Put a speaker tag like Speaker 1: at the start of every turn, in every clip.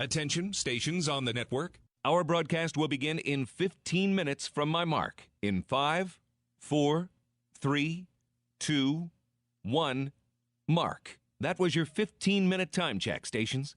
Speaker 1: Attention, stations on the network. Our broadcast will begin in 15 minutes from my mark. In 5, 4, 3, 2, 1, mark. That was your 15-minute time check, stations.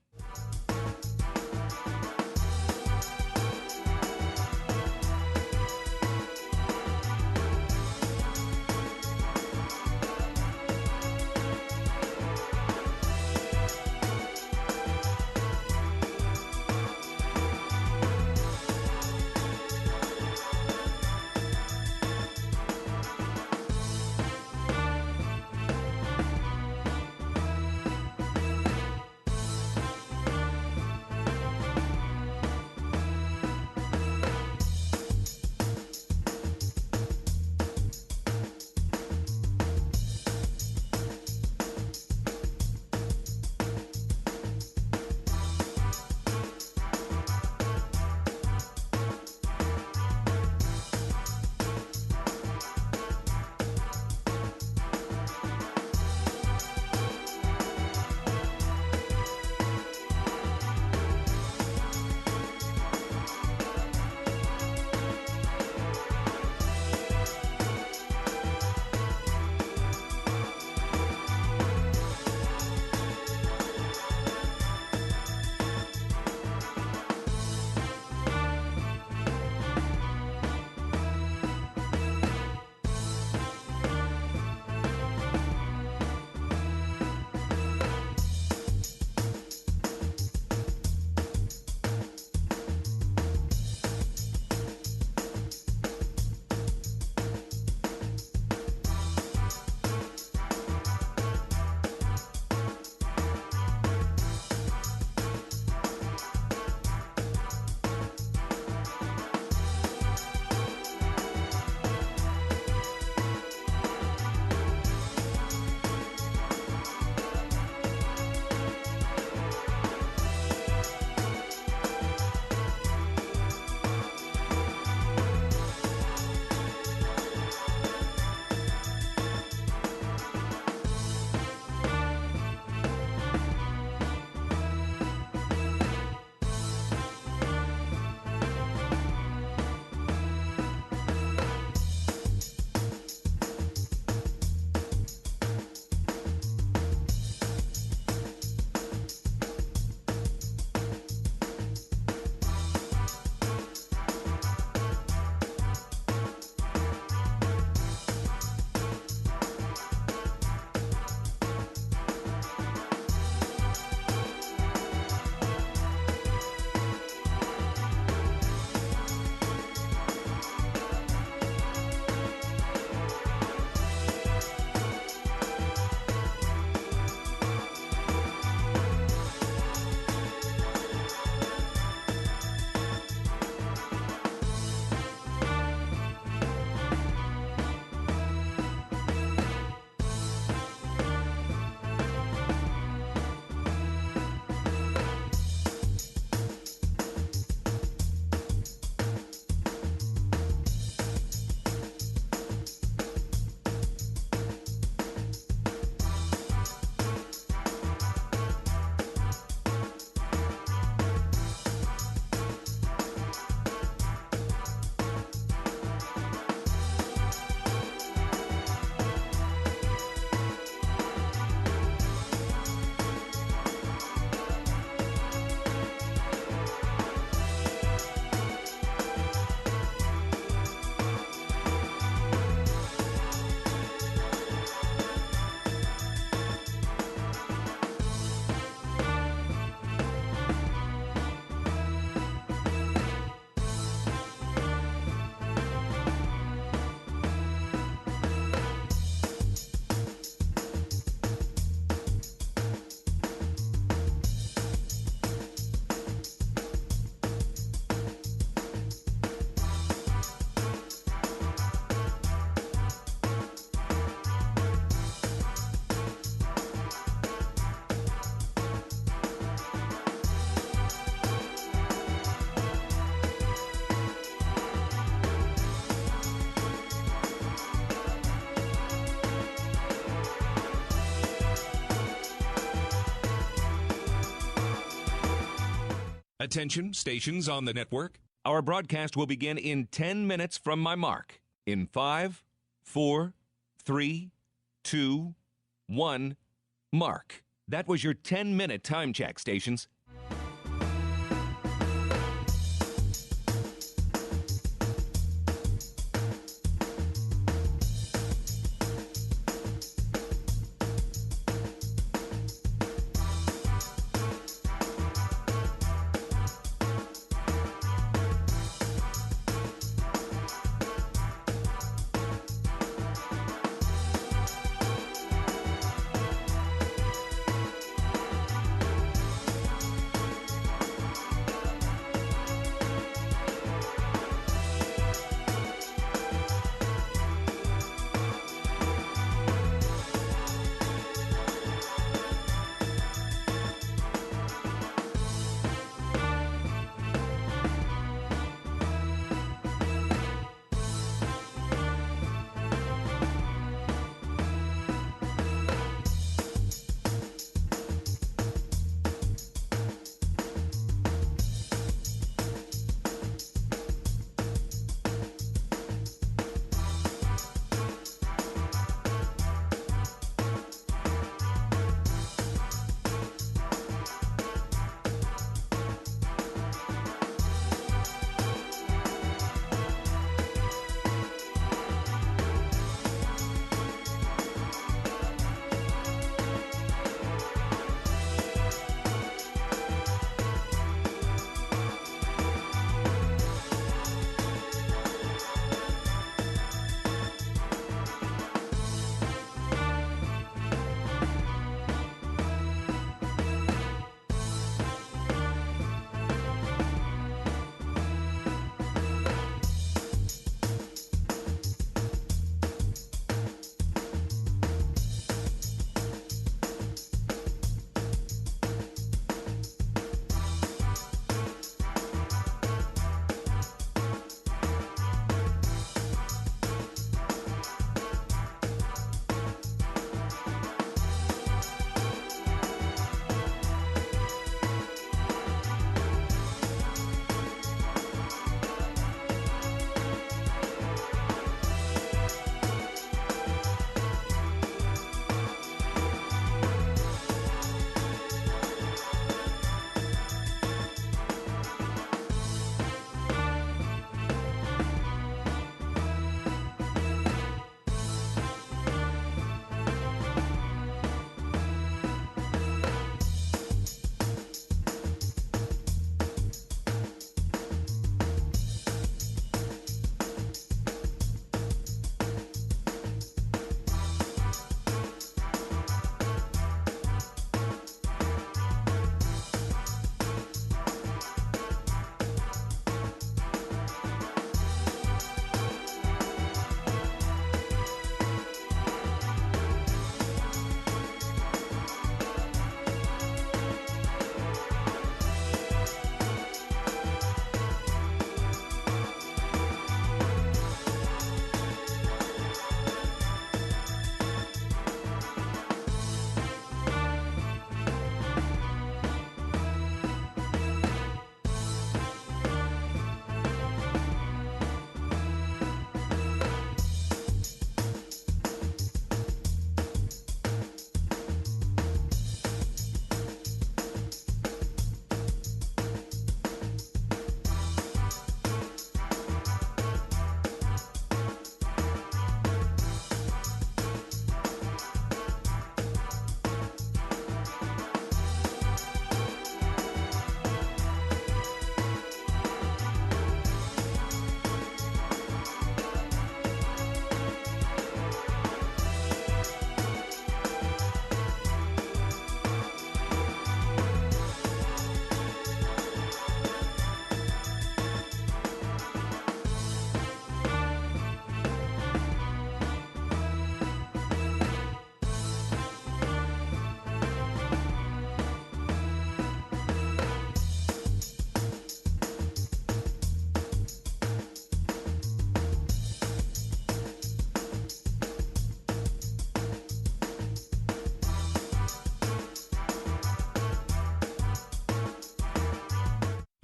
Speaker 1: Attention, stations on the network. Our broadcast will begin in 10 minutes from my mark. In 5, 4, 3, 2, 1, mark. That was your 10-minute time check, stations.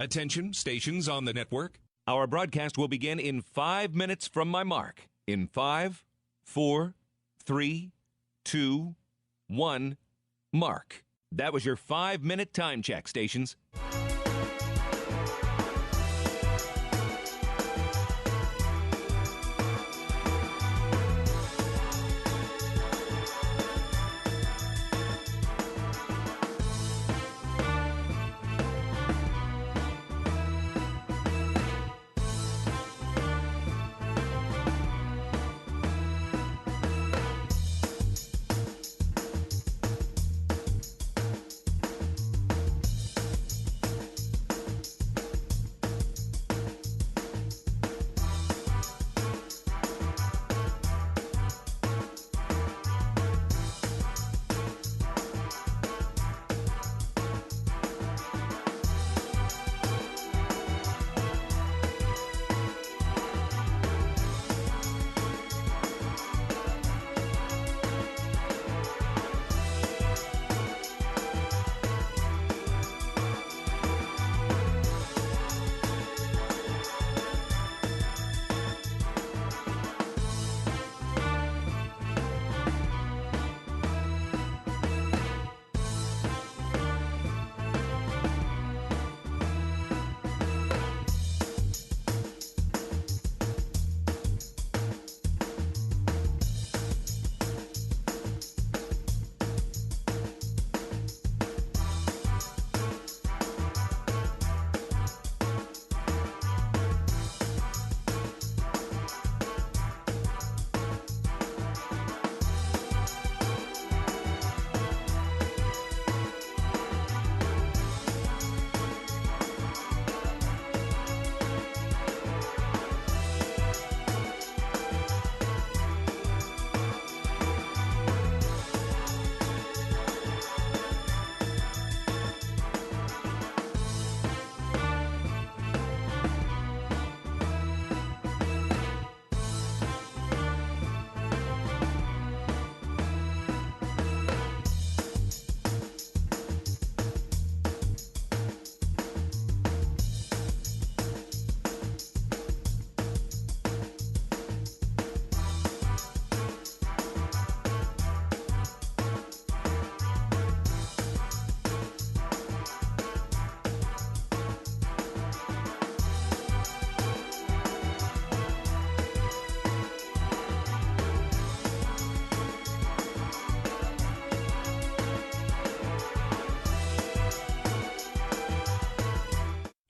Speaker 1: Attention, stations on the network. Our broadcast will begin in 5 minutes from my mark. In 5, 4, 3, 2, 1, mark. That was your 5-minute time check, stations.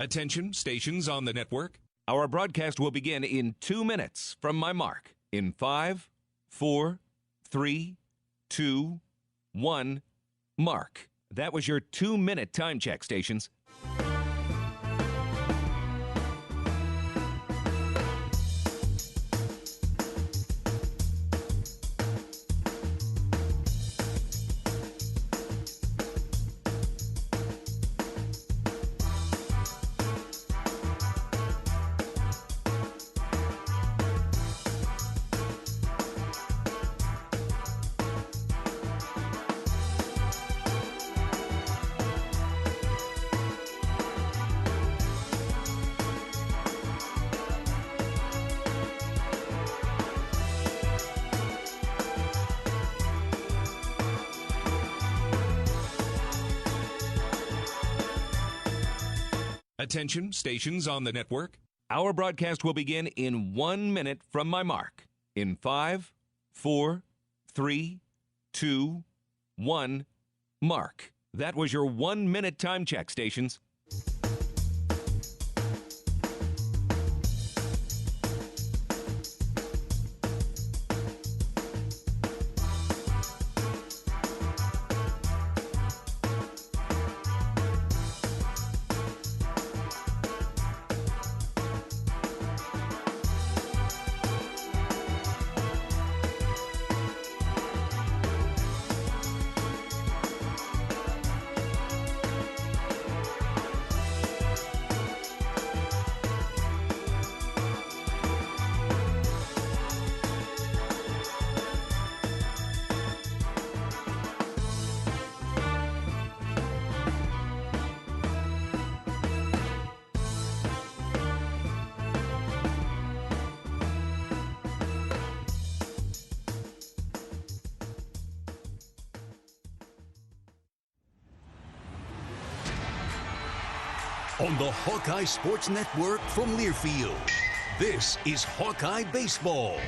Speaker 1: Attention, stations on the network. Our broadcast will begin in 2 minutes from my mark. In 5, 4, 3, 2, 1, mark. That was your 2-minute time check, stations. Attention, stations on the network. Our broadcast will begin in 1 minute from my mark. In 5, 4, 3, 2, 1, mark. That was your 1-minute time check, stations.
Speaker 2: on the Hawkeye Sports Network from Learfield. This is Hawkeye Baseball.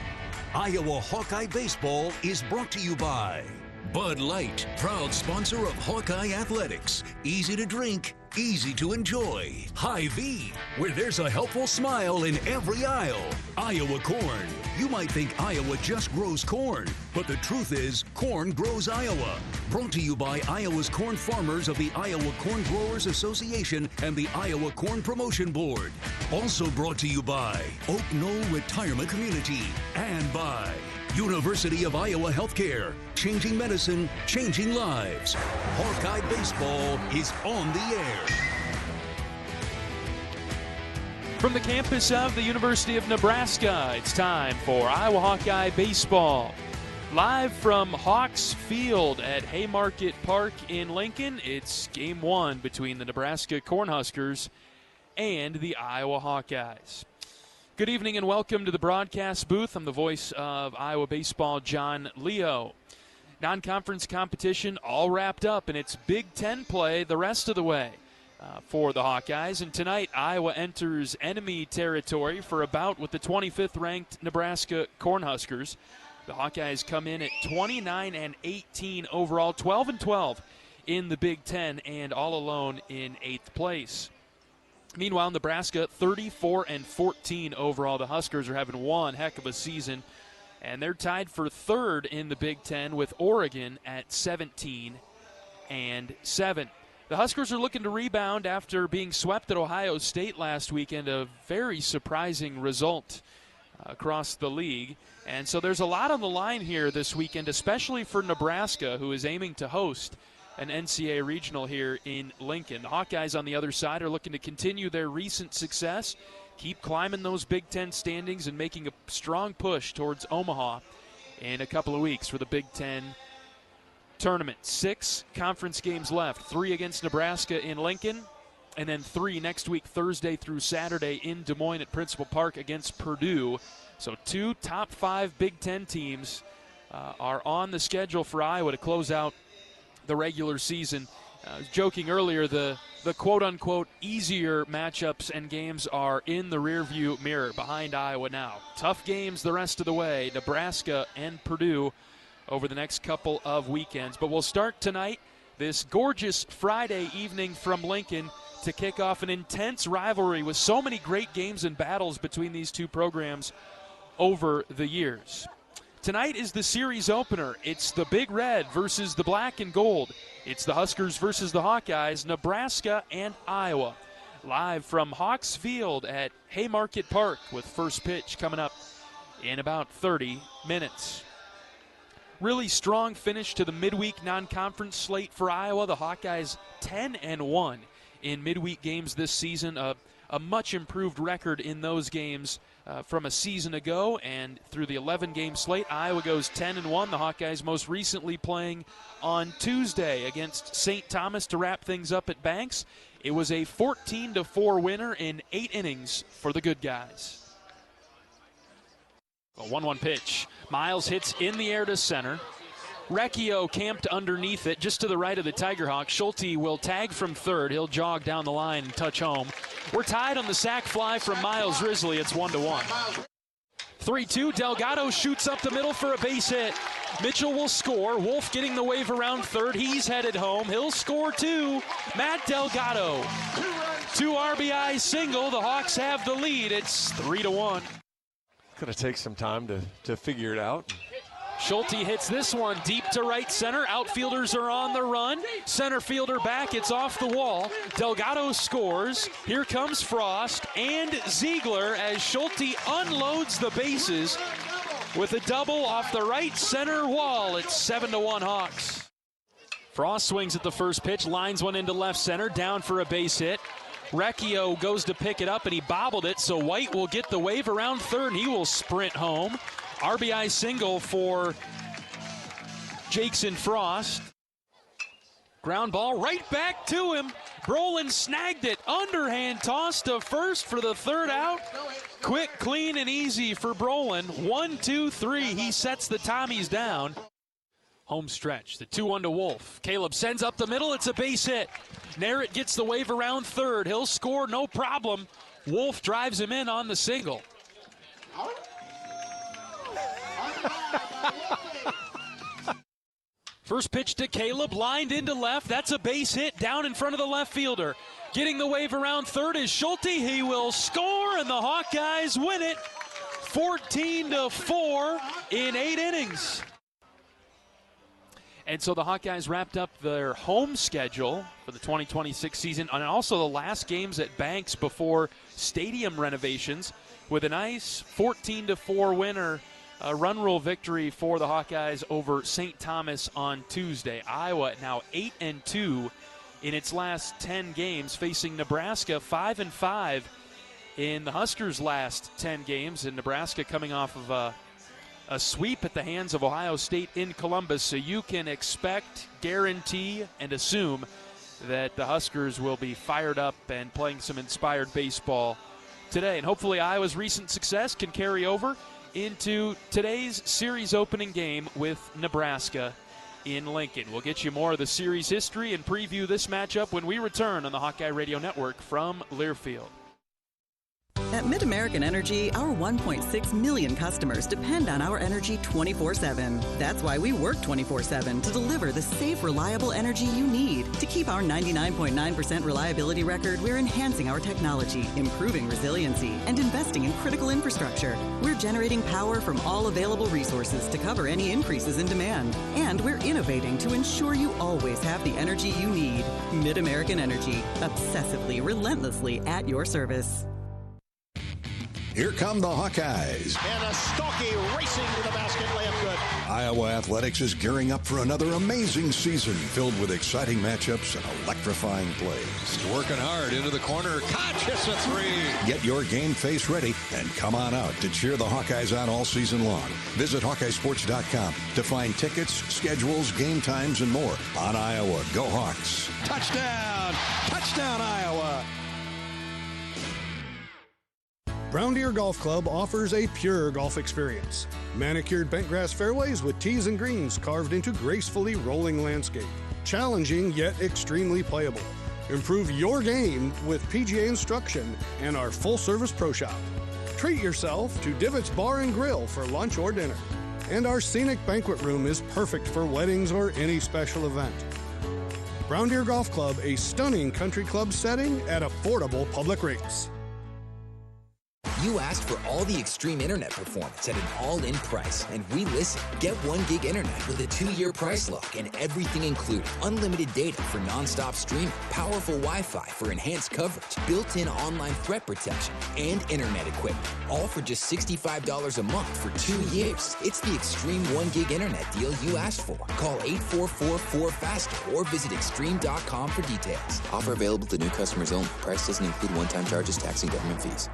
Speaker 2: Iowa Hawkeye Baseball is brought to you by Bud Light, proud sponsor of Hawkeye Athletics. Easy to drink, easy to enjoy. Hy-Vee, where there's a helpful smile in every aisle. Iowa Corn. You might think Iowa just grows corn, but the truth is, corn grows Iowa. Brought to you by Iowa's corn farmers of the Iowa Corn Growers Association and the Iowa Corn Promotion Board. Also brought to you by Oak Knoll Retirement Community and by University of Iowa Healthcare. Changing medicine, changing lives. Hawkeye Baseball is on the air.
Speaker 3: From the campus of the University of Nebraska, it's time for Iowa Hawkeye Baseball. Live from Hawks Field at Haymarket Park in Lincoln, it's Game 1 between the Nebraska Cornhuskers and the Iowa Hawkeyes. Good evening and welcome to the broadcast booth. I'm the voice of Iowa Baseball, John Leo. Non-conference competition all wrapped up, and it's Big Ten play the rest of the way for the Hawkeyes. And tonight, Iowa enters enemy territory for a bout with the 25th ranked Nebraska Cornhuskers. The Hawkeyes come in at 29-18 overall, 12-12 in the Big Ten, and all alone in 8th place. Meanwhile, Nebraska 34-14 overall. The Huskers are having one heck of a season, and they're tied for 3rd in the Big Ten with Oregon at 17-7. The Huskers are looking to rebound after being swept at Ohio State last weekend, a very surprising result across the league. And so there's a lot on the line here this weekend, especially for Nebraska, who is aiming to host an NCAA regional here in Lincoln. The Hawkeyes on the other side are looking to continue their recent success, keep climbing those Big Ten standings, and making a strong push towards Omaha in a couple of weeks for the Big Ten tournament. 6 conference games left, 3 against Nebraska in Lincoln, and then 3 next week, Thursday through Saturday in Des Moines at Principal Park against Purdue. So 2 top 5 Big Ten teams are on the schedule for Iowa to close out the regular season. I was joking earlier, the quote-unquote easier matchups and games are in the rearview mirror behind Iowa now. Tough games the rest of the way, Nebraska and Purdue over the next couple of weekends. But we'll start tonight, this gorgeous Friday evening from Lincoln, to kick off an intense rivalry with so many great games and battles between these two programs over the years. Tonight is the series opener. It's the Big Red versus the Black and Gold. It's the Huskers versus the Hawkeyes, Nebraska and Iowa. Live from Hawks Field at Haymarket Park, with first pitch coming up in about 30 minutes. Really strong finish to the midweek non-conference slate for Iowa. The Hawkeyes 10-1 in midweek games this season. A much improved record in those games from a season ago, and through the 11-game slate, Iowa goes 10-1. The Hawkeyes most recently playing on Tuesday against St. Thomas to wrap things up at Banks. It was a 14-4 winner in 8 innings for the good guys. A 1-1 pitch. Miles hits in the air to center. Recchio camped underneath it, just to the right of the Tigerhawk. Schulte will tag from third. He'll jog down the line and touch home. We're tied on the sac fly from Miles Risley. It's 1-1. 3-2. Delgado shoots up the middle for a base hit. Mitchell will score. Wolf getting the wave around third. He's headed home. He'll score too. Matt Delgado. 2 RBI single. The Hawks have the lead. It's 3-1.
Speaker 4: Going to take some time to figure it out.
Speaker 3: Schulte hits this one deep to right center. Outfielders are on the run. Center fielder back. It's off the wall. Delgado scores. Here comes Frost and Ziegler as Schulte unloads the bases with a double off the right center wall. It's 7-1 Hawks. Frost swings at the first pitch, lines one into left center, down for a base hit. Recchio goes to pick it up, and he bobbled it, so White will get the wave around third, and he will sprint home. RBI single for Jackson Frost. Ground ball right back to him. Brolin snagged it. Underhand toss to first for the third out. Quick, clean, and easy for Brolin. 1, 2, 3. He sets the Tommies down. Home stretch. The 2-1 to Wolf. Caleb sends up the middle. It's a base hit. Narrett gets the wave around third. He'll score, no problem. Wolf drives him in on the single. First pitch to Caleb, lined into left. That's a base hit down in front of the left fielder. Getting the wave around third is Schulte. He will score, and the Hawkeyes win it 14-4 in 8 innings. And so the Hawkeyes wrapped up their home schedule for the 2026 season, and also the last games at Banks before stadium renovations, with a nice 14-4 winner. A run rule victory for the Hawkeyes over St. Thomas on Tuesday. Iowa now 8-2 in its last 10 games, facing Nebraska 5-5 in the Huskers' last 10 games, and Nebraska coming off of a sweep at the hands of Ohio State in Columbus. So you can expect, guarantee, and assume that the Huskers will be fired up and playing some inspired baseball today. And hopefully Iowa's recent success can carry over into today's series opening game with Nebraska in Lincoln. We'll get you more of the series history and preview this matchup when we return on the Hawkeye Radio Network from Learfield.
Speaker 5: At MidAmerican Energy, our 1.6 million customers depend on our energy 24/7. That's why we work 24/7 to deliver the safe, reliable energy you need. To keep our 99.9% reliability record, we're enhancing our technology, improving resiliency, and investing in critical infrastructure. We're generating power from all available resources to cover any increases in demand. And we're innovating to ensure you always have the energy you need. MidAmerican Energy, obsessively, relentlessly at your service.
Speaker 6: Here come the Hawkeyes.
Speaker 7: And a Stockie racing to the basket, layup good.
Speaker 6: Iowa Athletics is gearing up for another amazing season filled with exciting matchups and electrifying plays.
Speaker 8: Working hard into the corner. Koch hits a three.
Speaker 6: Get your game face ready and come on out to cheer the Hawkeyes on all season long. Visit HawkeyeSports.com to find tickets, schedules, game times, and more on Iowa. Go Hawks.
Speaker 8: Touchdown. Touchdown, Iowa.
Speaker 9: Brown Deer Golf Club offers a pure golf experience. Manicured bentgrass fairways with tees and greens carved into gracefully rolling landscape. Challenging yet extremely playable. Improve your game with PGA instruction and our full-service pro shop. Treat yourself to Divots Bar and Grill for lunch or dinner. And our scenic banquet room is perfect for weddings or any special event. Brown Deer Golf Club, a stunning country club setting at affordable public rates.
Speaker 10: You asked for all the extreme internet performance at an all-in price, and we listened. Get 1 gig internet with a 2-year price lock and everything included. Unlimited data for non-stop streaming, powerful Wi-Fi for enhanced coverage, built-in online threat protection, and internet equipment. All for just $65 a month for 2 years. It's the extreme 1 gig internet deal you asked for. Call 844-4FASTER or visit extreme.com for details. Offer available to new customers only. Price doesn't include one-time charges, tax, and government fees.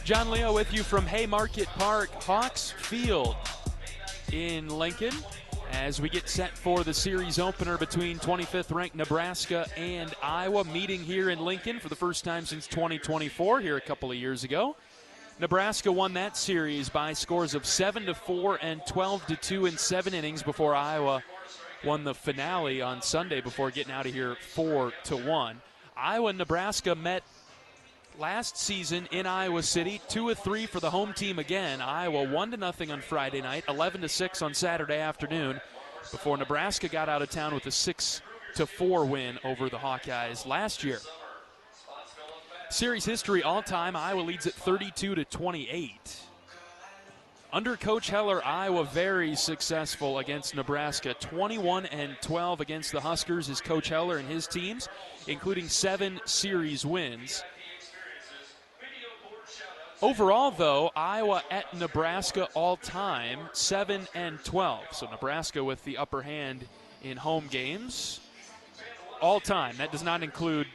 Speaker 3: John Leo with you from Haymarket Park, Hawks Field in Lincoln, as we get set for the series opener between 25th ranked Nebraska and Iowa, meeting here in Lincoln for the first time since 2024, here a couple of years ago. Nebraska won that series by scores of 7-4 and 12-2 in 7 innings before Iowa won the finale on Sunday before getting out of here 4-1. Iowa and Nebraska met last season in Iowa City, 2 of 3 for the home team again. Iowa 1-0 on Friday night, 11-6 on Saturday afternoon, before Nebraska got out of town with a 6-4 win over the Hawkeyes last year. Series history all-time, Iowa leads at 32-28. Under Coach Heller, Iowa very successful against Nebraska. 21-12 against the Huskers is Coach Heller and his teams, including 7 series wins. Overall, though, Iowa at Nebraska all-time, 7-12. So Nebraska with the upper hand in home games. All-time. That does not include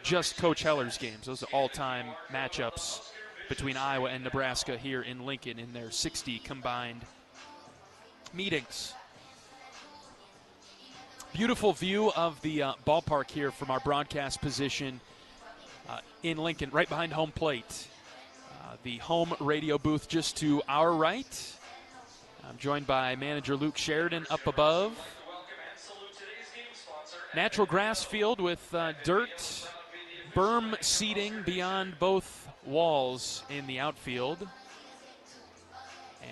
Speaker 3: just Coach Heller's games. Those are all-time matchups between Iowa and Nebraska here in Lincoln in their 60 combined meetings. Beautiful view of the ballpark here from our broadcast position in Lincoln, right behind home plate. the home radio booth just to our right. I'm joined by manager Luke Sheridan up above. Natural grass field with dirt, berm seating beyond both walls in the outfield.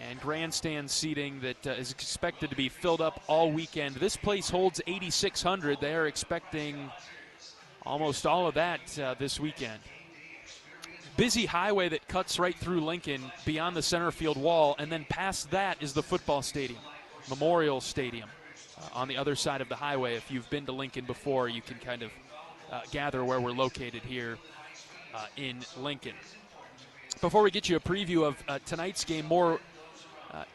Speaker 3: And grandstand seating that is expected to be filled up all weekend. This place holds 8,600. They are expecting almost all of that this weekend. Busy highway that cuts right through Lincoln beyond the center field wall, and then past that is the football stadium, Memorial Stadium, on the other side of the highway. If you've been to Lincoln before, you can kind of gather where we're located here in Lincoln. Before we get you a preview of tonight's game more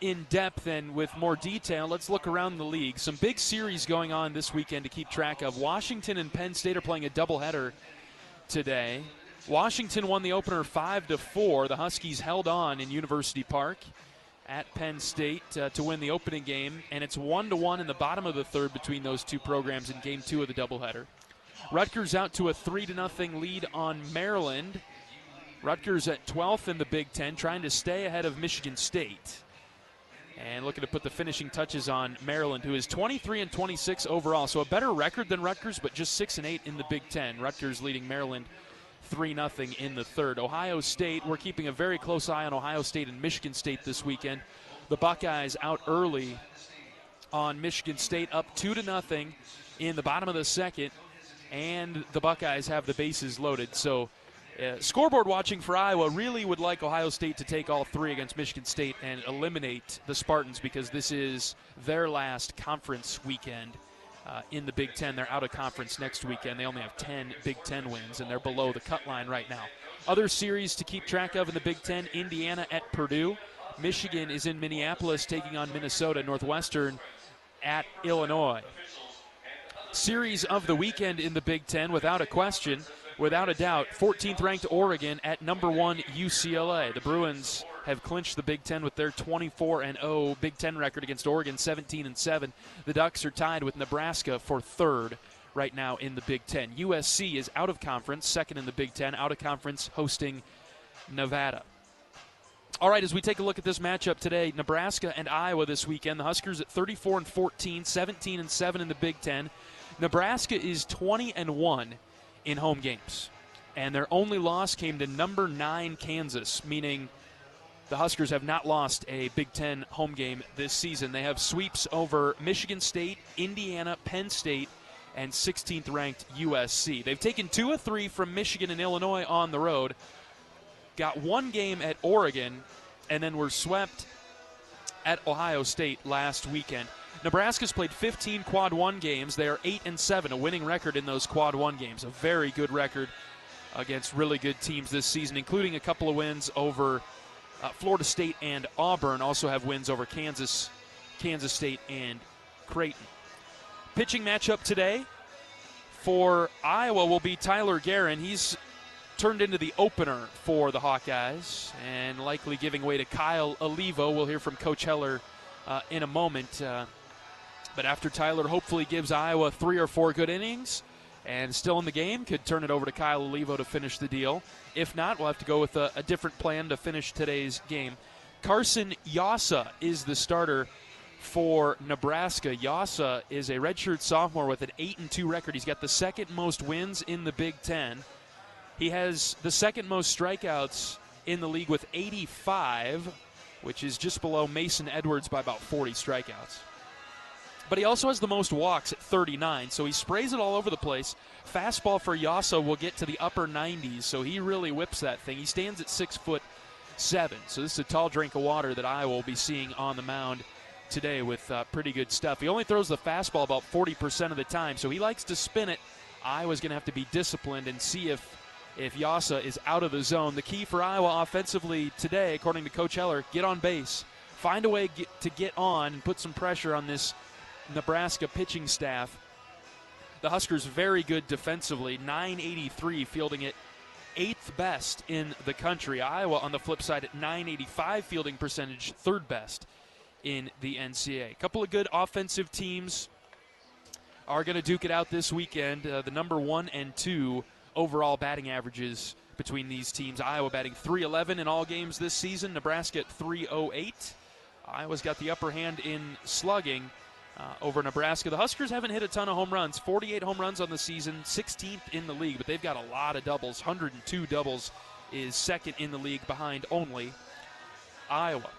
Speaker 3: in depth and with more detail, let's look around the league. Some big series going on this weekend to keep track of. Washington and Penn State are playing a doubleheader today. Washington won the opener 5-4. The Huskies held on in University Park at Penn State to win the opening game, and it's 1-1 in the bottom of the third between those two programs in Game 2 of the doubleheader. Rutgers out to a 3-0 lead on Maryland. Rutgers at 12th in the Big Ten, trying to stay ahead of Michigan State. And looking to put the finishing touches on Maryland, who is 23-26 overall. So a better record than Rutgers, but just 6-8 in the Big Ten. Rutgers leading Maryland 3-0 in the third. Ohio State, we're keeping a very close eye on Ohio State and Michigan State this weekend. The Buckeyes out early on Michigan State, up 2-0 in the bottom of the second. And the Buckeyes have the bases loaded. So scoreboard watching for Iowa really would like Ohio State to take all three against Michigan State and eliminate the Spartans, because this is their last conference weekend in the Big Ten. They're out of conference next weekend. They only have 10 Big Ten wins, and they're below the cut line right now. Other series to keep track of in the Big Ten: Indiana at Purdue. Michigan is in Minneapolis taking on Minnesota. Northwestern at Illinois. Series of the weekend in the Big Ten, without a question, without a doubt, 14th ranked Oregon at number 1 UCLA. The Bruins have clinched the Big Ten with their 24-0 Big Ten record against Oregon, 17-7. The Ducks are tied with Nebraska for third right now in the Big Ten. USC is out of conference, second in the Big Ten, out of conference, hosting Nevada. All right, as we take a look at this matchup today, Nebraska and Iowa this weekend. The Huskers at 34-14, 17-7 in the Big Ten. Nebraska is 20-1 in home games, and their only loss came to number 9 Kansas, meaning the Huskers have not lost a Big Ten home game this season. They have sweeps over Michigan State, Indiana, Penn State, and 16th ranked USC. They've taken 2 of 3 from Michigan and Illinois on the road, got one game at Oregon, and then were swept at Ohio State last weekend. Nebraska's played 15 Quad 1 games. They are 8-7, a winning record in those Quad 1 games. A very good record against really good teams this season, including a couple of wins over Florida State and Auburn. Also have wins over Kansas State, and Creighton. Pitching matchup today for Iowa will be Tyler Guerin. He's turned into the opener for the Hawkeyes and likely giving way to Kyle Olivo. We'll hear from Coach Heller in a moment. But after Tyler hopefully gives Iowa 3 or 4 good innings and still in the game, could turn it over to Kyle Olivo to finish the deal. If not, we'll have to go with a different plan to finish today's game. Carson Yassa is the starter for Nebraska. Yassa is a redshirt sophomore with an 8-2 record. He's got the second most wins in the Big Ten. He has the second most strikeouts in the league with 85, which is just below Mason Edwards by about 40 strikeouts. But he also has the most walks at 39, so he sprays it all over the place. Fastball for Yassa will get to the upper 90s, so he really whips that thing. He stands at 6'7", so this is a tall drink of water that Iowa will be seeing on the mound today with pretty good stuff. He only throws the fastball about 40% of the time, so he likes to spin it. Iowa's going to have to be disciplined and see if Yassa is out of the zone. The key for Iowa offensively today, according to Coach Heller, get on base. Find a way to get on and put some pressure on this Nebraska pitching staff. The Huskers very good defensively, 983, fielding it 8th best in the country. Iowa on the flip side at 985 fielding percentage, 3rd best in the NCAA. A couple of good offensive teams are going to duke it out this weekend. The number 1 and 2 overall batting averages between these teams. Iowa batting .311 in all games this season. Nebraska at .308. Iowa's got the upper hand in slugging over Nebraska. The Huskers haven't hit a ton of home runs. 48 home runs on the season, 16th in the league, but they've got a lot of doubles. 102 doubles is second in the league behind only Iowa.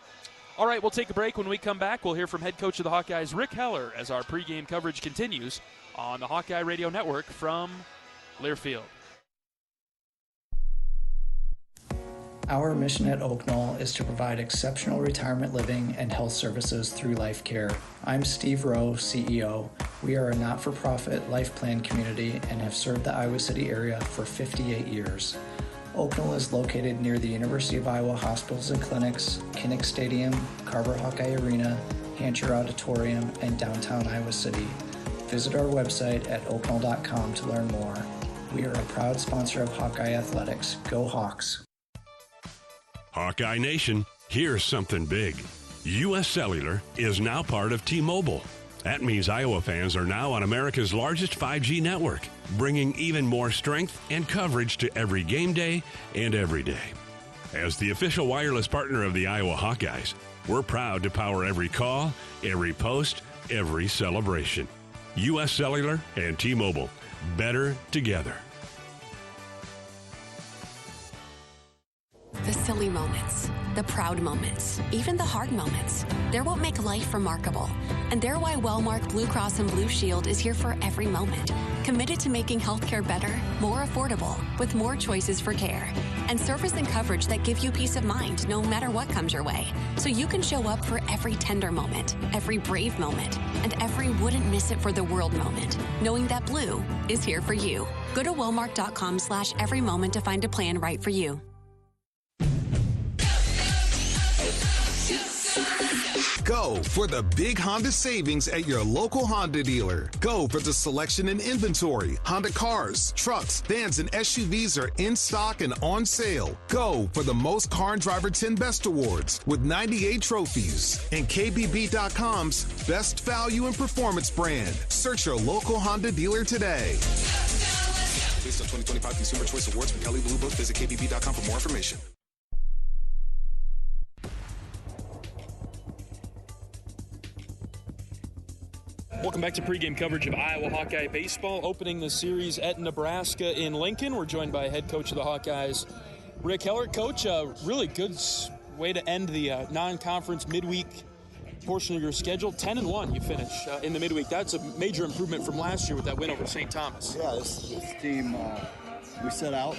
Speaker 3: All right, we'll take a break. When we come back, we'll hear from head coach of the Hawkeyes, Rick Heller, as our pregame coverage continues on the Hawkeye Radio Network from Learfield.
Speaker 11: Our mission at Oak Knoll is to provide exceptional retirement living and health services through life care. I'm Steve Rowe, CEO. We are a not-for-profit life plan community and have served the Iowa City area for 58 years. Oak Knoll is located near the University of Iowa hospitals and clinics, Kinnick Stadium, Carver Hawkeye Arena, Hancher Auditorium, and downtown Iowa City. Visit our website at oakknoll.com to learn more. We are a proud sponsor of Hawkeye Athletics. Go Hawks!
Speaker 12: Hawkeye Nation, here's something big. U.S. Cellular is now part of T-Mobile. That means Iowa fans are now on America's largest 5G network, bringing even more strength and coverage to every game day and every day. As the official wireless partner of the Iowa Hawkeyes, we're proud to power every call, every post, every celebration. U.S. Cellular and T-Mobile, better together.
Speaker 13: The silly moments, the proud moments, even the hard moments. They're what make life remarkable. And they're why Wellmark Blue Cross and Blue Shield is here for every moment. Committed to making healthcare better, more affordable, with more choices for care. And service and coverage that give you peace of mind no matter what comes your way. So you can show up for every tender moment, every brave moment, and every wouldn't miss it for the world moment, knowing that Blue is here for you. Go to wellmark.com/every moment to find a plan right for you.
Speaker 14: Go for the big Honda savings at your local Honda dealer. Go for the selection and inventory. Honda cars, trucks, vans, and SUVs are in stock and on sale. Go for the most Car and Driver 10 Best Awards with 98 trophies. And KBB.com's Best Value and Performance brand. Search your local Honda dealer today.
Speaker 15: Based on 2025 Consumer Choice Awards from Kelley Blue Book, visit KBB.com for more information.
Speaker 3: Welcome back to pregame coverage of Iowa Hawkeye baseball. Opening the series at Nebraska in Lincoln. We're joined by head coach of the Hawkeyes, Rick Heller. Coach, a really good way to end the non-conference midweek portion of your schedule. 10-1 you finish in the midweek. That's a major improvement from last year with that win over St. Thomas.
Speaker 16: Yeah, this team, we set out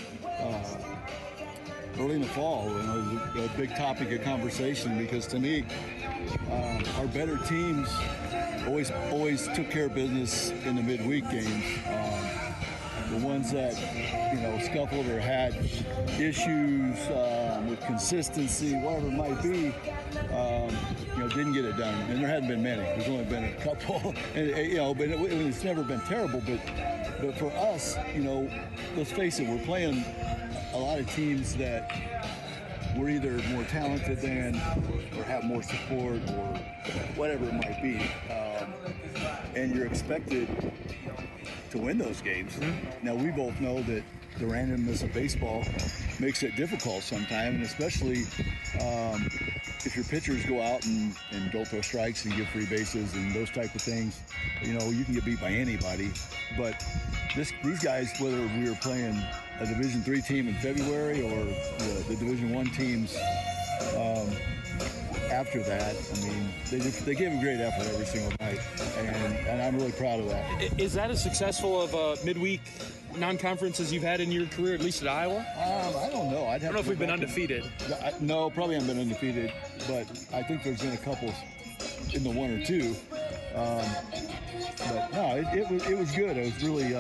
Speaker 16: early in the fall. You know, it was a big topic of conversation because to me, our better teams always took care of business in the midweek games. The ones that, scuffled or had issues with consistency, whatever it might be, didn't get it done. And there hadn't been many. There's only been a couple. And, but it's never been terrible. But for us, let's face it, we're playing a lot of teams that we're either more talented than or have more support or whatever it might be. And you're expected to win those games. Mm-hmm. Now, we both know that the randomness of baseball makes it difficult sometimes, and especially if your pitchers go out and don't throw strikes and give free bases and those type of things, you can get beat by anybody. But these guys, whether we were playing a Division III team in February or the Division I teams after that, they gave a great effort every single night, and I'm really proud of that.
Speaker 3: Is that as successful of a midweek non-conference as you've had in your career, at least at Iowa?
Speaker 16: I don't know. I
Speaker 3: don't know if we've been undefeated.
Speaker 16: No, probably haven't been undefeated, but I think there's been a couple in the one or two. But no, it was good. It was really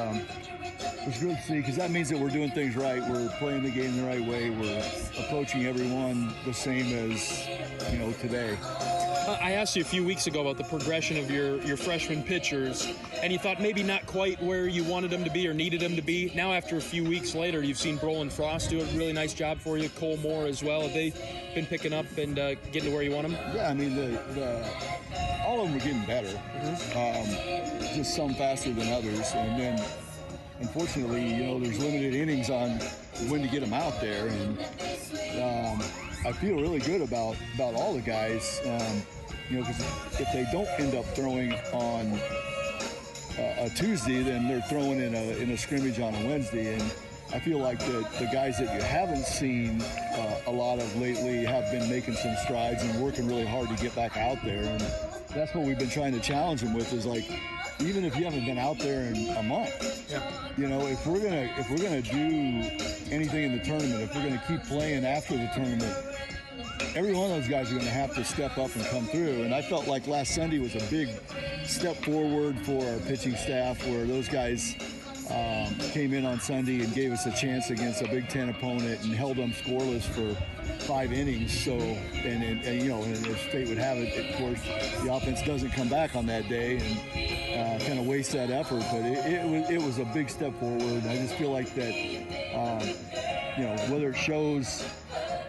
Speaker 16: to see, because that means that we're doing things right. We're playing the game the right way. We're approaching everyone the same as today.
Speaker 3: I asked you a few weeks ago about the progression of your freshman pitchers, and you thought maybe not quite where you wanted them to be or needed them to be. Now, after a few weeks later, you've seen Brolin Frost do a really nice job for you, Cole Moore as well. Have they been picking up and getting to where you want them?
Speaker 16: Yeah, all of them are getting better. Just some faster than others, and then unfortunately, there's limited innings on when to get them out there. And I feel really good about all the guys, because if they don't end up throwing on a Tuesday, then they're throwing in a scrimmage on a Wednesday. And I feel like the guys that you haven't seen a lot of lately have been making some strides and working really hard to get back out there. And that's what we've been trying to challenge them with, is like, even if you haven't been out there in a month, if we're gonna do anything in the tournament, if we're gonna keep playing after the tournament, every one of those guys are going to have to step up and come through. And I felt like last Sunday was a big step forward for our pitching staff, where those guys came in on Sunday and gave us a chance against a Big Ten opponent and held them scoreless for 5 innings. So, and as fate would have it, of course, the offense doesn't come back on that day and kind of waste that effort. But it was a big step forward. I just feel like that, whether it shows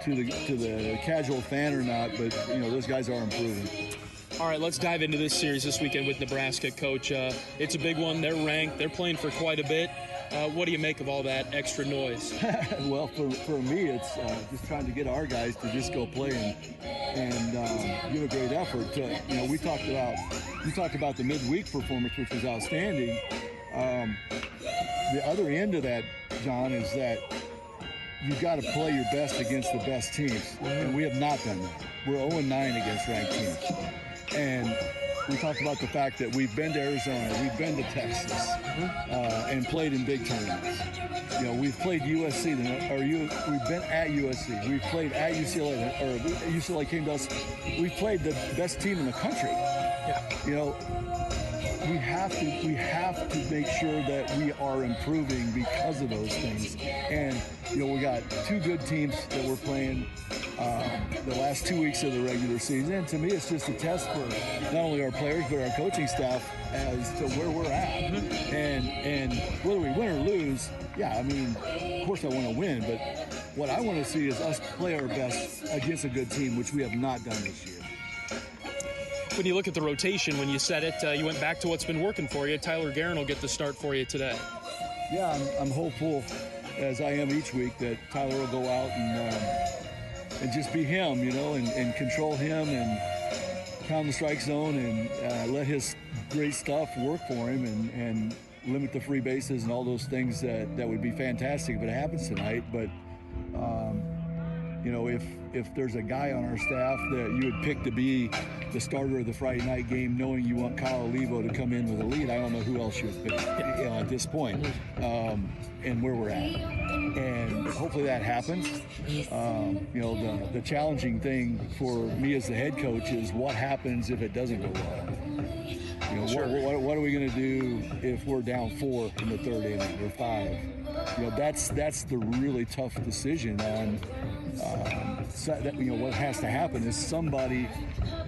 Speaker 16: to the casual fan or not, but those guys are improving.
Speaker 17: All right, let's dive into this series this weekend with Nebraska, Coach. It's a big one. They're ranked. They're playing for quite a bit. What do you make of all that extra noise?
Speaker 16: Well, for me, it's just trying to get our guys to just go play and give a great effort. You talked about the midweek performance, which was outstanding. The other end of that, John, is that you've got to play your best against the best teams, and we have not done that. We're 0-9 against ranked teams. And we talked about the fact that we've been to Arizona, we've been to Texas, and played in big tournaments. We've played USC, we've been at USC, we've played at UCLA, or UCLA came to us. We've played the best team in the country. We have to make sure that we are improving because of those things. And we got 2 good teams that we're playing the last 2 weeks of the regular season. And to me, it's just a test for not only our players but our coaching staff as to where we're at. And whether we win or lose, of course I want to win, but what I want to see is us play our best against a good team, which we have not done this year.
Speaker 17: When you look at the rotation, when you said it, you went back to what's been working for you. Tyler Guerin will get the start for you today.
Speaker 16: Yeah, I'm hopeful, as I am each week, that Tyler will go out and just be him, and control him and pound the strike zone and let his great stuff work for him and limit the free bases and all those things that would be fantastic if it happens tonight. But if there's a guy on our staff that you would pick to be the starter of the Friday night game, knowing you want Kyle Olivo to come in with a lead, I don't know who else you would pick at this point, and where we're at. And hopefully that happens. The challenging thing for me as the head coach is what happens if it doesn't go well. What are we going to do if we're down 4 in the 3rd inning or 5? That's the really tough decision on what has to happen is somebody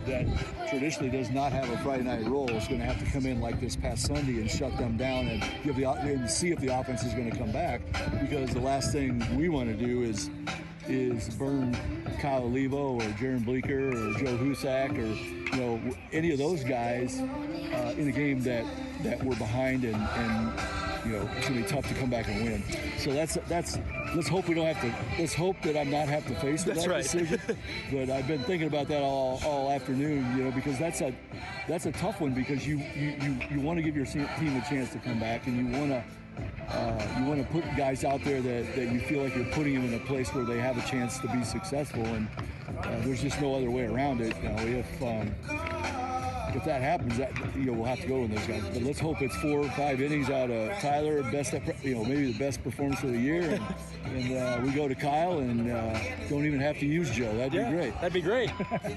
Speaker 16: that traditionally does not have a Friday night role is going to have to come in like this past Sunday and shut them down and see if the offense is going to come back, because the last thing we want to do is burn Kyle Olivo or Jaron Bleeker or Joe Husak or any of those guys in a game that we're behind and it's going to be tough to come back and win. So that's let's hope we don't have to. Let's hope that I'm not have to face that decision. But I've been thinking about that all afternoon, because that's a tough one, because you want to give your team a chance to come back, and you want to put guys out there that you feel like you're putting them in a place where they have a chance to be successful, and there's just no other way around it. If that happens, we'll have to go with those guys. But let's hope it's 4 or 5 innings out of Tyler, maybe the best performance of the year, and we go to Kyle and don't even have to use Joe. That'd be great.
Speaker 17: That'd be great.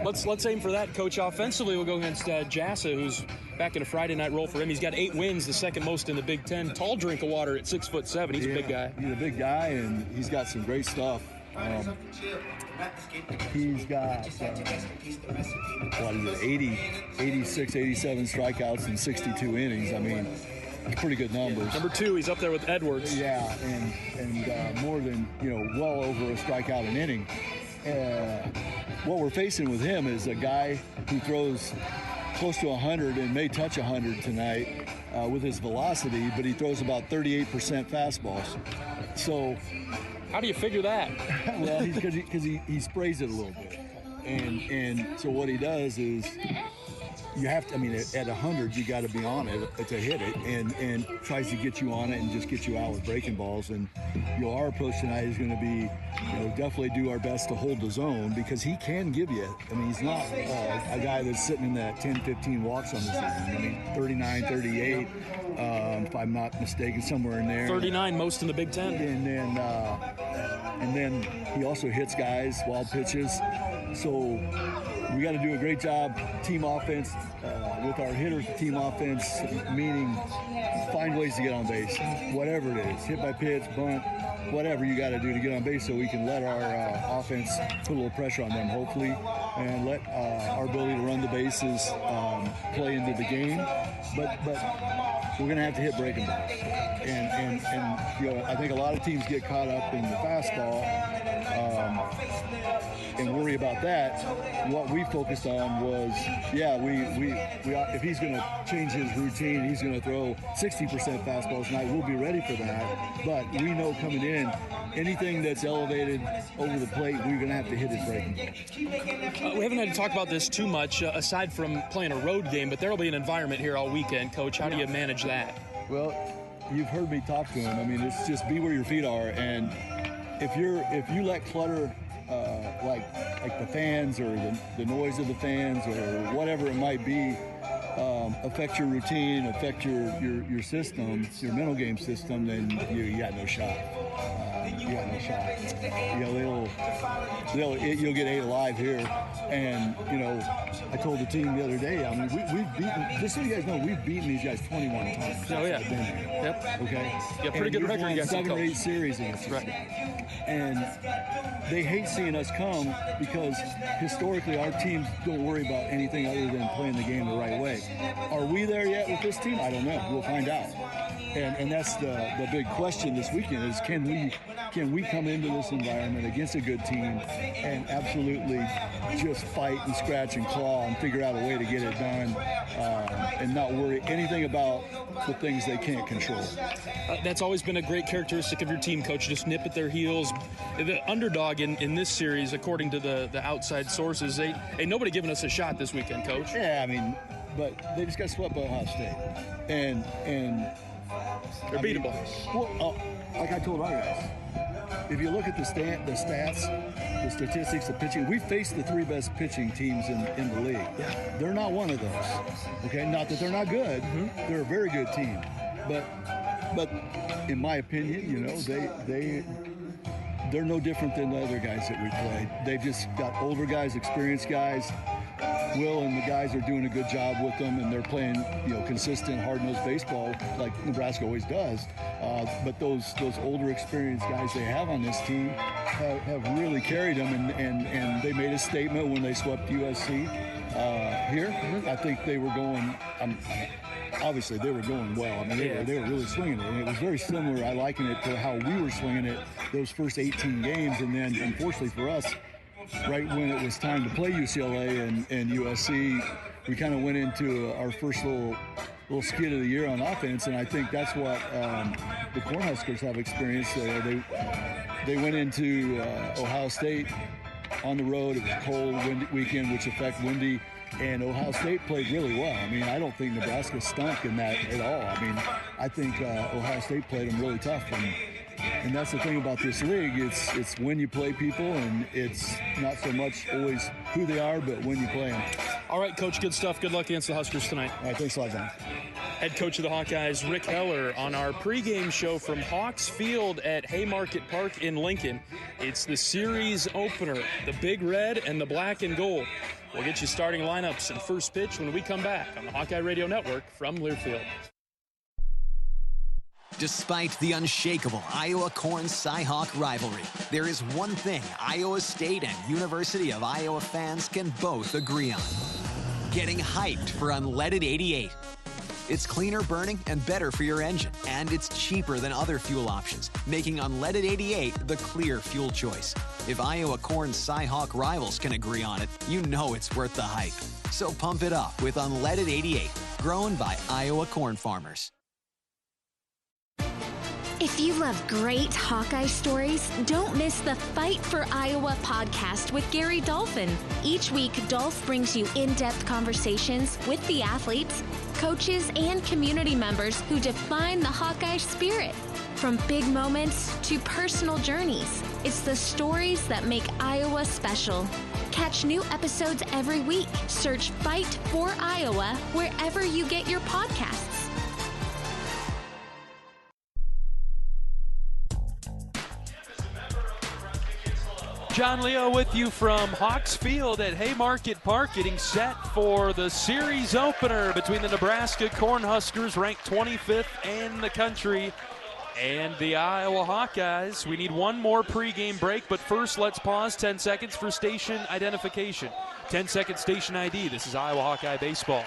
Speaker 17: Let's aim for that, Coach. Offensively, we'll go against Jassa, who's back in a Friday night role for him. He's got 8 wins, the second most in the Big Ten. Tall drink of water at 6'7". He's a big guy.
Speaker 16: He's a big guy, and he's got some great stuff. He's got 86, 87 strikeouts in 62 innings. I mean, pretty good numbers.
Speaker 17: Number 2, he's up there with Edwards.
Speaker 16: Yeah, and more than, well over a strikeout an inning. What we're facing with him is a guy who throws close to 100 and may touch 100 tonight, with his velocity, but he throws about 38% fastballs. So,
Speaker 17: how do you figure that?
Speaker 16: Well, because he sprays it a little bit, and so what he does is you have to. I mean, at 100, you got to be on it to hit it, and tries to get you on it and just get you out with breaking balls. And our approach tonight is going to be, definitely do our best to hold the zone because he can give you. I mean, he's not a guy that's sitting in that 10, 15 walks on the season. I mean, 39, 38, if I'm not mistaken, somewhere in there.
Speaker 17: 39, most in the Big Ten.
Speaker 16: And then he also hits guys, wild pitches. So we got to do a great job, team offense, with our hitters, team offense, meaning find ways to get on base, whatever it is, hit by pitch, bunt, whatever you got to do to get on base so we can let our offense put a little pressure on them, hopefully, and let our ability to run the bases play into the game. But we're going to have to hit breaking balls. And I think a lot of teams get caught up in the fastball and worry about that. What we focused on was, we if he's going to change his routine, he's going to throw 60% fastballs tonight. We'll be ready for that. But we know coming in, anything that's elevated over the plate, we're going to have to hit his breaking ball.
Speaker 17: We haven't had to talk about this too much, aside from playing a road game, but there will be an environment here all weekend, Coach. How do you manage that?
Speaker 16: Well, you've heard me talk to him. I mean, it's just be where your feet are, and if you let clutter, like the fans or the noise of the fans or whatever it might be, affect your routine, affect your system, your mental game system, then you got no shot. You got no shot. You'll get 8 alive here, and I told the team the other day. I mean, we've beaten. Just so you guys know, we've beaten these guys 21 times.
Speaker 17: Oh yeah. Yep.
Speaker 16: Okay.
Speaker 17: Yeah, pretty good record against
Speaker 16: 7 or 8 series against us. Right. And they hate seeing us come because historically our teams don't worry about anything other than playing the game the right way. Are we there yet with this team? I don't know. We'll find out. And that's the big question this weekend is can we come into this environment against a good team and absolutely just fight and scratch and claw and figure out a way to get it done and not worry anything about the things they can't control.
Speaker 17: That's always been a great characteristic of your team, Coach, just nip at their heels. The underdog in this series, according to the outside sources, ain't nobody giving us a shot this weekend, Coach.
Speaker 16: Yeah, I mean, but they just got swept by Ohio State. And
Speaker 17: they're beatable.
Speaker 16: Like I told our guys, if you look at the stats, the statistics, the pitching, we faced the 3 best pitching teams in the league. Yeah. They're not one of those. Okay, not that they're not good. Mm-hmm. They're a very good team. But in my opinion, they're no different than the other guys that we played. They've just got older guys, experienced guys. Will and the guys are doing a good job with them, and they're playing, consistent, hard-nosed baseball like Nebraska always does. But those older, experienced guys they have on this team have really carried them, and they made a statement when they swept USC here. I think they were going. Obviously, they were going well. I mean, they were really swinging it, and it was very similar. I liken it to how we were swinging it those first 18 games, and then unfortunately for us, right when it was time to play UCLA and USC, we kind of went into our first little skid of the year on offense, and I think that's what the Cornhuskers have experienced. They went into Ohio State on the road. It was a cold, windy weekend, which affected windy, and Ohio State played really well. I mean, I don't think Nebraska stunk in that at all. I mean, I think Ohio State played them really tough. And that's the thing about this league. It's when you play people, and it's not so much always who they are, but when you play them.
Speaker 17: All right, Coach, good stuff. Good luck against the Huskers tonight.
Speaker 16: All right, thanks a lot, John.
Speaker 17: Head coach of the Hawkeyes, Rick Heller, on our pregame show from Hawks Field at Haymarket Park in Lincoln. It's the series opener, the Big Red and the Black and Gold. We'll get you starting lineups and first pitch when we come back on the Hawkeye Radio Network from Learfield.
Speaker 18: Despite the unshakable Iowa-Corn Cy-Hawk rivalry, there is one thing Iowa State and University of Iowa fans can both agree on: getting hyped for Unleaded 88. It's cleaner burning and better for your engine, and it's cheaper than other fuel options, making Unleaded 88 the clear fuel choice. If Iowa Corn Cy-Hawk rivals can agree on it, you know it's worth the hype. So pump it up with Unleaded 88, grown by Iowa corn farmers.
Speaker 19: If you love great Hawkeye stories, don't miss the Fight for Iowa podcast with Gary Dolphin. Each week, Dolph brings you in-depth conversations with the athletes, coaches, and community members who define the Hawkeye spirit. From big moments to personal journeys, it's the stories that make Iowa special. Catch new episodes every week. Search Fight for Iowa wherever you get your podcasts.
Speaker 3: John Leo with you from Hawks Field at Haymarket Park, getting set for the series opener between the Nebraska Cornhuskers, ranked 25th in the country, and the Iowa Hawkeyes. We need one more pregame break, but first let's pause 10 seconds for station identification. 10-second station ID. This is Iowa Hawkeye Baseball.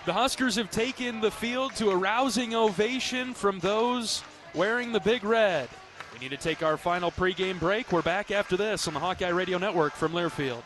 Speaker 3: The Huskers have taken the field to a rousing ovation from those wearing the big red. We need to take our final pregame break. We're back after this on the Hawkeye Radio Network from Learfield.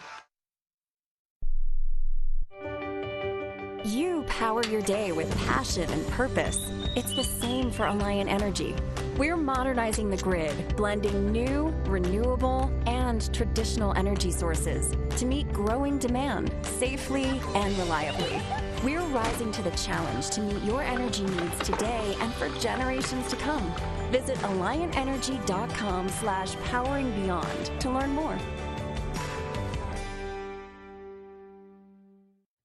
Speaker 20: You power your day with passion and purpose. It's the same for Alliant Energy. We're modernizing the grid, blending new, renewable, and traditional energy sources to meet growing demand safely and reliably. We're rising to the challenge to meet your energy needs today and for generations to come. Visit AlliantEnergy.com/poweringBeyond to learn more.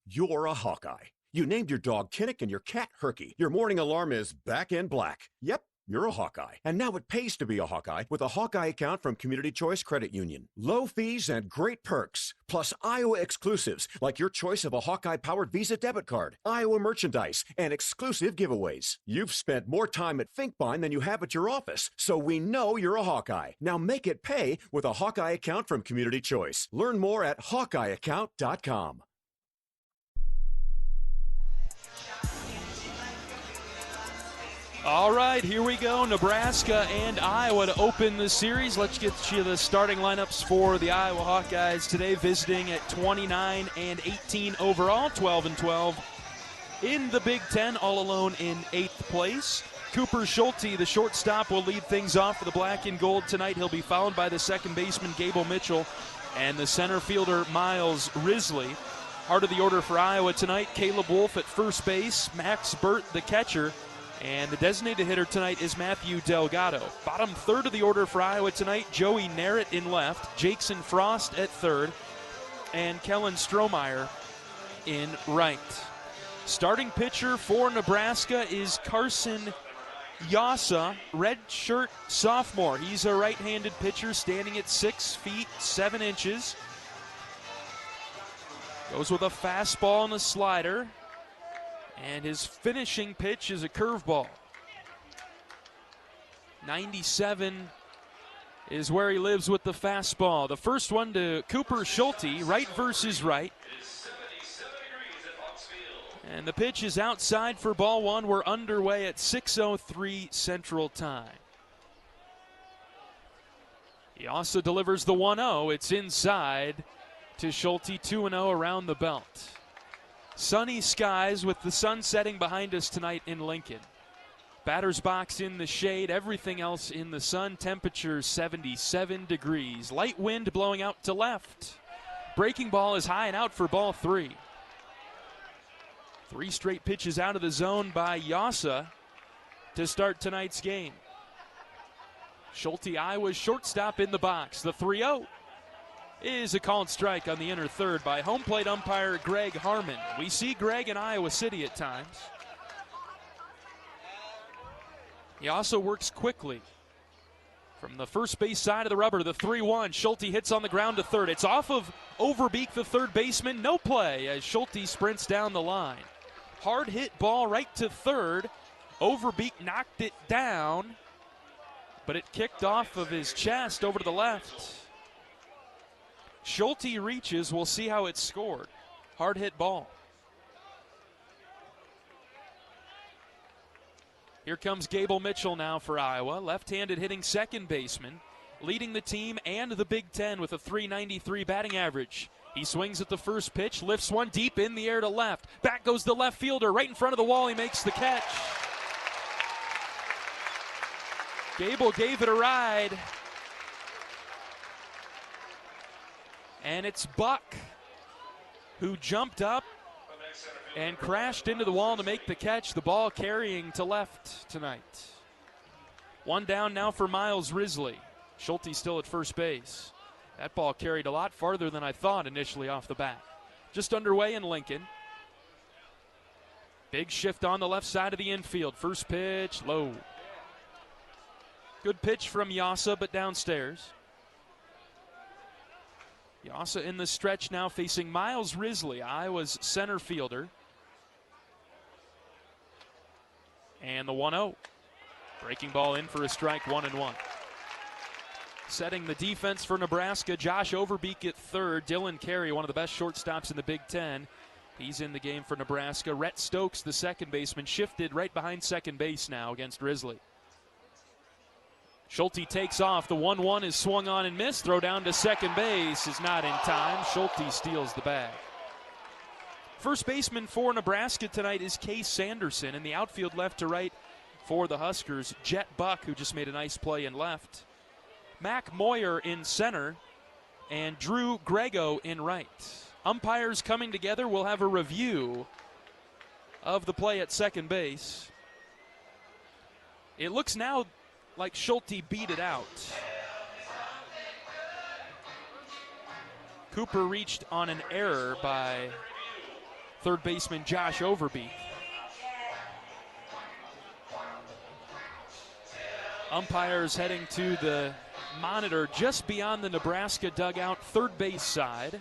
Speaker 21: You're a Hawkeye. You named your dog Kinnick and your cat Herky. Your morning alarm is back in black. Yep, you're a Hawkeye. And now it pays to be a Hawkeye with a Hawkeye account from Community Choice Credit Union. Low fees and great perks, plus Iowa exclusives like your choice of a Hawkeye-powered Visa debit card, Iowa merchandise, and exclusive giveaways. You've spent more time at Finkbine than you have at your office, so we know you're a Hawkeye. Now make it pay with a Hawkeye account from Community Choice. Learn more at HawkeyeAccount.com.
Speaker 3: All right, here we go. Nebraska and Iowa to open the series. Let's get you the starting lineups for the Iowa Hawkeyes today, visiting at 29-18 overall, 12-12 in the Big Ten, all alone in 8th place. Cooper Schulte, the shortstop, will lead things off for the black and gold tonight. He'll be followed by the second baseman, Gable Mitchell, and the center fielder, Miles Risley. Heart of the order for Iowa tonight, Caleb Wolf at first base, Max Burt, the catcher, and the designated hitter tonight is Matthew Delgado. Bottom third of the order for Iowa tonight, Joey Narrett in left, Jackson Frost at third, and Kellen Strohmeyer in right. Starting pitcher for Nebraska is Carson Yasa, redshirt sophomore. He's a right-handed pitcher standing at 6 feet 7 inches. Goes with a fastball and a slider. And his finishing pitch is a curveball. 97 is where he lives with the fastball. The first one to Cooper Schulte, right versus right. And the pitch is outside for ball one. We're underway at 6:03 Central Time. He also delivers the 1-0. It's inside to Schulte, 2-0 around the belt. Sunny skies with the sun setting behind us tonight in Lincoln. Batter's box in the shade, everything else in the sun. Temperature 77 degrees. Light wind blowing out to left. Breaking ball is high and out for ball 3. 3 straight pitches out of the zone by Yasa to start tonight's game. Schulte, Iowa's shortstop, in the box. The 3-0 is a called strike on the inner third by home plate umpire Greg Harmon. We see Greg in Iowa City at times. He also works quickly. From the first base side of the rubber, the 3-1. Schulte hits on the ground to third. It's off of Overbeek, the third baseman. No play as Schulte sprints down the line. Hard hit ball right to third. Overbeek knocked it down, but it kicked off of his chest over to the left. Schulte reaches. We'll see how it's scored. Hard hit ball. Here comes Gable Mitchell now for Iowa, left-handed hitting second baseman, leading the team and the Big Ten with a .393 batting average. He swings at the first pitch, lifts one deep in the air to left. Back goes the left fielder, right in front of the wall. He makes the catch. Gable gave it a ride. And it's Buck who jumped up and crashed into the wall to make the catch. The ball carrying to left tonight. One down now for Miles Risley. Schulte still at first base. That ball carried a lot farther than I thought initially off the bat. Just underway in Lincoln. Big shift on the left side of the infield. First pitch, low. Good pitch from Yasa, but downstairs. Yasa in the stretch now facing Miles Risley, Iowa's center fielder. And the 1-0. Breaking ball in for a strike, 1-1. Setting the defense for Nebraska, Josh Overbeek at third. Dylan Carey, one of the best shortstops in the Big Ten. He's in the game for Nebraska. Rhett Stokes, the second baseman, shifted right behind second base now against Risley. Schulte takes off. The 1-1 is swung on and missed. Throw down to second base is not in time. Schulte steals the bag. First baseman for Nebraska tonight is Case Sanderson. In the outfield left to right for the Huskers, Jet Buck, who just made a nice play in left. Mac Moyer in center, and Drew Grego in right. Umpires coming together. We'll have a review of the play at second base. It looks now like Schulte beat it out. Cooper reached on an error by third baseman Josh Overbeek. Umpires heading to the monitor just beyond the Nebraska dugout, third base side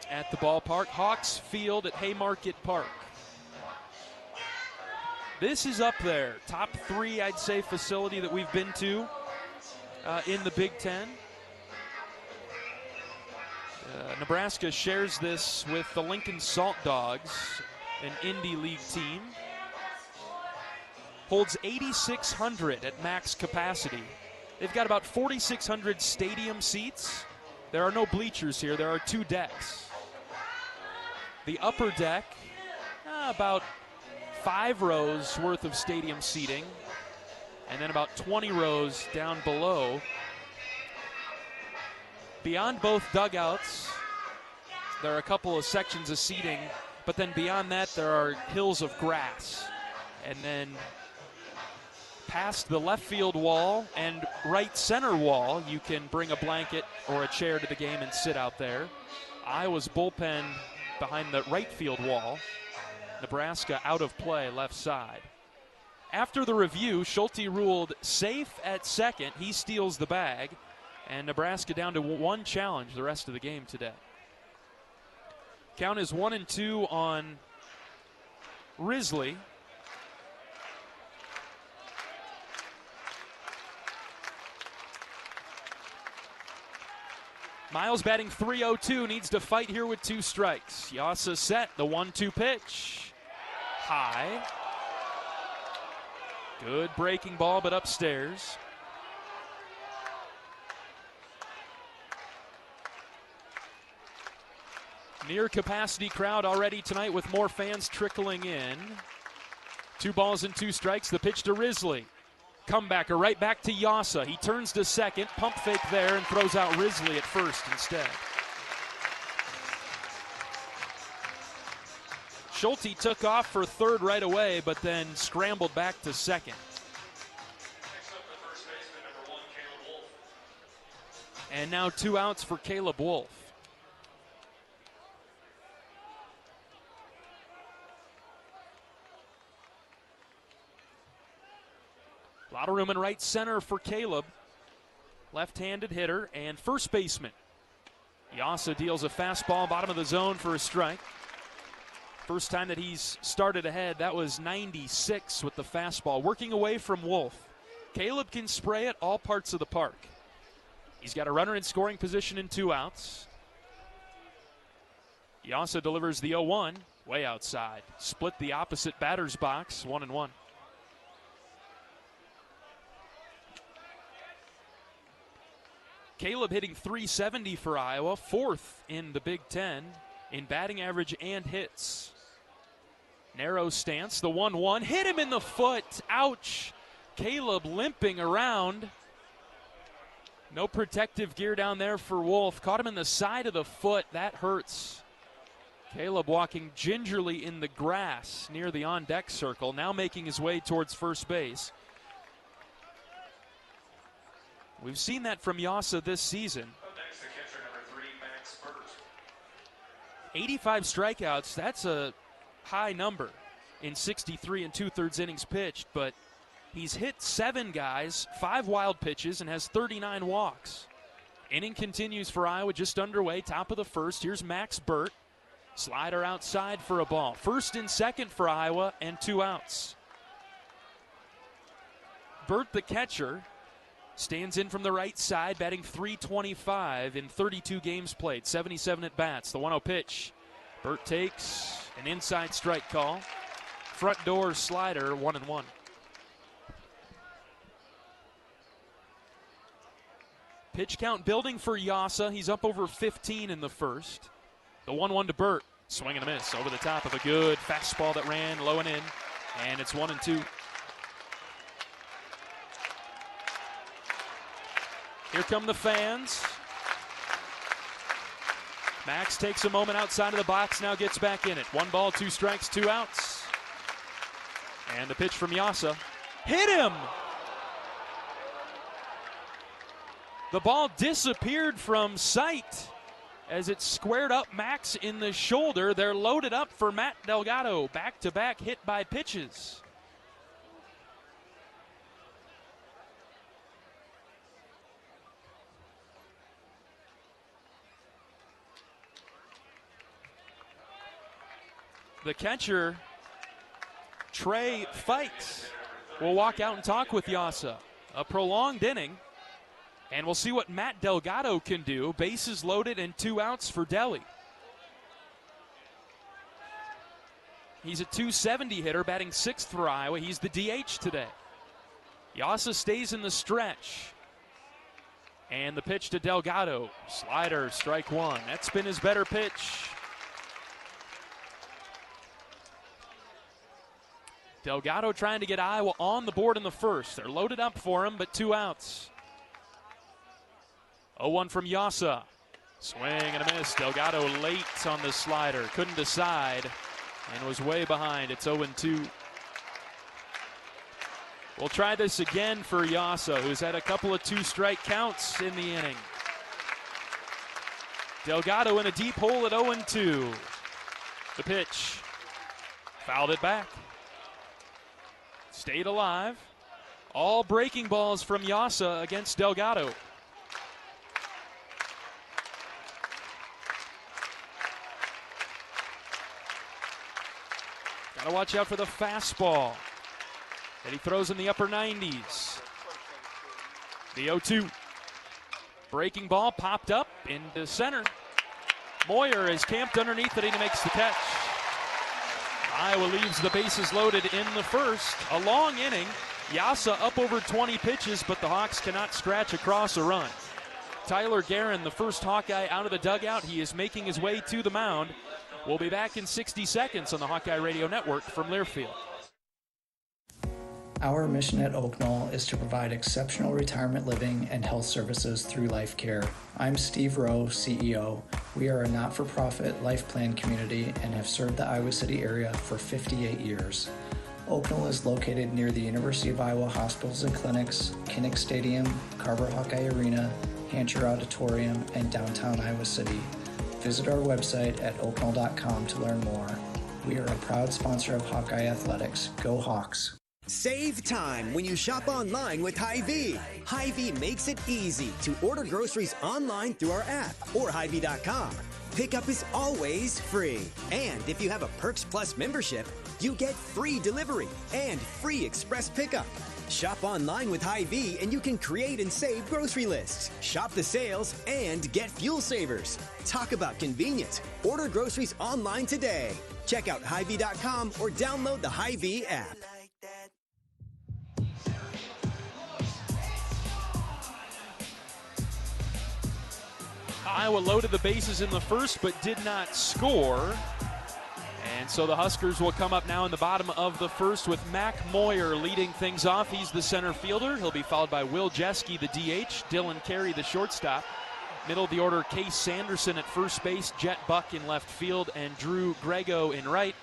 Speaker 3: at the ballpark. Hawks Field at Haymarket Park. This is up there. Top three, I'd say, facility that we've been to in the Big Ten. Nebraska shares this with the Lincoln Salt Dogs, an Indy League team. Holds 8,600 at max capacity. They've got about 4,600 stadium seats. There are no bleachers here. There are two decks. The upper deck, about 5 rows worth of stadium seating, and then about 20 rows down below. Beyond both dugouts, there are a couple of sections of seating, but then beyond that, there are hills of grass. And then past the left field wall and right center wall, you can bring a blanket or a chair to the game and sit out there. Iowa's bullpen behind the right field wall. Nebraska out of play, left side. After the review, Schulte ruled safe at second. He steals the bag, and Nebraska down to one challenge the rest of the game today. Count is 1-2 on Risley. Miles batting .302, needs to fight here with 2 strikes. Yasa set, the 1-2 pitch. High. Good breaking ball, but upstairs. Near capacity crowd already tonight with more fans trickling in. 2 balls and 2 strikes, the pitch to Risley. Comebacker right back to Yasa. He turns to second, pump fake there, and throws out Risley at first instead. Schulte took off for third right away, but then scrambled back to second. And now 2 outs for Caleb Wolf. A lot of room in right center for Caleb. Left-handed hitter and first baseman. Yasa deals a fastball, bottom of the zone for a strike. First time that he's started ahead, that was 96 with the fastball. Working away from Wolf. Caleb can spray it all parts of the park. He's got a runner in scoring position and 2 outs. Yasa delivers the 0-1. Way outside. Split the opposite batter's box, 1-1. Caleb hitting .370 for Iowa, 4th in the Big Ten in batting average and hits. Narrow stance, the 1-1. Hit him in the foot. Ouch. Caleb limping around. No protective gear down there for Wolf. Caught him in the side of the foot. That hurts. Caleb walking gingerly in the grass near the on-deck circle, now making his way towards first base. We've seen that from Yasa this season. 85 strikeouts, that's a high number in 63 and 2/3 innings pitched, but he's hit 7 guys, 5 wild pitches, and has 39 walks. Inning continues for Iowa, just underway, top of the first. Here's Max Burt. Slider outside for a ball. First and second for Iowa, and 2 outs. Burt, the catcher, stands in from the right side, batting .325 in 32 games played, 77 at bats. The 1-0 pitch. Burt takes an inside strike call. Front door slider, 1-1. Pitch count building for Yasa. He's up over 15 in the first. The 1-1 to Burt. Swing and a miss over the top of a good fastball that ran low and in. And it's 1-2. Here come the fans. Max takes a moment outside of the box, now gets back in it. 1 ball, 2 strikes, 2 outs. And the pitch from Yasa. Hit him! The ball disappeared from sight as it squared up Max in the shoulder. They're loaded up for Matt Delgado. Back-to-back hit by pitches. The catcher, Trey Fikes, will walk out and talk with Yasa. A prolonged inning. And we'll see what Matt Delgado can do. Bases loaded and 2 outs for Deli. He's a .270 hitter, batting 6th for Iowa. He's the DH today. Yasa stays in the stretch. And the pitch to Delgado. Slider, strike 1. That's been his better pitch. Delgado trying to get Iowa on the board in the first. They're loaded up for him, but 2 outs. 0-1 from Yasa. Swing and a miss. Delgado late on the slider. Couldn't decide and was way behind. It's 0-2. We'll try this again for Yasa, who's had a couple of 2-strike counts in the inning. Delgado in a deep hole at 0-2. The pitch. Fouled it back. Stayed alive. All breaking balls from Yasa against Delgado. Got to watch out for the fastball that he throws in the upper 90s. The 0-2. Breaking ball popped up into center. Moyer is camped underneath it and he makes the catch. Iowa leaves the bases loaded in the first. A long inning. Yasa up over 20 pitches, but the Hawks cannot scratch across a run. Tyler Guerin, the first Hawkeye out of the dugout. He is making his way to the mound. We'll be back in 60 seconds on the Hawkeye Radio Network from Learfield.
Speaker 11: Our mission at Oak Knoll is to provide exceptional retirement living and health services through life care. I'm Steve Rowe, CEO. We are a not-for-profit life plan community and have served the Iowa City area for 58 years. Oak Knoll is located near the University of Iowa hospitals and clinics, Kinnick Stadium, Carver Hawkeye Arena, Hancher Auditorium, and downtown Iowa City. Visit our website at oakknoll.com to learn more. We are a proud sponsor of Hawkeye Athletics. Go Hawks!
Speaker 1: Save time when you shop online with Hy-Vee. Hy-Vee makes it easy to order groceries online through our app or Hy-Vee.com. Pickup is always free. And if you have a Perks Plus membership, you get free delivery and free express pickup. Shop online with Hy-Vee and you can create and save grocery lists. Shop the sales and get fuel savers. Talk about convenience. Order groceries online today. Check out Hy-Vee.com or download the Hy-Vee app.
Speaker 3: Iowa loaded the bases in the first but did not score. And so the Huskers will come up now in the bottom of the first with Mac Moyer leading things off. He's the center fielder. He'll be followed by Will Jeske, the DH, Dylan Carey, the shortstop. Middle of the order, Case Sanderson at first base, Jet Buck in left field, and Drew Grego in right.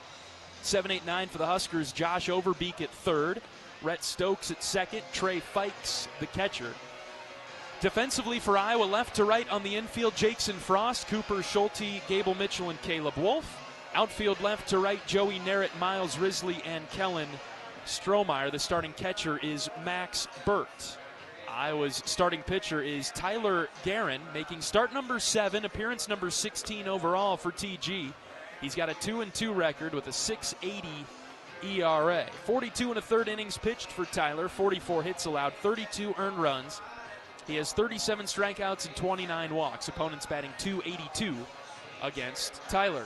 Speaker 3: 7, 8, 9 for the Huskers, Josh Overbeek at third, Rhett Stokes at second, Trey Fikes, the catcher. Defensively for Iowa, left to right on the infield, Jackson Frost, Cooper Schulte, Gable Mitchell, and Caleb Wolf. Outfield left to right, Joey Narrett, Miles Risley, and Kellen Strohmeyer. The starting catcher is Max Burt. Iowa's starting pitcher is Tyler Guerin, making start number 7, appearance number 16 overall for TG. He's got a 2-2 record with a 6.80 ERA. 42 1/3 innings pitched for Tyler, 44 hits allowed, 32 earned runs. He has 37 strikeouts and 29 walks. Opponents batting .282 against Tyler.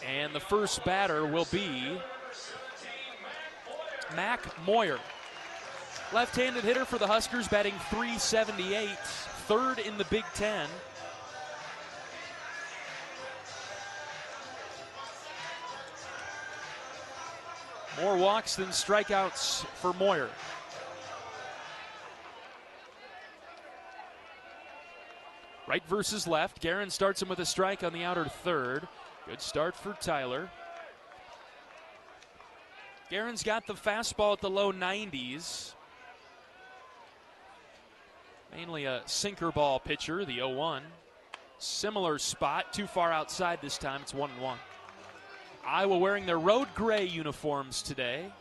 Speaker 3: And the first batter will be Mac Moyer. Left-handed hitter for the Huskers, batting .378, third in the Big Ten. More walks than strikeouts for Moyer. Right versus left. Guerin starts him with a strike on the outer third. Good start for Tyler. Guerin's got the fastball at the low 90s. Mainly a sinker ball pitcher, the 0-1. Similar spot, too far outside this time. It's 1-1. Iowa wearing their road gray uniforms today.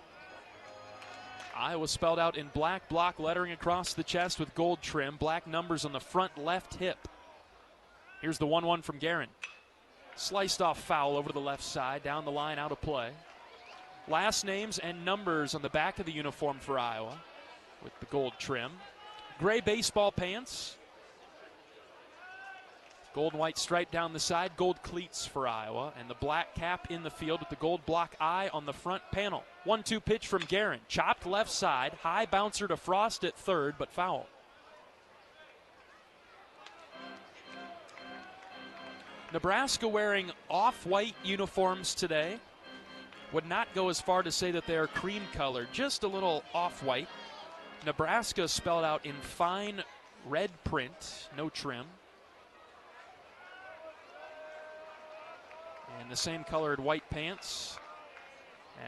Speaker 3: Iowa spelled out in black block lettering across the chest with gold trim, black numbers on the front left hip. Here's the 1-1 from Guerin. Sliced off foul over to the left side, down the line, out of play. Last names and numbers on the back of the uniform for Iowa with the gold trim. Gray baseball pants. Gold and white stripe down the side, gold cleats for Iowa, and the black cap in the field with the gold block eye on the front panel. 1-2 pitch from Guerin. Chopped left side, high bouncer to Frost at third, but foul. Nebraska wearing off-white uniforms today. Would not go as far to say that they are cream colored, just a little off-white. Nebraska spelled out in fine red print, no trim. And the same colored white pants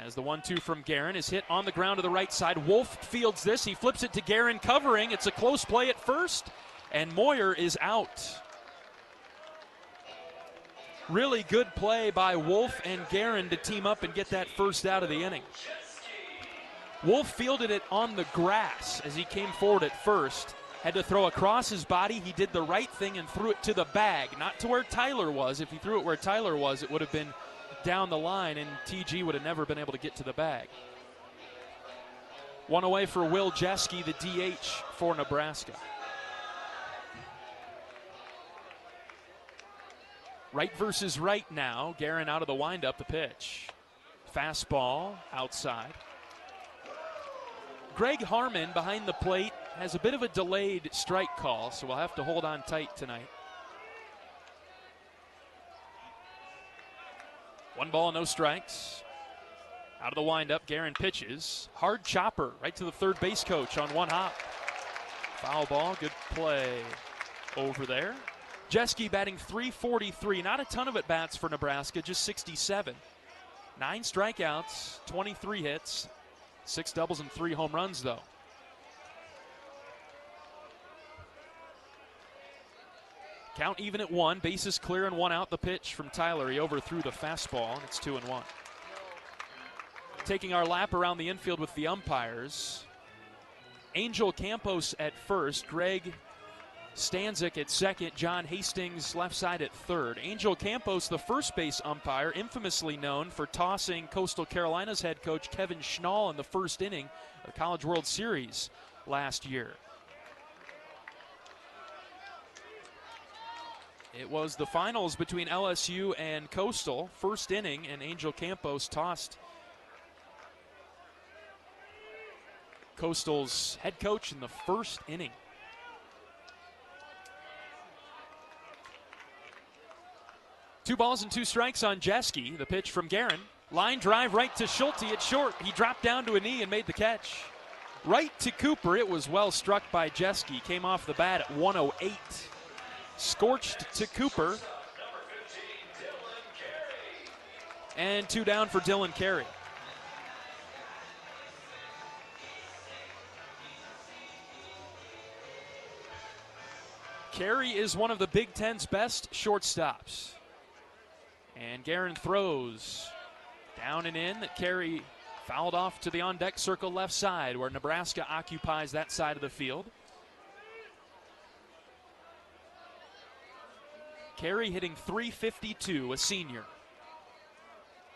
Speaker 3: as the 1-2 from Guerin is hit on the ground to the right side. Wolf fields this. He flips it to Guerin covering. It's a close play at first, and Moyer is out. Really good play by Wolf and Guerin to team up and get that first out of the inning. Wolf fielded it on the grass as he came forward at first. Had to throw across his body. He did the right thing and threw it to the bag, not to where Tyler was. If he threw it where Tyler was, it would have been down the line, and TG would have never been able to get to the bag. One away for Will Jeske, the DH for Nebraska. Right versus right now. Guerin out of the windup, the pitch. Fastball outside. Greg Harmon behind the plate has a bit of a delayed strike call, so we'll have to hold on tight tonight. 1 ball, no strikes. Out of the windup, Guerin pitches. Hard chopper right to the third base coach on one hop. Foul ball, good play over there. Jeske batting .343. Not a ton of at-bats for Nebraska, just 67. 9 strikeouts, 23 hits, 6 doubles and 3 home runs, though. Count even at 1. Bases clear and 1 out. The pitch from Tyler. He overthrew the fastball, and it's 2-1. Taking our lap around the infield with the umpires. Angel Campos at first. Greg Stanzik at second, John Hastings left side at third. Angel Campos, the first base umpire, infamously known for tossing Coastal Carolina's head coach Kevin Schnall in the first inning of the College World Series last year. It was the finals between LSU and Coastal, first inning, and Angel Campos tossed Coastal's head coach in the first inning. Two balls and two strikes on Jeske. The pitch from Guerin. Line drive right to Schulte at short. He dropped down to a knee and made the catch. Right to Cooper. It was well struck by Jeske. Came off the bat at 108. Scorched to Cooper. And two down for Dylan Carey. Carey is one of the Big Ten's best shortstops. And Guerin throws down and in. Carey fouled off to the on-deck circle left side where Nebraska occupies that side of the field. Carey hitting .352, a senior.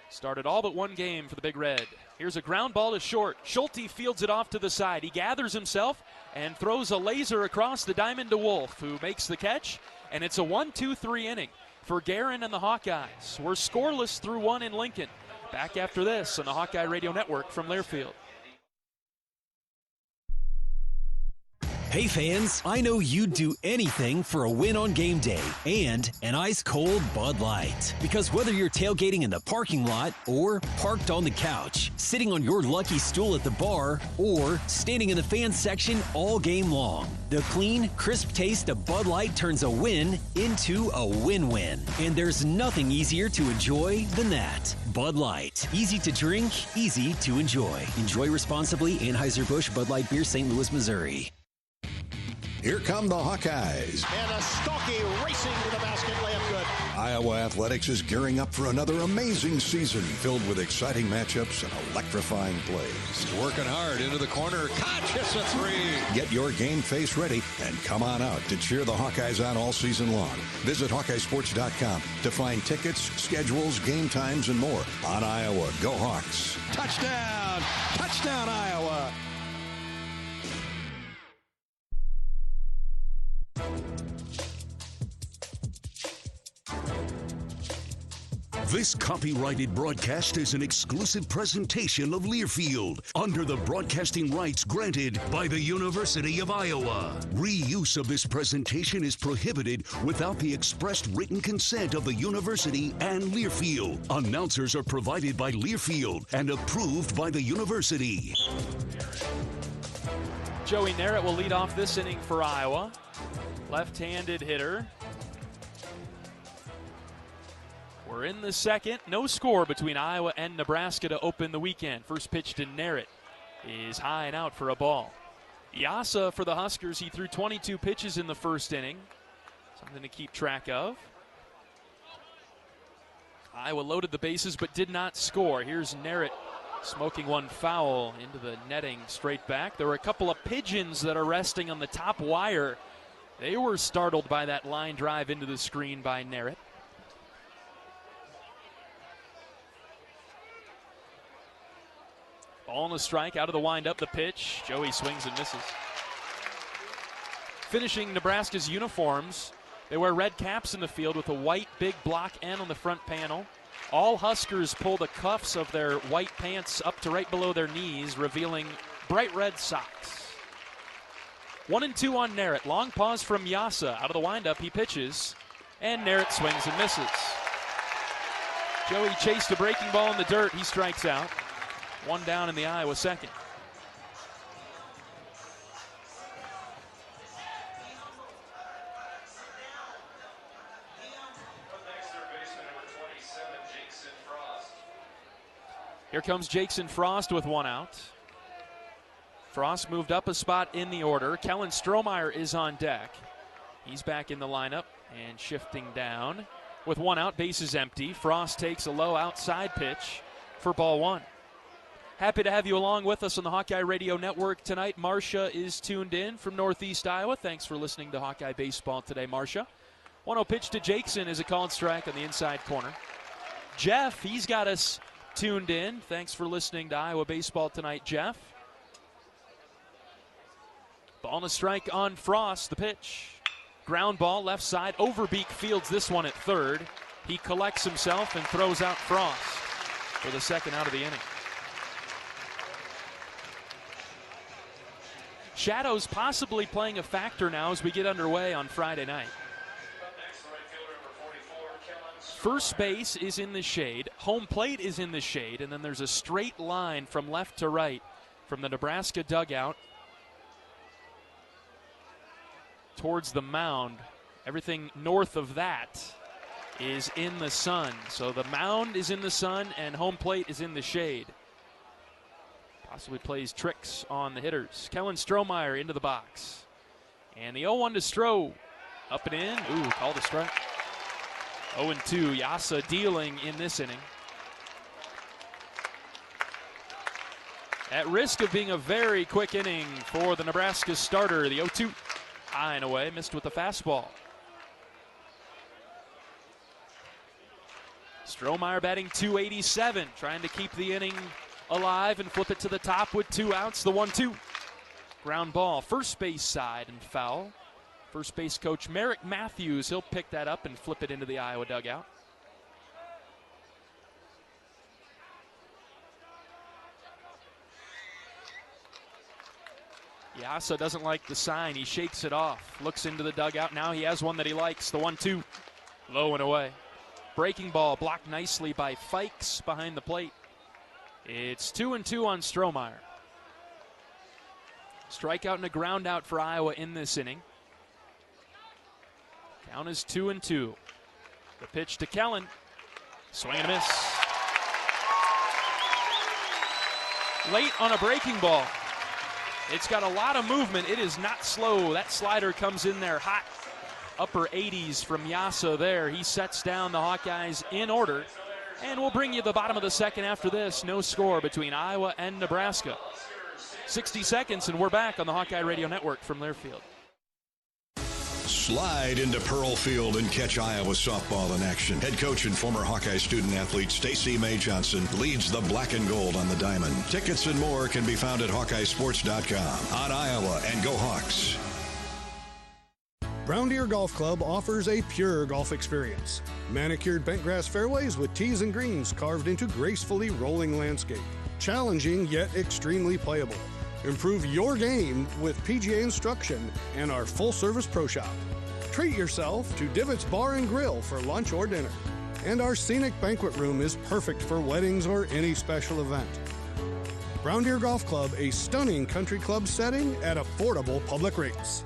Speaker 3: Started all but one game for the Big Red. Here's a ground ball to short. Schulte fields it off to the side. He gathers himself and throws a laser across the diamond to Wolf, who makes the catch. And it's a 1-2-3 inning for Guerin and the Hawkeyes. We're scoreless through one in Lincoln. Back after this on the Hawkeye Radio Network from Learfield.
Speaker 2: Hey fans, I know you'd do anything for a win on game day and an ice-cold Bud Light. Because whether you're tailgating in the parking lot or parked on the couch, sitting on your lucky stool at the bar, or standing in the fans section all game long, the clean, crisp taste of Bud Light turns a win into a win-win. And there's nothing easier to enjoy than that. Bud Light. Easy to drink, easy to enjoy. Enjoy responsibly. Anheuser-Busch Bud Light Beer, St. Louis, Missouri.
Speaker 6: Here come the Hawkeyes.
Speaker 7: And a Stokke racing to the basket, layup good.
Speaker 6: Iowa Athletics is gearing up for another amazing season filled with exciting matchups and electrifying plays.
Speaker 8: Working hard into the corner. Catches a three.
Speaker 6: Get your game face ready and come on out to cheer the Hawkeyes on all season long. Visit HawkeyeSports.com to find tickets, schedules, game times, and more on Iowa. Go Hawks.
Speaker 8: Touchdown. Touchdown, Iowa.
Speaker 22: This copyrighted broadcast is an exclusive presentation of Learfield under the broadcasting rights granted by the University of Iowa. Reuse of this presentation is prohibited without the expressed written consent of the university and Learfield. Announcers are provided by Learfield and approved by the university.
Speaker 3: Joey Narrett will lead off this inning for Iowa. Left-handed hitter. We're in the second. No score between Iowa and Nebraska to open the weekend. First pitch to Narrett is high and out for a ball. Yasa for the Huskers. He threw 22 pitches in the first inning. Something to keep track of. Iowa loaded the bases but did not score. Here's Narrett smoking one foul into the netting straight back. There were a couple of pigeons that are resting on the top wire. They were startled by that line drive into the screen by Narrett. Ball and a strike out of the windup, the pitch. Joey swings and misses. Finishing Nebraska's uniforms, they wear red caps in the field with a white big block N on the front panel. All Huskers pull the cuffs of their white pants up to right below their knees, revealing bright red socks. 1-2 on Narrett. Long pause from Yasa. Out of the windup, he pitches, and Narrett swings and misses. Joey chased a breaking ball in the dirt. He strikes out. One down in the Iowa second. Here comes Jackson Frost with one out. Frost moved up a spot in the order. Kellen Strohmeyer is on deck. He's back in the lineup and shifting down. With one out, bases empty. Frost takes a low outside pitch for ball one. Happy to have you along with us on the Hawkeye Radio Network tonight. Marcia is tuned in from Northeast Iowa. Thanks for listening to Hawkeye Baseball today, Marcia. 1-0 pitch to Jackson is a called strike on the inside corner. Jeff, he's got us tuned in. Thanks for listening to Iowa Baseball tonight, Jeff. Ball and a strike on Frost, the pitch. Ground ball, left side. Overbeek fields this one at third. He collects himself and throws out Frost for the second out of the inning. Shadows possibly playing a factor now as we get underway on Friday night. First base is in the shade. Home plate is in the shade. And then there's a straight line from left to right from the Nebraska dugout towards the mound. Everything north of that is in the sun. So the mound is in the sun and home plate is in the shade. Possibly plays tricks on the hitters. Kellen Strohmeyer into the box. And the 0-1 to Stroh. Up and in. Ooh, called a strike. 0-2. Yasa dealing in this inning. At risk of being a very quick inning for the Nebraska starter, the 0-2. High and away, missed with the fastball. Strohmeyer batting .287, trying to keep the inning alive and flip it to the top with 2 outs. The 1-2. Ground ball, first base side and foul. First base coach Merrick Matthews, he'll pick that up and flip it into the Iowa dugout. Yasa doesn't like the sign. He shakes it off. Looks into the dugout. Now he has one that he likes. The 1-2. Low and away. Breaking ball blocked nicely by Fikes behind the plate. It's 2-2 on Strohmeyer. Strikeout and a ground out for Iowa in this inning. Count is 2-2. The pitch to Kellen. Swing and a miss. Late on a breaking ball. It's got a lot of movement. It is not slow. That slider comes in there hot. Upper 80s from Yasa there. He sets down the Hawkeyes in order. And we'll bring you the bottom of the second after this. No score between Iowa and Nebraska. 60 seconds and we're back on the Hawkeye Radio Network from Learfield.
Speaker 6: Slide into Pearl Field and catch Iowa softball in action. Head coach and former Hawkeye student-athlete Stacey May Johnson leads the black and gold on the diamond. Tickets and more can be found at HawkeyeSports.com. On Iowa, and go Hawks.
Speaker 9: Brown Deer Golf Club offers a pure golf experience. Manicured bentgrass fairways with tees and greens carved into gracefully rolling landscape. Challenging yet extremely playable. Improve your game with PGA instruction and our full-service pro shop. Treat yourself to Divots Bar and Grill for lunch or dinner. And our scenic banquet room is perfect for weddings or any special event. Brown Deer Golf Club, a stunning country club setting at affordable public rates.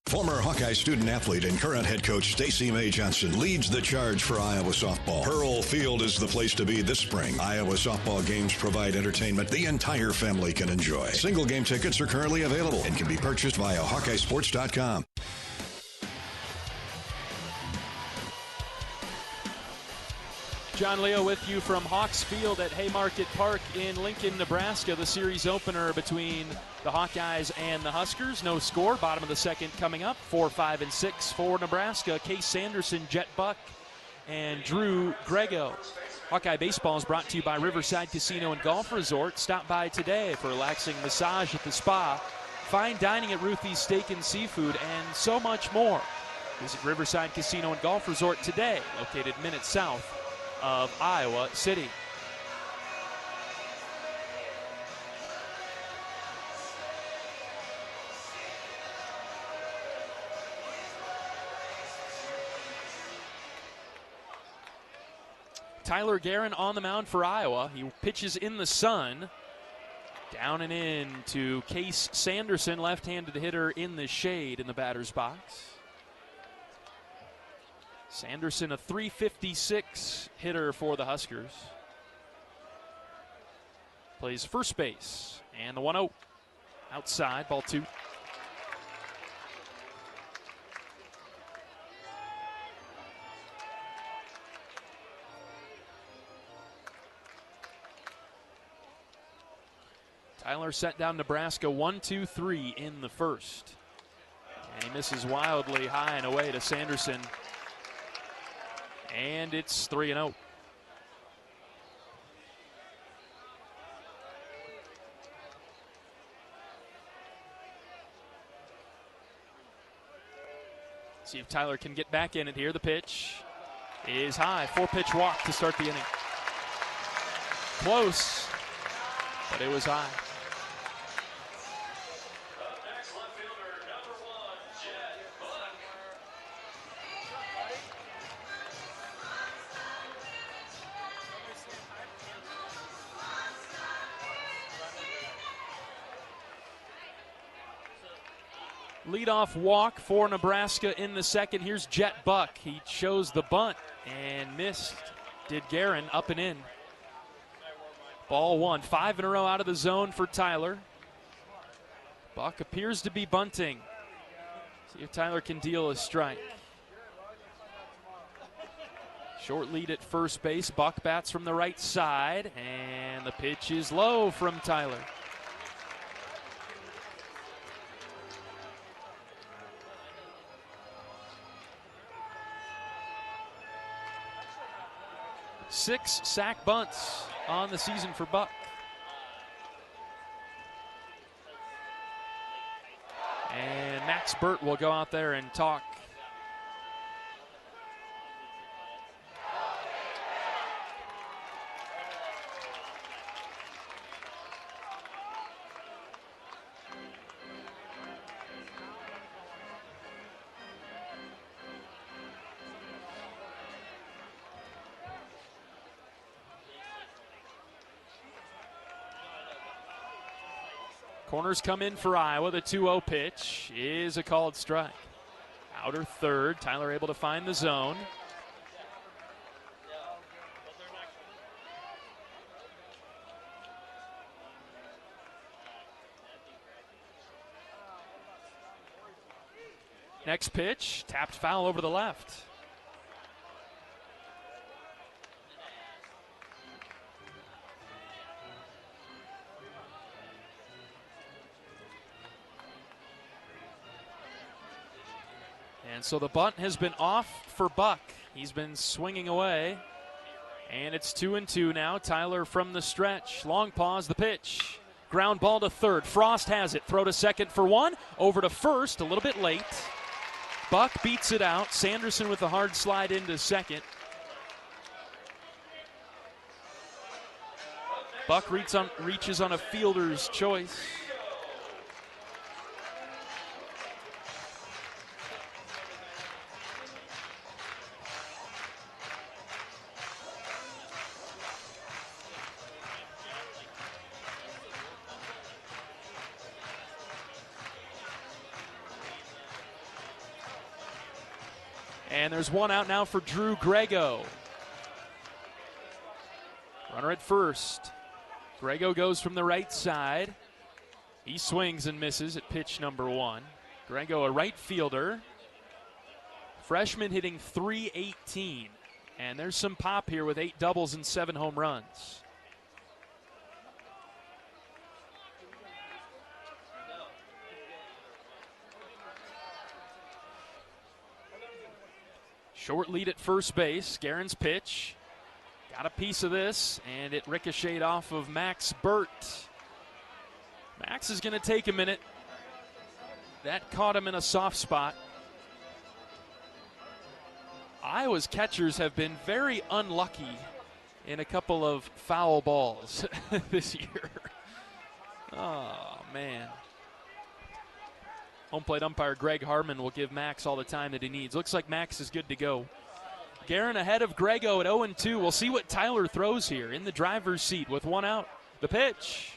Speaker 6: Former Hawkeye student-athlete and current head coach Stacey May Johnson leads the charge for Iowa softball. Pearl Field is the place to be this spring. Iowa softball games provide entertainment the entire family can enjoy. Single game tickets are currently available and can be purchased via HawkeyeSports.com.
Speaker 3: John Leo with you from Hawks Field at Haymarket Park in Lincoln, Nebraska. The series opener between the Hawkeyes and the Huskers. No score. Bottom of the second coming up. 4, 5, and 6 for Nebraska. Case Sanderson, Jet Buck, and Drew Grego. Hawkeye Baseball is brought to you by Riverside Casino and Golf Resort. Stop by today for a relaxing massage at the spa, fine dining at Ruthie's Steak and Seafood, and so much more. Visit Riverside Casino and Golf Resort today, located minutes south of Iowa City. Tyler Guerin on the mound for Iowa. He pitches in the sun. Down and in to Case Sanderson, left-handed hitter in the shade in the batter's box. Sanderson, a .356 hitter for the Huskers. Plays first base. And the 1-0. Outside, ball 2. Tyler set down Nebraska 1-2-3 in the first. And he misses wildly high and away to Sanderson. And it's 3-0. See if Tyler can get back in it here. The pitch is high. 4-pitch walk to start the inning. Close, but it was high. Leadoff walk for Nebraska in the second. Here's Jet Buck. He chose the bunt and missed. Did Guerin, up and in. Ball one. 5 in a row out of the zone for Tyler. Buck appears to be bunting. See if Tyler can deal a strike. Short lead at first base. Buck bats from the right side, and the pitch is low from Tyler. Six sack bunts on the season for Buck. And Max Burt will go out there and talk. Corners come in for Iowa. The 2-0 pitch is a called strike. Outer third. Tyler able to find the zone. Next pitch, tapped foul over the left. And so the bunt has been off for Buck. He's been swinging away. And it's 2-2 now. Tyler from the stretch. Long pause, the pitch. Ground ball to third. Frost has it. Throw to second for one. Over to first, a little bit late. Buck beats it out. Sanderson with a hard slide into second. Buck reaches on a fielder's choice. And there's one out now for Drew Grego. Runner at first. Grego goes from the right side. He swings and misses at pitch number one. Grego, a right fielder. Freshman hitting .318. And there's some pop here with 8 doubles and 7 home runs. Short lead at first base. Guerin's pitch. Got a piece of this, and it ricocheted off of Max Burt. Max is going to take a minute. That caught him in a soft spot. Iowa's catchers have been very unlucky in a couple of foul balls this year. Oh, man. Home plate umpire Greg Harmon will give Max all the time that he needs. Looks like Max is good to go. Guerin ahead of Grego at 0-2. We'll see what Tyler throws here in the driver's seat with one out. The pitch.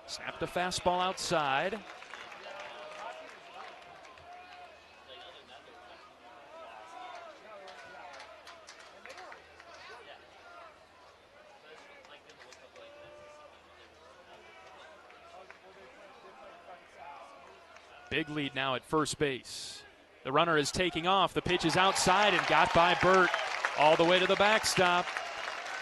Speaker 3: Snapped a fastball outside. Big lead now at first base. The runner is taking off. The pitch is outside and got by Burt all the way to the backstop.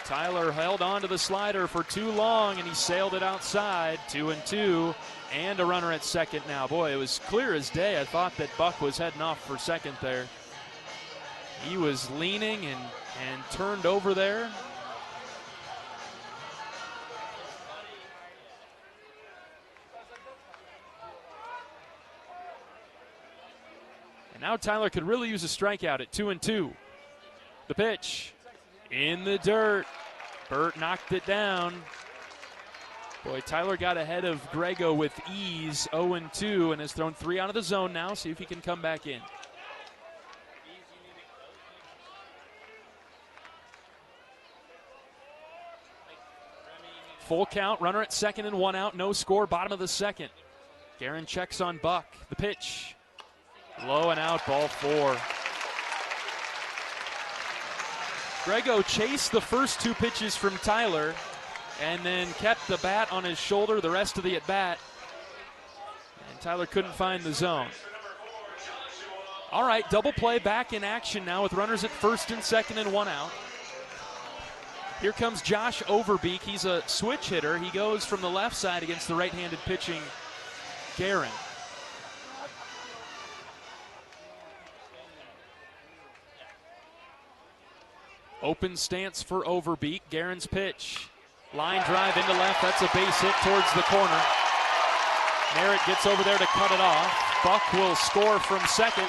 Speaker 3: Tyler held on to the slider for too long, and he sailed it outside. 2-2, and a runner at second now. Boy, it was clear as day. I thought that Buck was heading off for second there. He was leaning and turned over there. And now Tyler could really use a strikeout at 2-2. The pitch in the dirt. Burt knocked it down. Boy, Tyler got ahead of Grego with ease, 0-2, and has thrown 3 out of the zone now. See if he can come back in. Full count, runner at second and 1 out, no score, bottom of the second. Guerin checks on Buck. The pitch. Low and out, ball 4. Grego chased the first 2 pitches from Tyler and then kept the bat on his shoulder the rest of the at-bat. And Tyler couldn't find the zone. All right, double play back in action now with runners at first and second and 1 out. Here comes Josh Overbeek. He's a switch hitter. He goes from the left side against the right-handed pitching Guerin. Open stance for Overbeek. Guerin's pitch. Line drive into left. That's a base hit towards the corner. Merritt gets over there to cut it off. Buck will score from second.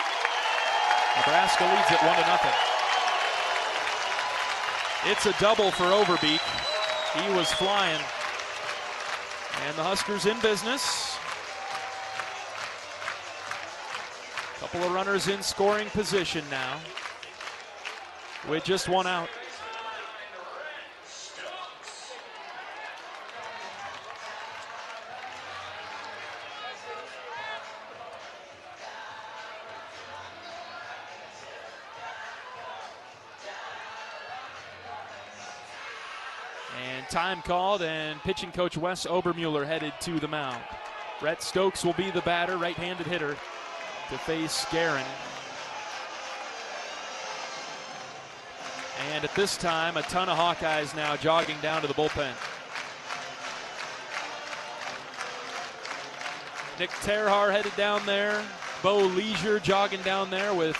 Speaker 3: Nebraska leads it 1-0. It's a double for Overbeek. He was flying. And the Huskers in business. Couple of runners in scoring position now, with just 1 out. And time called, and pitching coach Wes Obermuller headed to the mound. Rhett Stokes will be the batter, right-handed hitter, to face Guerin. And at this time, a ton of Hawkeyes now jogging down to the bullpen. Nick Terhar headed down there. Bo Leisure jogging down there with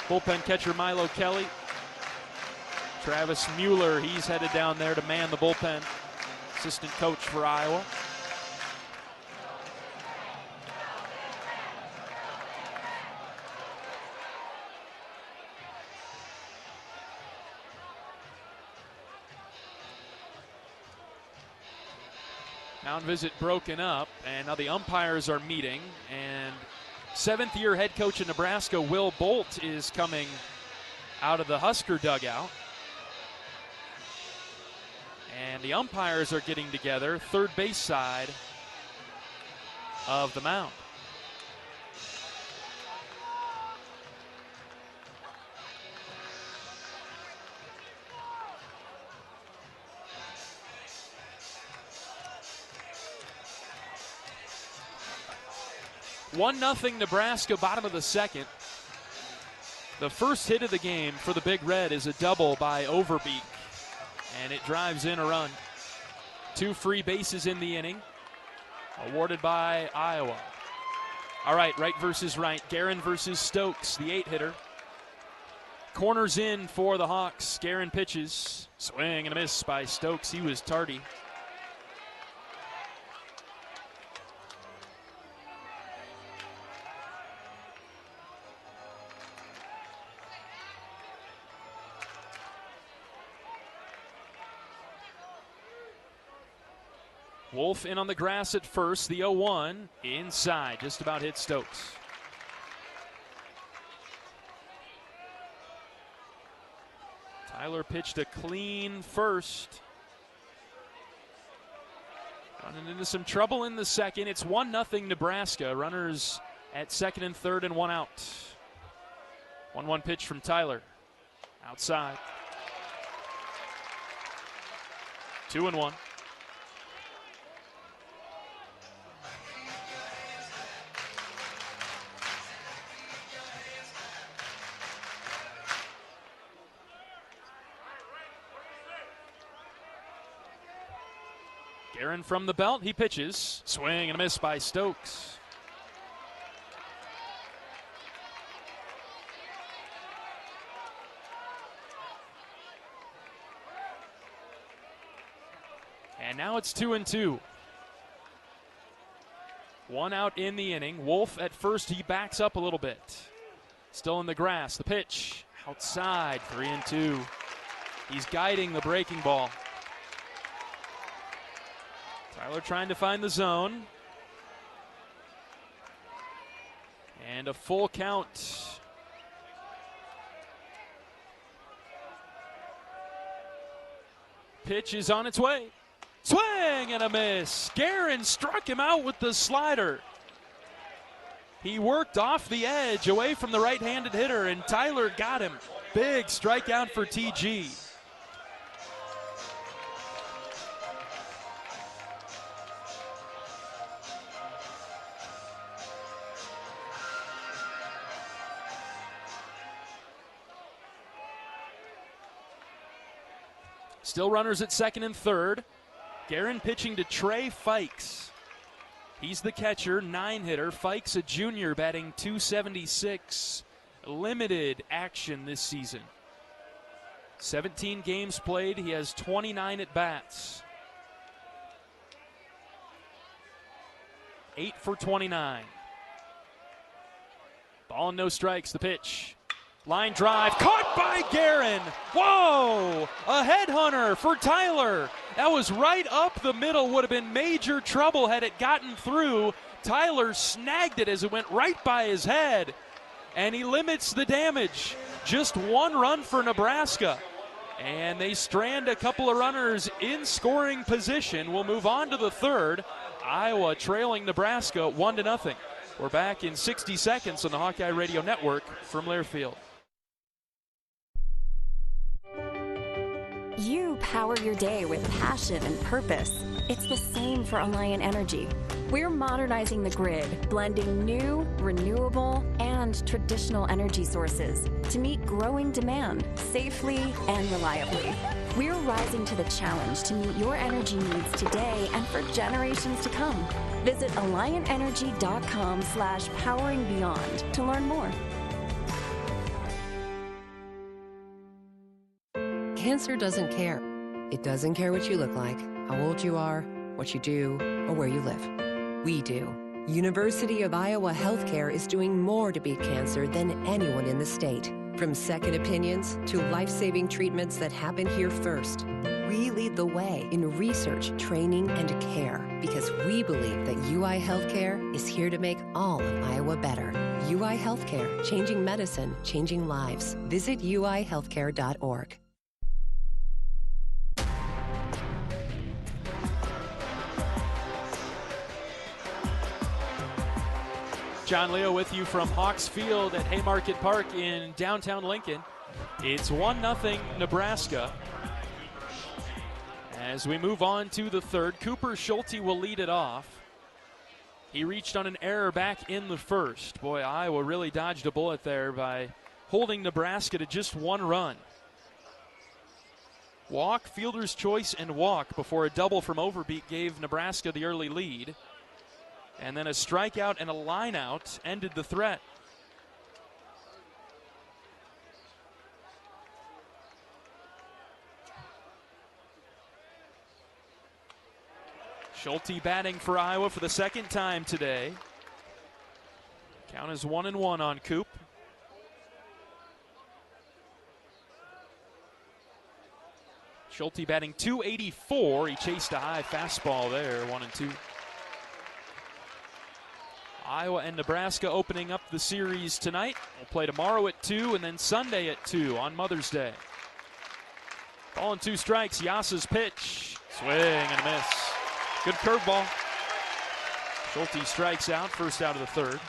Speaker 3: bullpen catcher Milo Kelly. Travis Mueller, he's headed down there to man the bullpen. Assistant coach for Iowa. Mound visit broken up, and now the umpires are meeting, and 7th-year head coach in Nebraska, Will Bolt, is coming out of the Husker dugout. And the umpires are getting together, third base side of the mound. One 1-0 Nebraska, bottom of the second. The first hit of the game for the Big Red is a double by Overbeek, and it drives in a run. 2 free bases in the inning, awarded by Iowa. All right, right versus right. Guerin versus Stokes, the 8-hitter. Corners in for the Hawks. Guerin pitches. Swing and a miss by Stokes. He was tardy. Wolf in on the grass at first. The 0-1 inside, just about hit Stokes. Tyler pitched a clean first. Running into some trouble in the second. It's 1-0 Nebraska. Runners at second and third and 1 out. 1-1 pitch from Tyler. Outside. 2-1. Guerin from the belt, he pitches. Swing and a miss by Stokes. And now it's 2-2. One out in the inning. Wolf at first, he backs up a little bit. Still in the grass. The pitch outside, 3-2. He's guiding the breaking ball. Tyler trying to find the zone. And a full count. Pitch is on its way. Swing and a miss. Guerin struck him out with the slider. He worked off the edge away from the right-handed hitter, and Tyler got him. Big strikeout for TG. Still runners at second and third. Guerin pitching to Trey Fikes. He's the catcher, 9-hitter. Fikes, a junior, batting .276. Limited action this season. 17 games played. He has 29 at-bats. 8 for 29. Ball and no strikes. The pitch. Line drive, caught by Guerin. Whoa! A headhunter for Tyler. That was right up the middle. Would have been major trouble had it gotten through. Tyler snagged it as it went right by his head. And he limits the damage. Just one run for Nebraska. And they strand a couple of runners in scoring position. We'll move on to the third. Iowa trailing Nebraska 1-0. We're back in 60 seconds on the Hawkeye Radio Network from Learfield.
Speaker 20: You power your day with passion and purpose. It's the same for Alliant Energy. We're modernizing the grid, blending new, renewable, and traditional energy sources to meet growing demand safely and reliably. We're rising to the challenge to meet your energy needs today and for generations to come. Visit AlliantEnergy.com/poweringbeyond to learn more.
Speaker 4: Cancer doesn't care. It doesn't care what you look like, how old you are, what you do, or where you live. We do. University of Iowa Healthcare is doing more to beat cancer than anyone in the state. From second opinions to life-saving treatments that happen here first. We lead the way in research, training, and care because we believe that UI Healthcare is here to make all of Iowa better. UI Healthcare, changing medicine, changing lives. Visit uihealthcare.org.
Speaker 3: John Leo with you from Hawks Field at Haymarket Park in downtown Lincoln. It's 1-0 Nebraska. As we move on to the third, Cooper Schulte will lead it off. He reached on an error back in the first. Boy, Iowa really dodged a bullet there by holding Nebraska to just one run. Walk, fielder's choice, and walk before a double from Overbeat gave Nebraska the early lead. And then a strikeout and a lineout ended the threat. Schulte batting for Iowa for the second time today. Count is 1-1 on Coop. Schulte batting .284. He chased a high fastball there, 1-2. Iowa and Nebraska opening up the series tonight. We'll play tomorrow at 2 and then Sunday at 2 on Mother's Day. Ball and 2 strikes. Yasa's pitch. Swing and a miss. Good curveball. Schulte strikes out, first out of the third.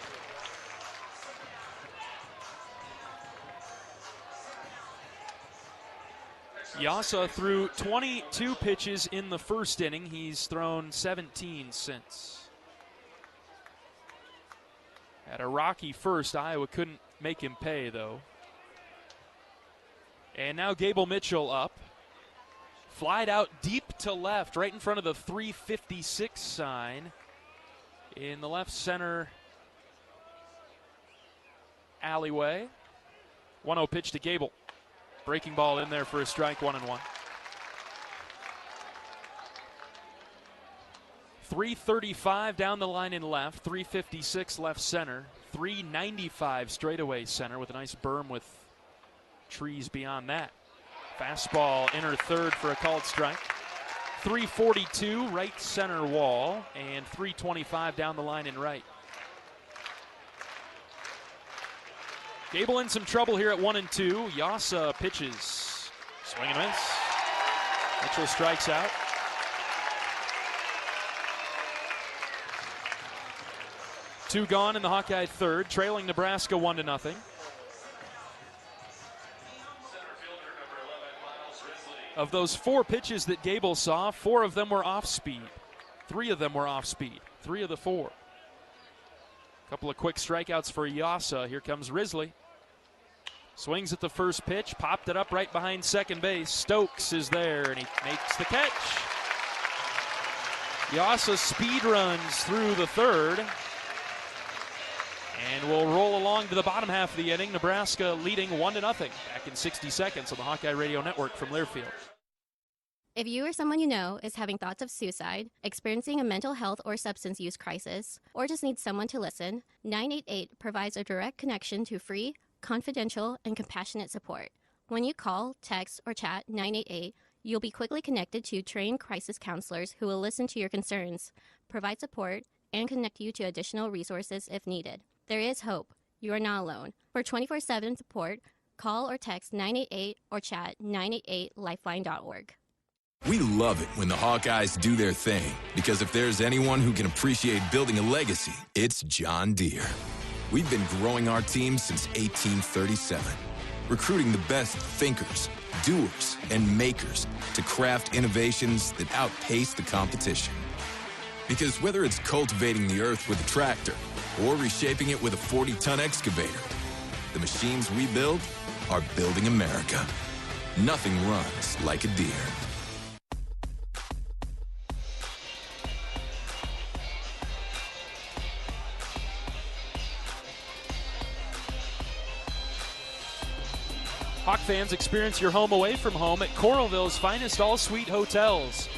Speaker 3: Yasa threw 22 pitches in the first inning. He's thrown 17 since. At a rocky first, Iowa couldn't make him pay, though. And now Gable Mitchell up. Flied out deep to left, right in front of the 356 sign in the left center alleyway. 1-0 pitch to Gable. Breaking ball in there for a strike, 1-1. 335 down the line in left, 356 left center, 395 straightaway center with a nice berm with trees beyond that. Fastball inner third for a called strike. 342 right center wall and 325 down the line in right. Gable in some trouble here at 1-2. Yasa pitches. Swing and miss. Mitchell strikes out. Two gone in the Hawkeye third, trailing Nebraska 1-0. Of those 4 pitches that Gable saw, 4 of them were off speed. 3 of them were off speed. 3 of the 4. Couple of quick strikeouts for Yasa. Here comes Risley. Swings at the first pitch, popped it up right behind second base. Stokes is there, and he makes the catch. Yasa speed runs through the third. And we'll roll along to the bottom half of the inning. Nebraska leading 1-0 back in 60 seconds on the Hawkeye Radio Network from Learfield.
Speaker 5: If you or someone you know is having thoughts of suicide, experiencing a mental health or substance use crisis, or just needs someone to listen, 988 provides a direct connection to free, confidential, and compassionate support. When you call, text, or chat 988, you'll be quickly connected to trained crisis counselors who will listen to your concerns, provide support, and connect you to additional resources if needed. There is hope. You are not alone. For 24/7 support, call or text 988 or chat 988lifeline.org.
Speaker 10: We love it when the Hawkeyes do their thing, because if there's anyone who can appreciate building a legacy, it's John Deere. We've been growing our team since 1837, recruiting the best thinkers, doers, and makers to craft innovations that outpace the competition. Because whether it's cultivating the earth with a tractor or reshaping it with a 40-ton excavator, the machines we build are building America. Nothing runs like a Deere.
Speaker 3: Hawk fans, experience your home away from home at Coralville's finest all-suite hotels.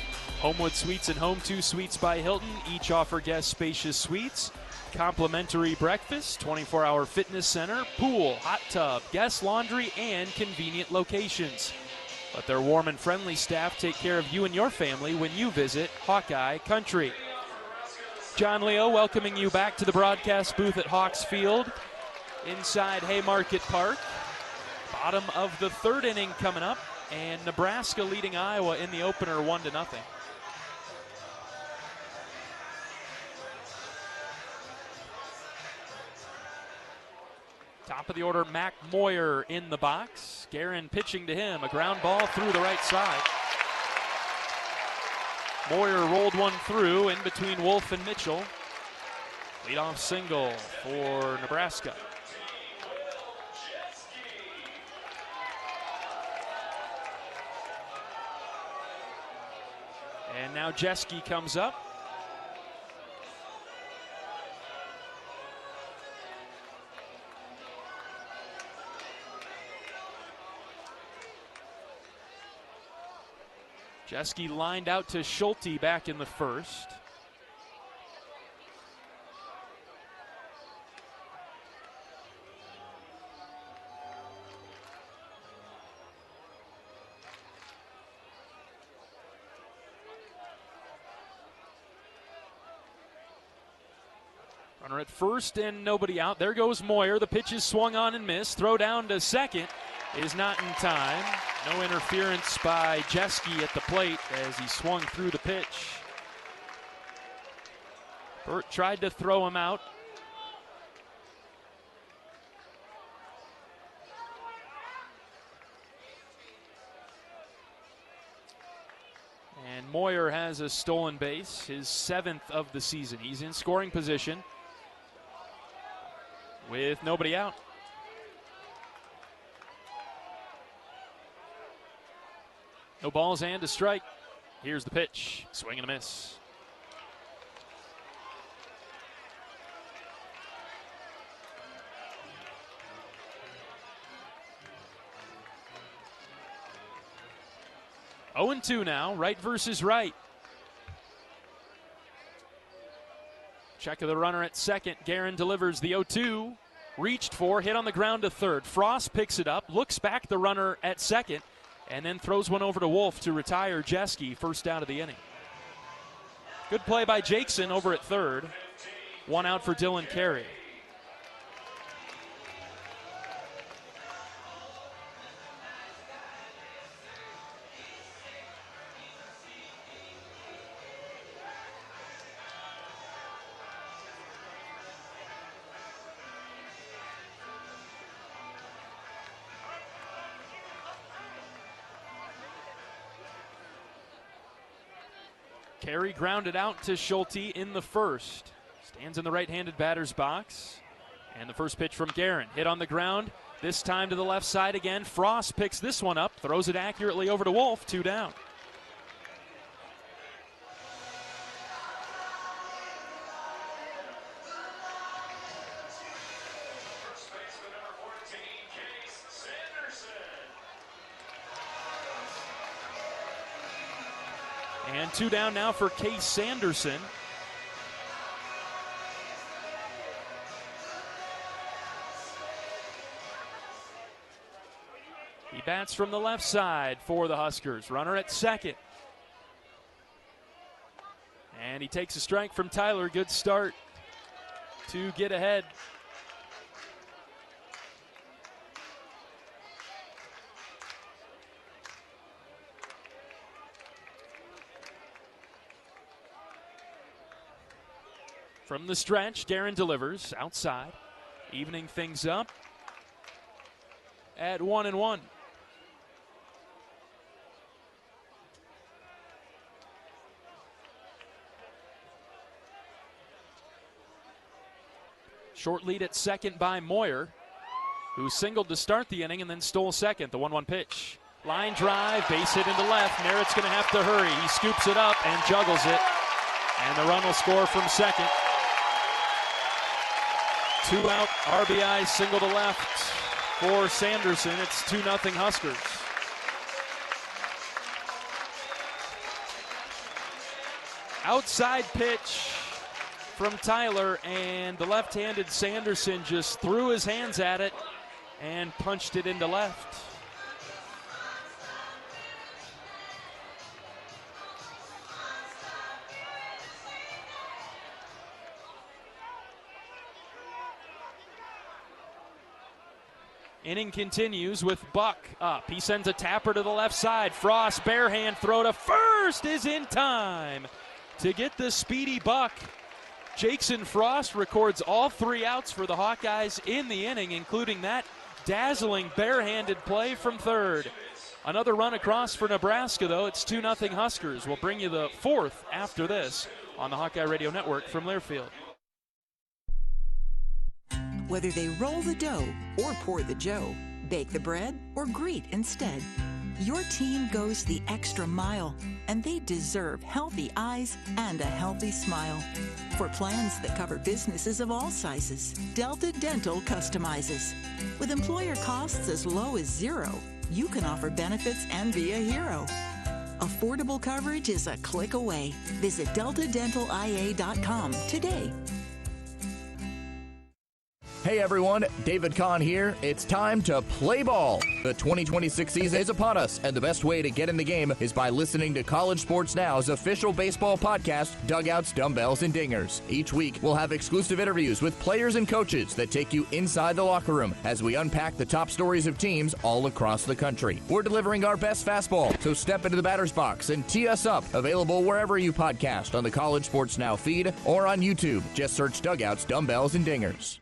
Speaker 3: Homewood Suites and Home 2 Suites by Hilton each offer guests spacious suites, complimentary breakfast, 24-hour fitness center, pool, hot tub, guest laundry, and convenient locations. Let their warm and friendly staff take care of you and your family when you visit Hawkeye Country. John Leo welcoming you back to the broadcast booth at Hawks Field inside Haymarket Park. Bottom of the third inning coming up, and Nebraska leading Iowa in the opener 1-0. Top of the order, Mac Moyer in the box. Guerin pitching to him, a ground ball through the right side. Moyer rolled one through in between Wolf and Mitchell. Leadoff single for Nebraska. And now Jeske comes up. Jeske lined out to Schulte back in the first. Runner at first and nobody out. There goes Moyer. The pitch is swung on and missed. Throw down to second is not in time. No interference by Jeske at the plate as he swung through the pitch. Burt tried to throw him out. And Moyer has a stolen base, his 7th of the season. He's in scoring position with nobody out. No balls and a strike. Here's the pitch. Swing and a miss. Oh and 2 now, right versus right. Check of the runner at second. Guerin delivers the 0-2. Reached for, hit on the ground to third. Frost picks it up, looks back the runner at second, and then throws one over to Wolf to retire Jeske, first out of the inning. Good play by Jackson over at third. One out for Dylan Carey. Carey grounded out to Schulte in the first. Stands in the right-handed batter's box. And the first pitch from Guerin. Hit on the ground, this time to the left side again. Frost picks this one up, throws it accurately over to Wolf, 2 down. And 2 down now for Case Sanderson. He bats from the left side for the Huskers. Runner at second. And he takes a strike from Tyler. Good start to get ahead. From the stretch, Guerin delivers outside, evening things up at 1-1. Short lead at second by Moyer, who singled to start the inning and then stole second. The 1-1 pitch. Line drive, base hit into left. Merritt's going to have to hurry. He scoops it up and juggles it. And the run will score from second. 2 out, RBI, single to left for Sanderson. It's 2-0 Huskers. Outside pitch from Tyler, and the left-handed Sanderson just threw his hands at it and punched it into left. Inning continues with Buck up. He sends a tapper to the left side. Frost, bare hand throw to first is in time to get the speedy Buck. Jackson Frost records all 3 outs for the Hawkeyes in the inning, including that dazzling barehanded play from third. Another run across for Nebraska, though. It's 2-0 Huskers. We'll bring you the 4th after this on the Hawkeye Radio Network from Learfield.
Speaker 12: Whether they roll the dough or pour the joe, bake the bread or greet instead, your team goes the extra mile, and they deserve healthy eyes and a healthy smile. For plans that cover businesses of all sizes, Delta Dental customizes. With employer costs as low as $0, you can offer benefits and be a hero. Affordable coverage is a click away. Visit deltadentalia.com today.
Speaker 13: Hey everyone, David Kahn here. It's time to play ball. The 2026 season is upon us, and the best way to get in the game is by listening to College Sports Now's official baseball podcast, Dugouts, Dumbbells, and Dingers. Each week, we'll have exclusive interviews with players and coaches that take you inside the locker room as we unpack the top stories of teams all across the country. We're delivering our best fastball, so step into the batter's box and tee us up. Available wherever you podcast on the College Sports Now feed or on YouTube. Just search Dugouts, Dumbbells, and Dingers.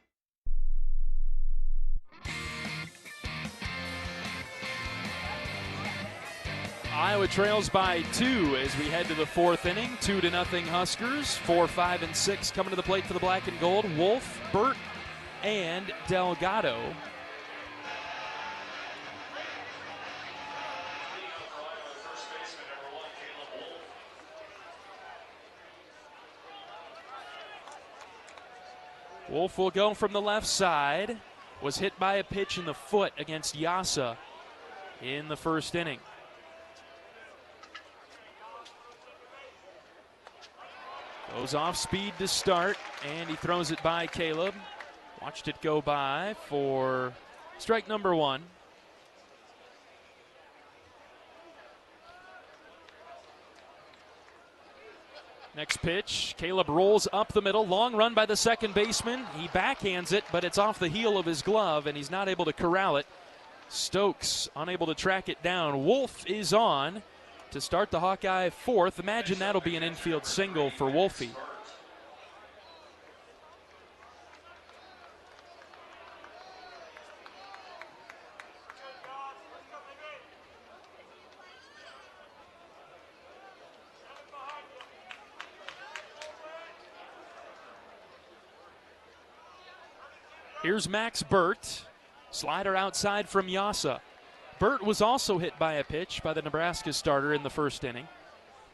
Speaker 3: Iowa trails by 2 as we head to the 4th inning. 2-0 Huskers. 4, 5, and 6 coming to the plate for the black and gold. Wolf, Burt, and Delgado. Wolf will go from the left side. Was hit by a pitch in the foot against Yasa in the first inning. Goes off speed to start, and he throws it by Caleb. Watched it go by for strike number 1. Next pitch, Caleb rolls up the middle. Long run by the second baseman. He backhands it, but it's off the heel of his glove, and he's not able to corral it. Stokes unable to track it down. Wolf is on to start the Hawkeye 4th. Imagine that'll be an infield single for Wolfie. Here's Max Burt. Slider outside from Yasa. Burt was also hit by a pitch by the Nebraska starter in the first inning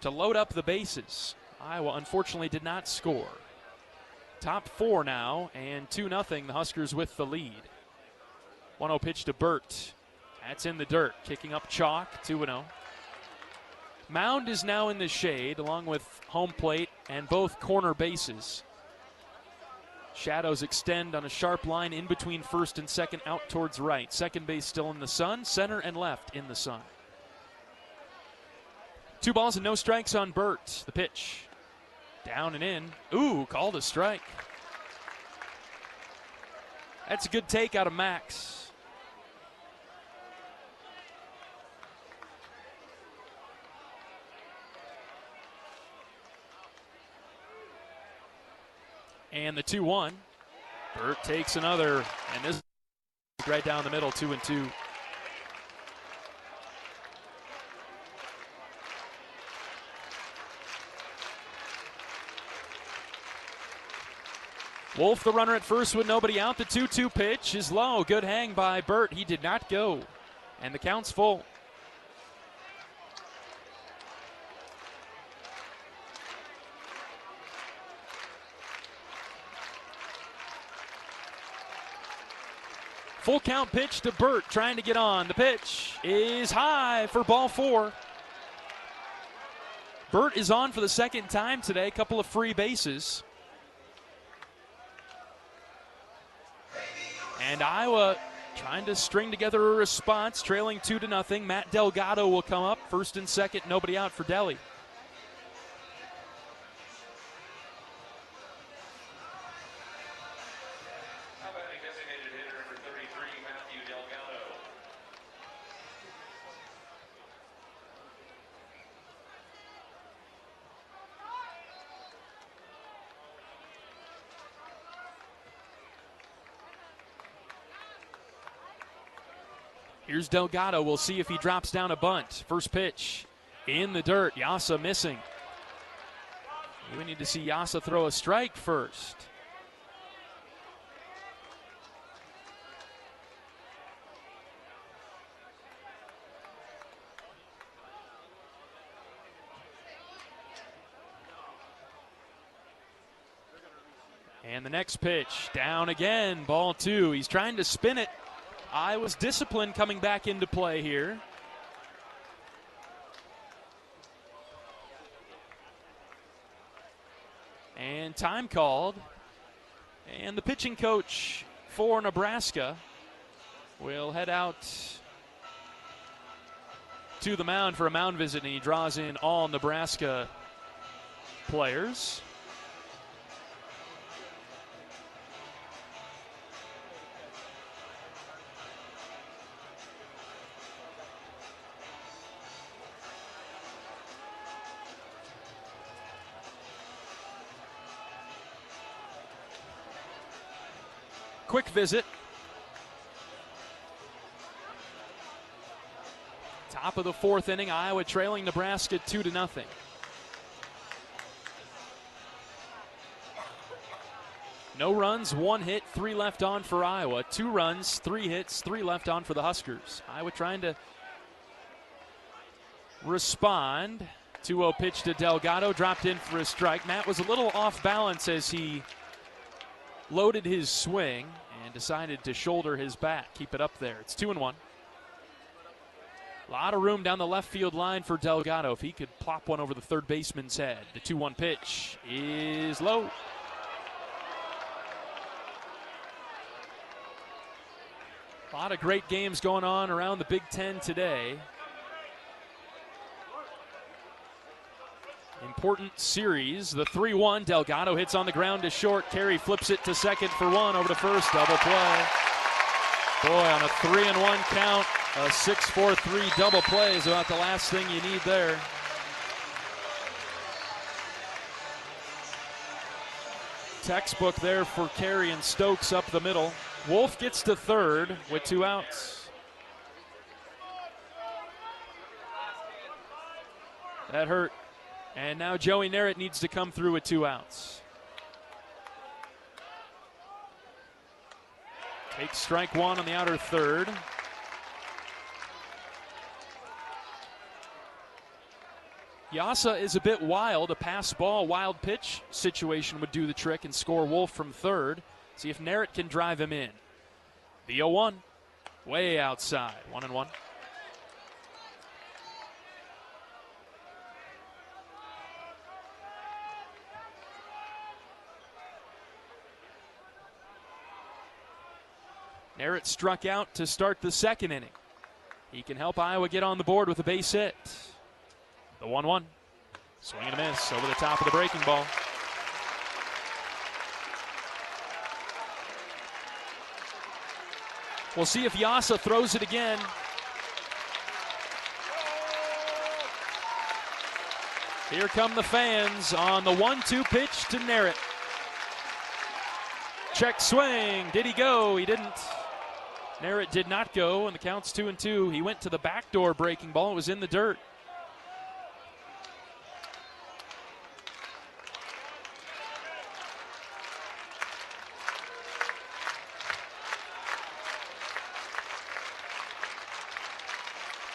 Speaker 3: to load up the bases. Iowa unfortunately did not score. Top 4 now, and 2-0, the Huskers with the lead. 1-0 pitch to Burt. That's in the dirt. Kicking up chalk, 2-0. Mound is now in the shade along with home plate and both corner bases. Shadows extend on a sharp line in between first and second out towards right. Second base still in the sun, center and left in the sun. 2 balls and no strikes on Burt. The pitch. Down and in. Ooh, called a strike. That's a good take out of Max. And the 2-1. Burt takes another, and this is right down the middle, 2-2. Wolf, the runner at first with nobody out. The 2-2 pitch is low. Good hang by Burt. He did not go. And the count's full. Full count pitch to Burt, trying to get on. The pitch is high for ball 4. Burt is on for the second time today. A couple of free bases. And Iowa trying to string together a response, trailing 2-0. Matt Delgado will come up. First and second, nobody out for Delhi. Here's Delgado. We'll see if he drops down a bunt. First pitch in the dirt. Yasa missing. We need to see Yasa throw a strike first. And the next pitch down again. Ball 2. He's trying to spin it. Iowa's discipline coming back into play here. And time called. And the pitching coach for Nebraska will head out to the mound for a mound visit, and he draws in all Nebraska players. Quick visit. Top of the 4th inning, Iowa trailing Nebraska 2-0. No runs, 1 hit, 3 left on for Iowa. 2 runs, 3 hits, 3 left on for the Huskers. Iowa trying to respond. 2-0 pitch to Delgado, dropped in for a strike. Matt was a little off balance as he loaded his swing and decided to shoulder his bat, keep it up there. It's 2-1. A lot of room down the left field line for Delgado. If he could plop one over the third baseman's head. The 2-1 pitch is low. A lot of great games going on around the Big Ten today. Important series. The 3-1. Delgado hits on the ground to short. Carey flips it to second for one. Over to first. Double play. Boy, on a 3-1 count, a 6-4-3 double play is about the last thing you need there. Textbook there for Carey and Stokes up the middle. Wolf gets to third with 2 outs. That hurt. And now Joey Narrett needs to come through with 2 outs. Takes strike one on the outer third. Yasa is a bit wild. A pass ball, wild pitch situation would do the trick and score Wolf from third. See if Narrett can drive him in. The 0-1, way outside, 1-1. Narrett struck out to start the second inning. He can help Iowa get on the board with a base hit. The 1-1. Swing and a miss over the top of the breaking ball. We'll see if Yasa throws it again. Here come the fans on the 1-2 pitch to Narrett. Check swing. Did he go? He didn't. Narrett did not go, and the count's 2-2. He went to the backdoor breaking ball. It was in the dirt.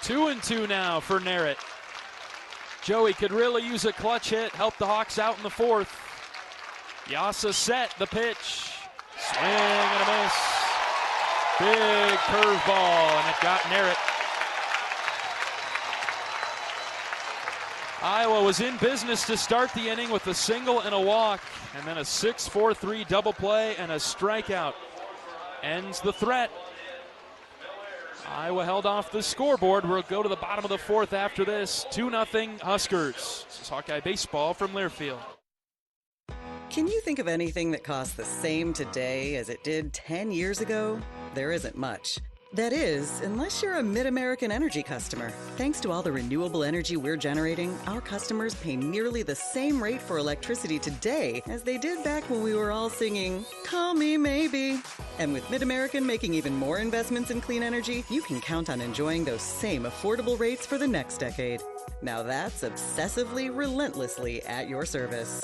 Speaker 3: Two and two now for Narrett. Joey could really use a clutch hit, help the Hawks out in the fourth. Yasa set the pitch. Swing and a miss. Big curveball, and it got Narrett. Iowa was in business to start the inning with a single and a walk, and then a 6-4-3 double play and a strikeout. Ends the threat. Iowa held off the scoreboard. We'll go to the bottom of the fourth after this. 2-0 Huskers. This is Hawkeye Baseball from Learfield.
Speaker 14: Can you think of anything that costs the same today as it did 10 years ago? There isn't much. That is, unless you're a Mid-American Energy customer. Thanks to all the renewable energy we're generating, our customers pay nearly the same rate for electricity today as they did back when we were all singing, "Call Me Maybe." And with Mid-American making even more investments in clean energy, you can count on enjoying those same affordable rates for the next decade. Now that's obsessively, relentlessly at your service.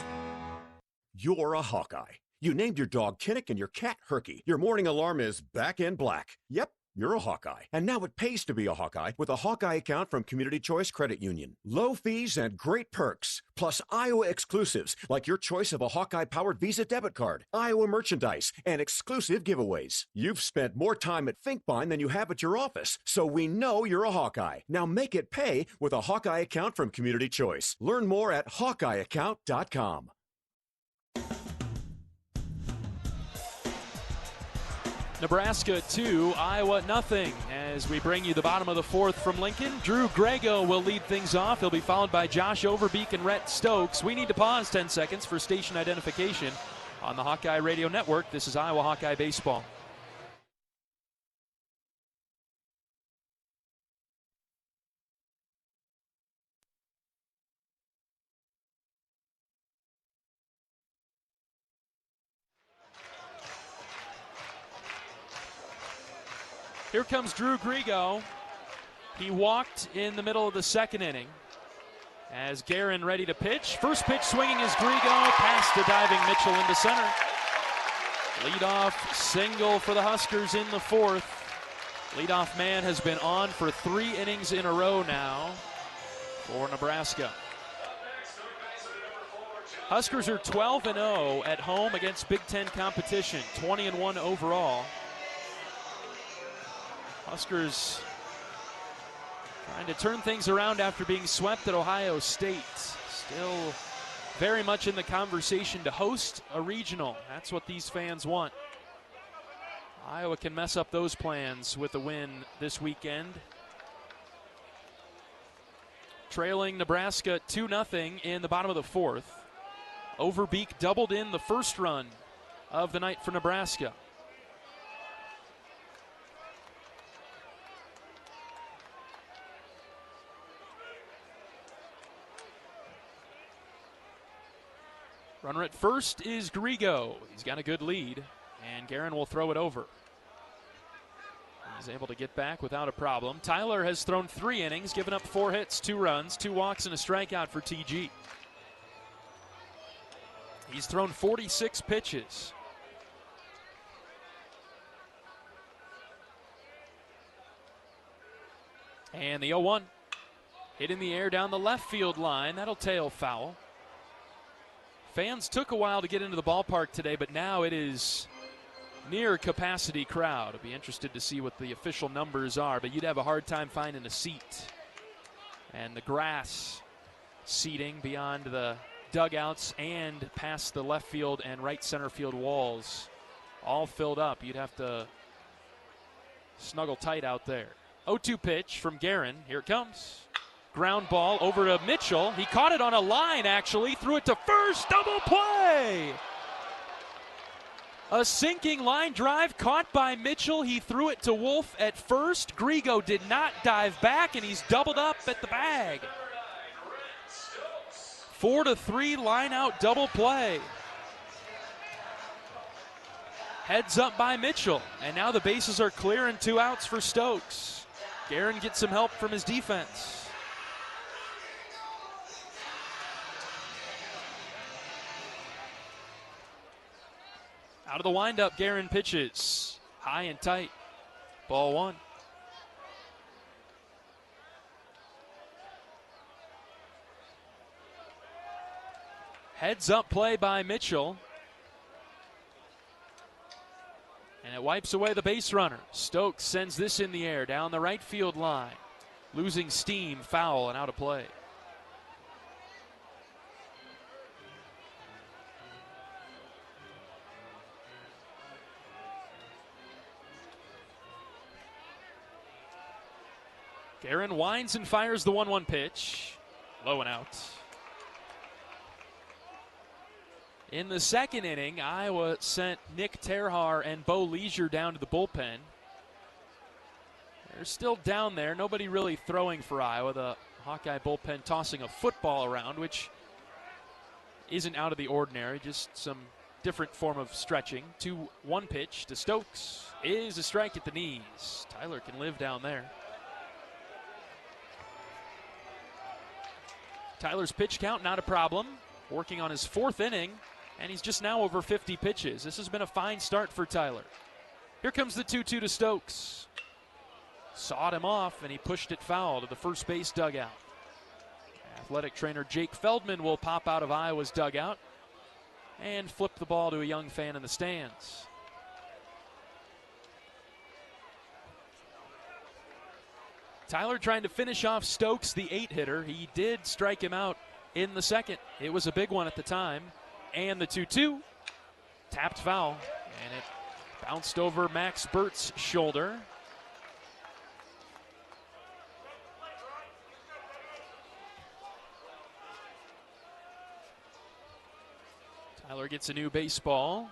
Speaker 21: You're a Hawkeye. You named your dog Kinnick and your cat Herky. Your morning alarm is back in black. Yep, you're a Hawkeye. And now it pays to be a Hawkeye with a Hawkeye account from Community Choice Credit Union. Low fees and great perks. Plus Iowa exclusives like your choice of a Hawkeye-powered Visa debit card, Iowa merchandise, and exclusive giveaways. You've spent more time at Finkbine than you have at your office, so we know you're a Hawkeye. Now make it pay with a Hawkeye account from Community Choice. Learn more at HawkeyeAccount.com.
Speaker 3: Nebraska 2, Iowa nothing. As we bring you the bottom of the fourth from Lincoln, Drew Grego will lead things off. He'll be followed by Josh Overbeek and Rhett Stokes. We need to pause 10 seconds for station identification on the Hawkeye Radio Network. This is Iowa Hawkeye Baseball. Here comes Drew Grego. He walked in the middle of the second inning. As Guerin ready to pitch. First pitch swinging is Grego. Past the diving Mitchell into center. Leadoff single for the Huskers in the fourth. Leadoff man has been on for 3 innings in a row now for Nebraska. Huskers are 12-0 at home against Big Ten competition, 20-1 overall. Huskers trying to turn things around after being swept at Ohio State. Still very much in the conversation to host a regional. That's what these fans want. Iowa can mess up those plans with a win this weekend. Trailing Nebraska 2-0 in the bottom of the fourth. Overbeek doubled in the first run of the night for Nebraska. Runner at first is Grigo. He's got a good lead, and Guerin will throw it over. He's able to get back without a problem. Tyler has thrown 3 innings, given up 4 hits, 2 runs, 2 walks, and a strikeout for TG. He's thrown 46 pitches. And the 0-1. Hit in the air down the left field line. That'll tail foul. Fans took a while to get into the ballpark today, but now it is near capacity crowd. I'll be interested to see what the official numbers are, but you'd have a hard time finding a seat. And the grass seating beyond the dugouts and past the left field and right center field walls all filled up. You'd have to snuggle tight out there. 0-2 pitch from Guerin. Here it comes. Ground ball over to Mitchell. He caught it on a line, actually. Threw it to first. Double play. A sinking line drive caught by Mitchell. He threw it to Wolf at first. Grigo did not dive back, and he's doubled up at the bag. 4-3 line out double play. Heads up by Mitchell, and now the bases are clear and 2 outs for Stokes. Guerin gets some help from his defense. Out of the windup, Guerin pitches. High and tight. Ball 1. Heads up play by Mitchell. And it wipes away the base runner. Stokes sends this in the air down the right field line. Losing steam, foul, and out of play. Guerin winds and fires the 1-1 pitch. Low and out. In the second inning, Iowa sent Nick Terhar and Bo Leisure down to the bullpen. They're still down there. Nobody really throwing for Iowa. The Hawkeye bullpen tossing a football around, which isn't out of the ordinary, just some different form of stretching. 2-1 pitch to Stokes is a strike at the knees. Tyler can live down there. Tyler's pitch count, not a problem. Working on his 4th inning, and he's just now over 50 pitches. This has been a fine start for Tyler. Here comes the 2-2 to Stokes. Sawed him off, and he pushed it foul to the first base dugout. Athletic trainer Jake Feldman will pop out of Iowa's dugout and flip the ball to a young fan in the stands. Tyler trying to finish off Stokes, the 8-hitter. He did strike him out in the second. It was a big one at the time. And the 2-2, tapped foul, and it bounced over Max Burt's shoulder. Tyler gets a new baseball.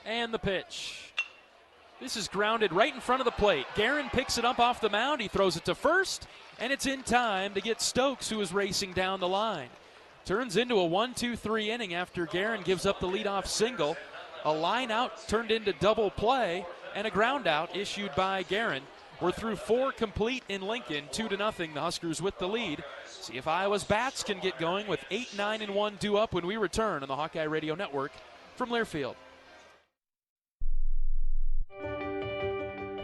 Speaker 3: And the pitch. This is grounded right in front of the plate. Guerin picks it up off the mound. He throws it to first, and it's in time to get Stokes, who is racing down the line. Turns into a 1-2-3 inning after Guerin gives up the leadoff single. A line out turned into double play, and a ground out issued by Guerin. We're through 4 complete in Lincoln, 2-0. The Huskers with the lead. See if Iowa's bats can get going with 8, 9, and 1 due up when we return on the Hawkeye Radio Network from Learfield.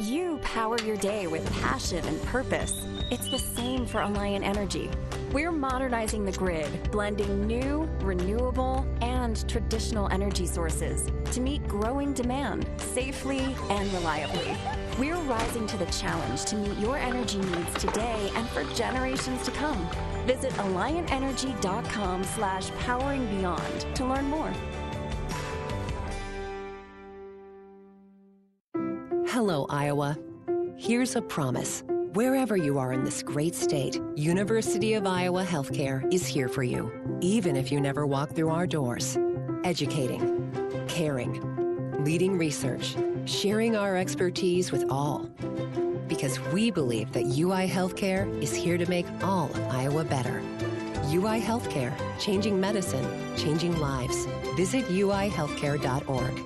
Speaker 20: You power your day with passion and purpose. It's the same for Alliant Energy. We're modernizing the grid, blending new, renewable, and traditional energy sources to meet growing demand safely and reliably. We're rising to the challenge to meet your energy needs today and for generations to come. Visit AlliantEnergy.com/poweringbeyond to learn more.
Speaker 4: Hello, Iowa. Here's a promise. Wherever you are in this great state, University of Iowa Healthcare is here for you, even if you never walk through our doors. Educating, caring, leading research, sharing our expertise with all. Because we believe that UI Healthcare is here to make all of Iowa better. UI Healthcare, changing medicine, changing lives. Visit uihealthcare.org.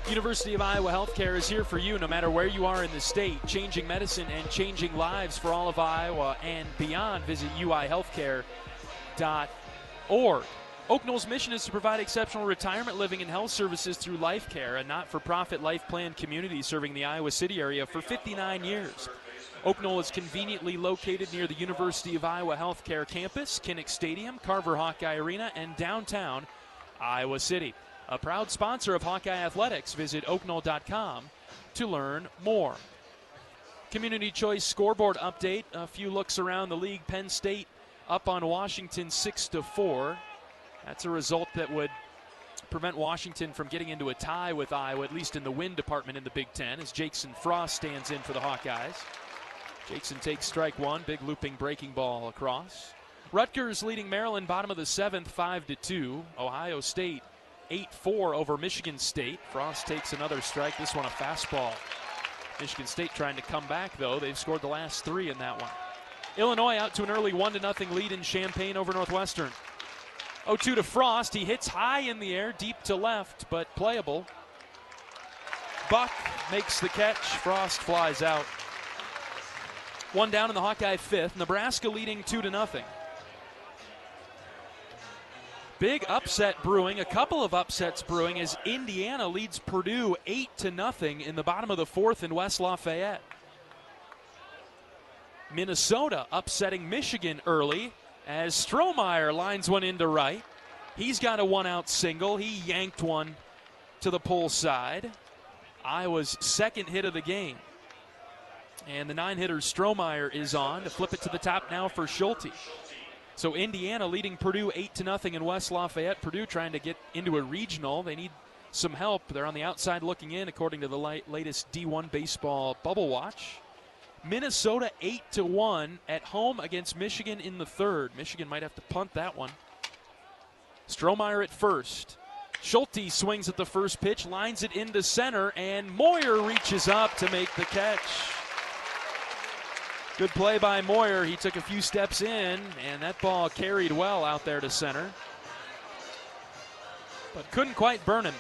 Speaker 3: University of Iowa Healthcare is here for you no matter where you are in the state, changing medicine and changing lives for all of Iowa and beyond. Visit uihealthcare.org. Oak Knoll's mission is to provide exceptional retirement living and health services through Life Care, a not-for-profit life plan community serving the Iowa City area for 59 years. Oak Knoll is conveniently located near the University of Iowa Healthcare campus, Kinnick Stadium, Carver Hawkeye Arena, and downtown Iowa City. A proud sponsor of Hawkeye Athletics. Visit oakknoll.com to learn more. Community Choice scoreboard update. A few looks around the league. Penn State up on Washington 6-4. That's a result that would prevent Washington from getting into a tie with Iowa, at least in the win department in the Big Ten, as Jackson Frost stands in for the Hawkeyes. Jackson takes strike one. Big looping breaking ball across. Rutgers leading Maryland bottom of the seventh 5-2. Ohio State 8-4 over Michigan State. Frost takes another strike, this one a fastball. Michigan State trying to come back, though. They've scored the last three in that one. Illinois out to an early 1-0 lead in Champaign over Northwestern. 0-2 to Frost. He hits high in the air, deep to left, but playable. Buck makes the catch. Frost flies out. One down in the Hawkeye fifth. Nebraska leading 2-0. Big upset brewing, a couple of upsets brewing as Indiana leads Purdue 8-0 in the bottom of the fourth in West Lafayette. Minnesota upsetting Michigan early as Strohmeyer lines one into right. He's got a one-out single. He yanked one to the pull side. Iowa's second hit of the game. And the nine-hitter Strohmeyer is on to flip it to the top now for Schulte. So Indiana leading Purdue 8-0 in West Lafayette. Purdue trying to get into a regional. They need some help. They're on the outside looking in according to the latest D1 baseball bubble watch. Minnesota 8-1 at home against Michigan in the third. Michigan might have to punt that one. Strohmeyer at first. Schulte swings at the first pitch, lines it into center, and Moyer reaches up to make the catch. Good play by Moyer. He took a few steps in, and that ball carried well out there to center. But couldn't quite burn him.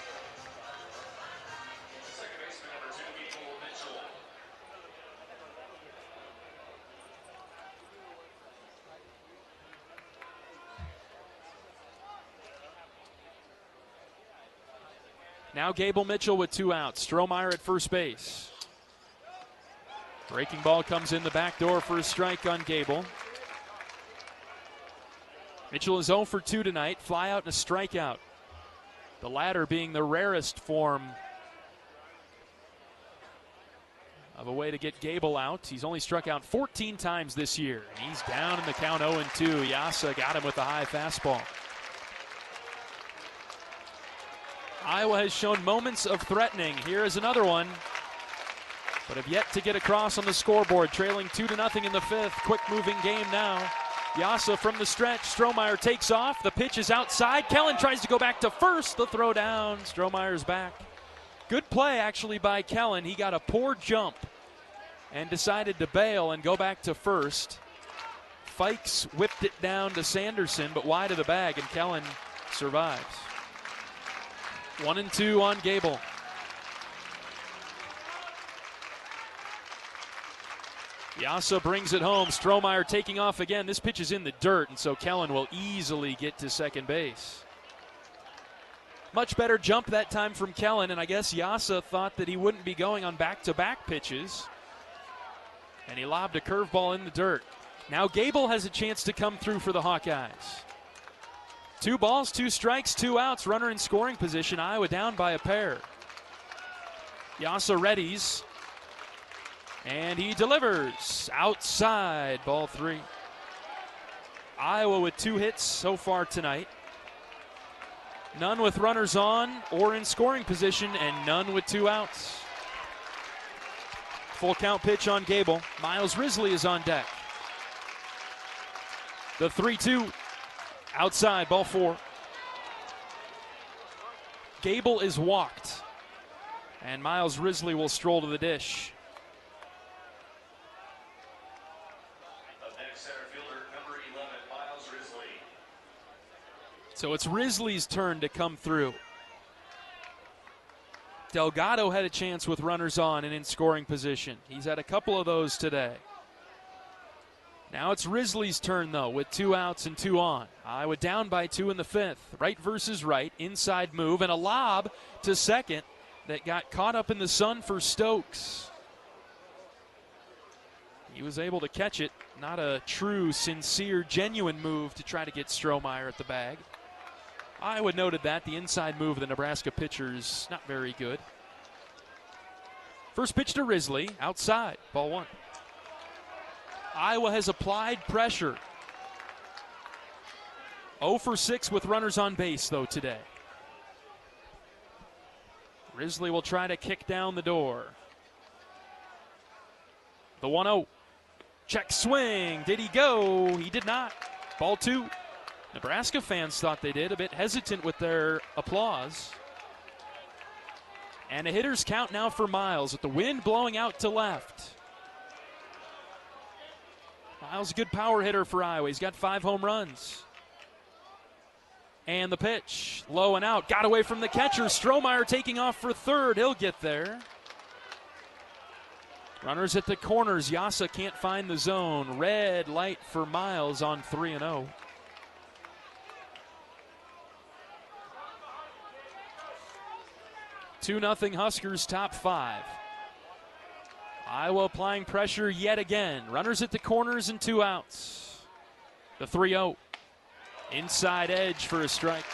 Speaker 3: Now Gable Mitchell with two outs. Strohmeyer at first base. Breaking ball comes in the back door for a strike on Gable. Mitchell is 0 for 2 tonight. Fly out and a strikeout. The latter being the rarest form of a way to get Gable out. He's only struck out 14 times this year. And he's down in the count 0-2. Yasa got him with a high fastball. Iowa has shown moments of threatening. Here is another one, but have yet to get across on the scoreboard. Trailing 2-0 in the fifth. Quick moving game now. Yasa from the stretch. Strohmeyer takes off. The pitch is outside. Kellen tries to go back to first. The throw down. Strohmeyer's back. Good play actually by Kellen. He got a poor jump and decided to bail and go back to first. Fikes whipped it down to Sanderson, but wide of the bag, and Kellen survives. 1-2 on Gable. Yasa brings it home. Strohmeyer taking off again. This pitch is in the dirt, and so Kellen will easily get to second base. Much better jump that time from Kellen, and I guess Yasa thought that he wouldn't be going on back-to-back pitches. And he lobbed a curveball in the dirt. Now Gable has a chance to come through for the Hawkeyes. 2 balls, 2 strikes, 2 outs. Runner in scoring position. Iowa down by a pair. Yasa readies. And he delivers. Outside, ball 3. Iowa with 2 hits so far tonight. None with runners on or in scoring position, and none with 2 outs. Full count pitch on Gable. Miles Risley is on deck. The 3-2. Outside, ball 4. Gable is walked. And Miles Risley will stroll to the dish. So it's Risley's turn to come through. Delgado had a chance with runners on and in scoring position. He's had a couple of those today. Now it's Risley's turn, though, with 2 outs and 2 on. Iowa down by 2 in the 5th. Right versus right, inside move, and a lob to second that got caught up in the sun for Stokes. He was able to catch it. Not a true, sincere, genuine move to try to get Strohmeyer at the bag. Iowa noted that. The inside move of the Nebraska pitchers not very good. First pitch to Risley, outside, ball 1. Iowa has applied pressure. 0 for 6 with runners on base, though, today. Risley will try to kick down the door. The 1-0. Check swing. Did he go? He did not. Ball 2. Nebraska fans thought they did, a bit hesitant with their applause. And a hitter's count now for Miles with the wind blowing out to left. Miles, a good power hitter for Iowa. He's got 5 home runs. And the pitch, low and out. Got away from the catcher. Strohmeyer taking off for third. He'll get there. Runners at the corners. Yasa can't find the zone. Red light for Miles on 3-0. 2-0 Huskers, top 5. Iowa applying pressure yet again. Runners at the corners and 2 outs. The 3-0. Inside edge for a strike.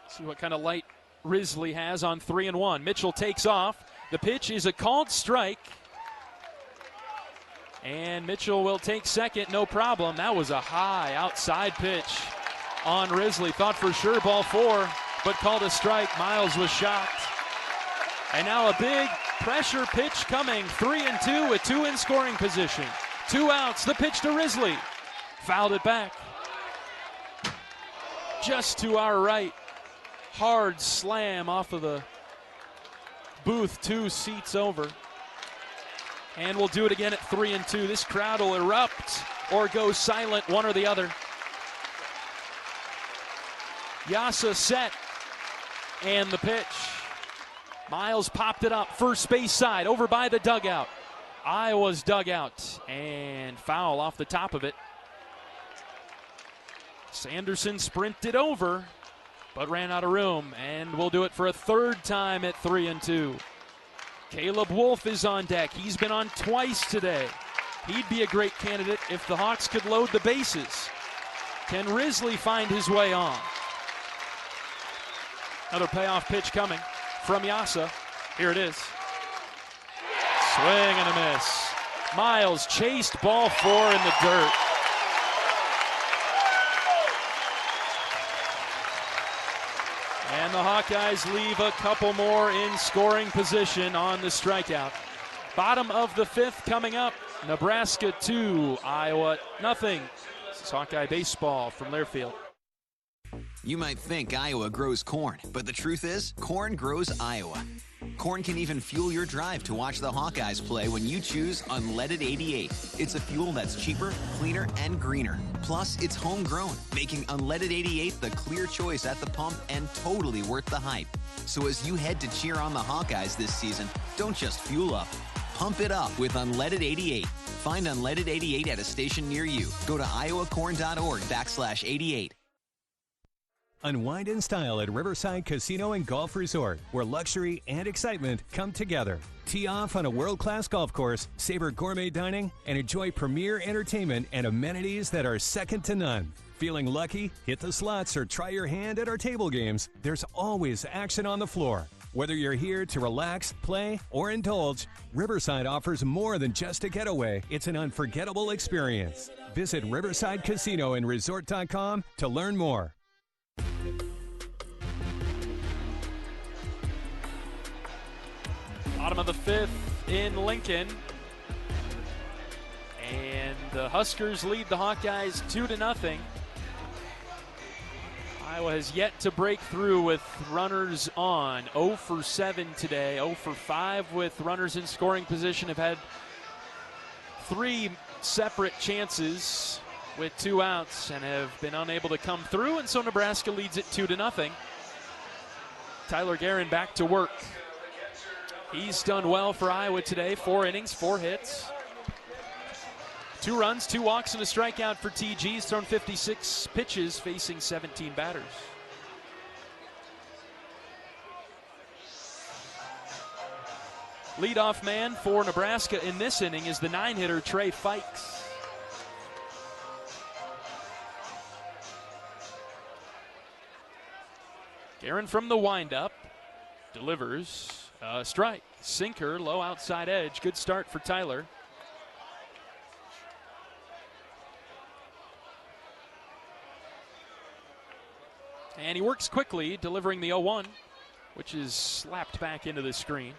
Speaker 3: See what kind of light Risley has on 3-1. Mitchell takes off. The pitch is a called strike. And Mitchell will take second, no problem. That was a high outside pitch on Risley. Thought for sure ball 4, but called a strike. Miles was shocked. And now a big pressure pitch coming. 3-2 with 2 in scoring position. 2 outs, the pitch to Risley. Fouled it back. Just to our right. Hard slam off of the booth 2 seats over. And we'll do it again at 3-2. This crowd will erupt or go silent, one or the other. Yasa set, and the pitch. Miles popped it up, first base side, over by the dugout. Iowa's dugout, and foul off the top of it. Sanderson sprinted over, but ran out of room, and we'll do it for a 3rd time at 3-2. Caleb Wolf is on deck. He's been on twice today. He'd be a great candidate if the Hawks could load the bases. Can Risley find his way on? Another payoff pitch coming from Yasa. Here it is. Swing and a miss. Miles chased ball 4 in the dirt. And the Hawkeyes leave a couple more in scoring position on the strikeout. Bottom of the 5th coming up. Nebraska 2, Iowa nothing. This is Hawkeye baseball from Learfield.
Speaker 18: You might think Iowa grows corn, but the truth is, corn grows Iowa. Corn can even fuel your drive to watch the Hawkeyes play when you choose Unleaded 88. It's a fuel that's cheaper, cleaner, and greener. Plus, it's homegrown, making Unleaded 88 the clear choice at the pump and totally worth the hype. So as you head to cheer on the Hawkeyes this season, don't just fuel up. Pump it up with Unleaded 88. Find Unleaded 88 at a station near you. Go to iowacorn.org/88.
Speaker 15: Unwind in style at Riverside Casino and Golf Resort, where luxury and excitement come together. Tee off on a world-class golf course, savor gourmet dining, and enjoy premier entertainment and amenities that are second to none. Feeling lucky? Hit the slots or try your hand at our table games. There's always action on the floor. Whether you're here to relax, play, or indulge, Riverside offers more than just a getaway. It's an unforgettable experience. Visit Riverside Casino and Resort.com to learn more.
Speaker 3: Bottom of the fifth in Lincoln. And the Huskers lead the Hawkeyes 2-0. Iowa has yet to break through with runners on. 0 for 7 today, 0 for 5 with runners in scoring position. Have had 3 separate chances with 2 outs and have been unable to come through, and so Nebraska leads it 2-0. Tyler Guerin back to work. He's done well for Iowa today. 4 innings, 4 hits. 2 runs, 2 walks, and a strikeout for TG. He's thrown 56 pitches, facing 17 batters. Leadoff man for Nebraska in this inning is the 9-hitter Trey Fikes. Guerin from the windup delivers a strike. Sinker, low outside edge. Good start for Tyler. And he works quickly, delivering the 0-1, which is slapped back into the screen.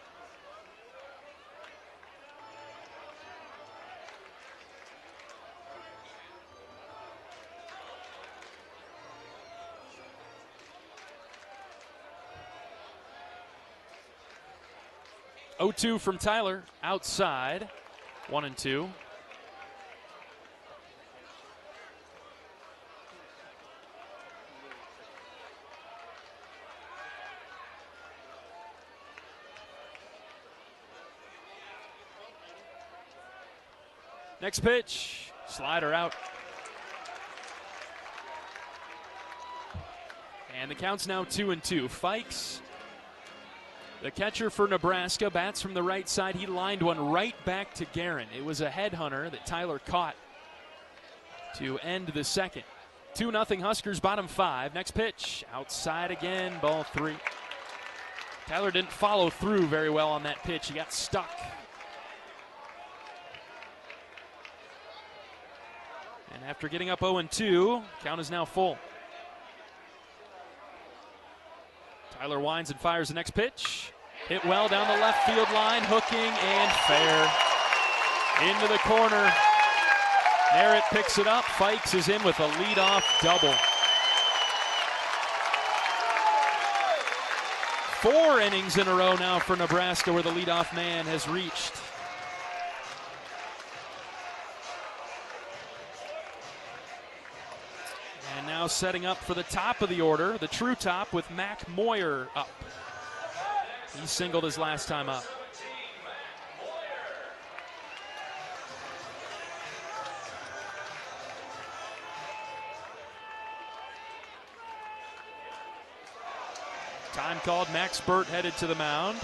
Speaker 3: (0-2) from Tyler, outside, 1-2. Next pitch, slider out. And the count's now 2-2. Fikes, the catcher for Nebraska, bats from the right side. He lined one right back to Guerin. It was a headhunter that Tyler caught to end the second. 2-0 Huskers, bottom 5. Next pitch, outside again, ball 3. Tyler didn't follow through very well on that pitch. He got stuck. And after getting up 0-2, count is now full. Tyler winds and fires the next pitch. Hit well down the left field line, hooking and fair. Into the corner. Merritt picks it up. Fikes is in with a leadoff double. 4 innings in a row now for Nebraska where the leadoff man has reached. And now setting up for the top of the order, the true top, with Mac Moyer up. He singled his last time up. Time called. Max Burt headed to the mound.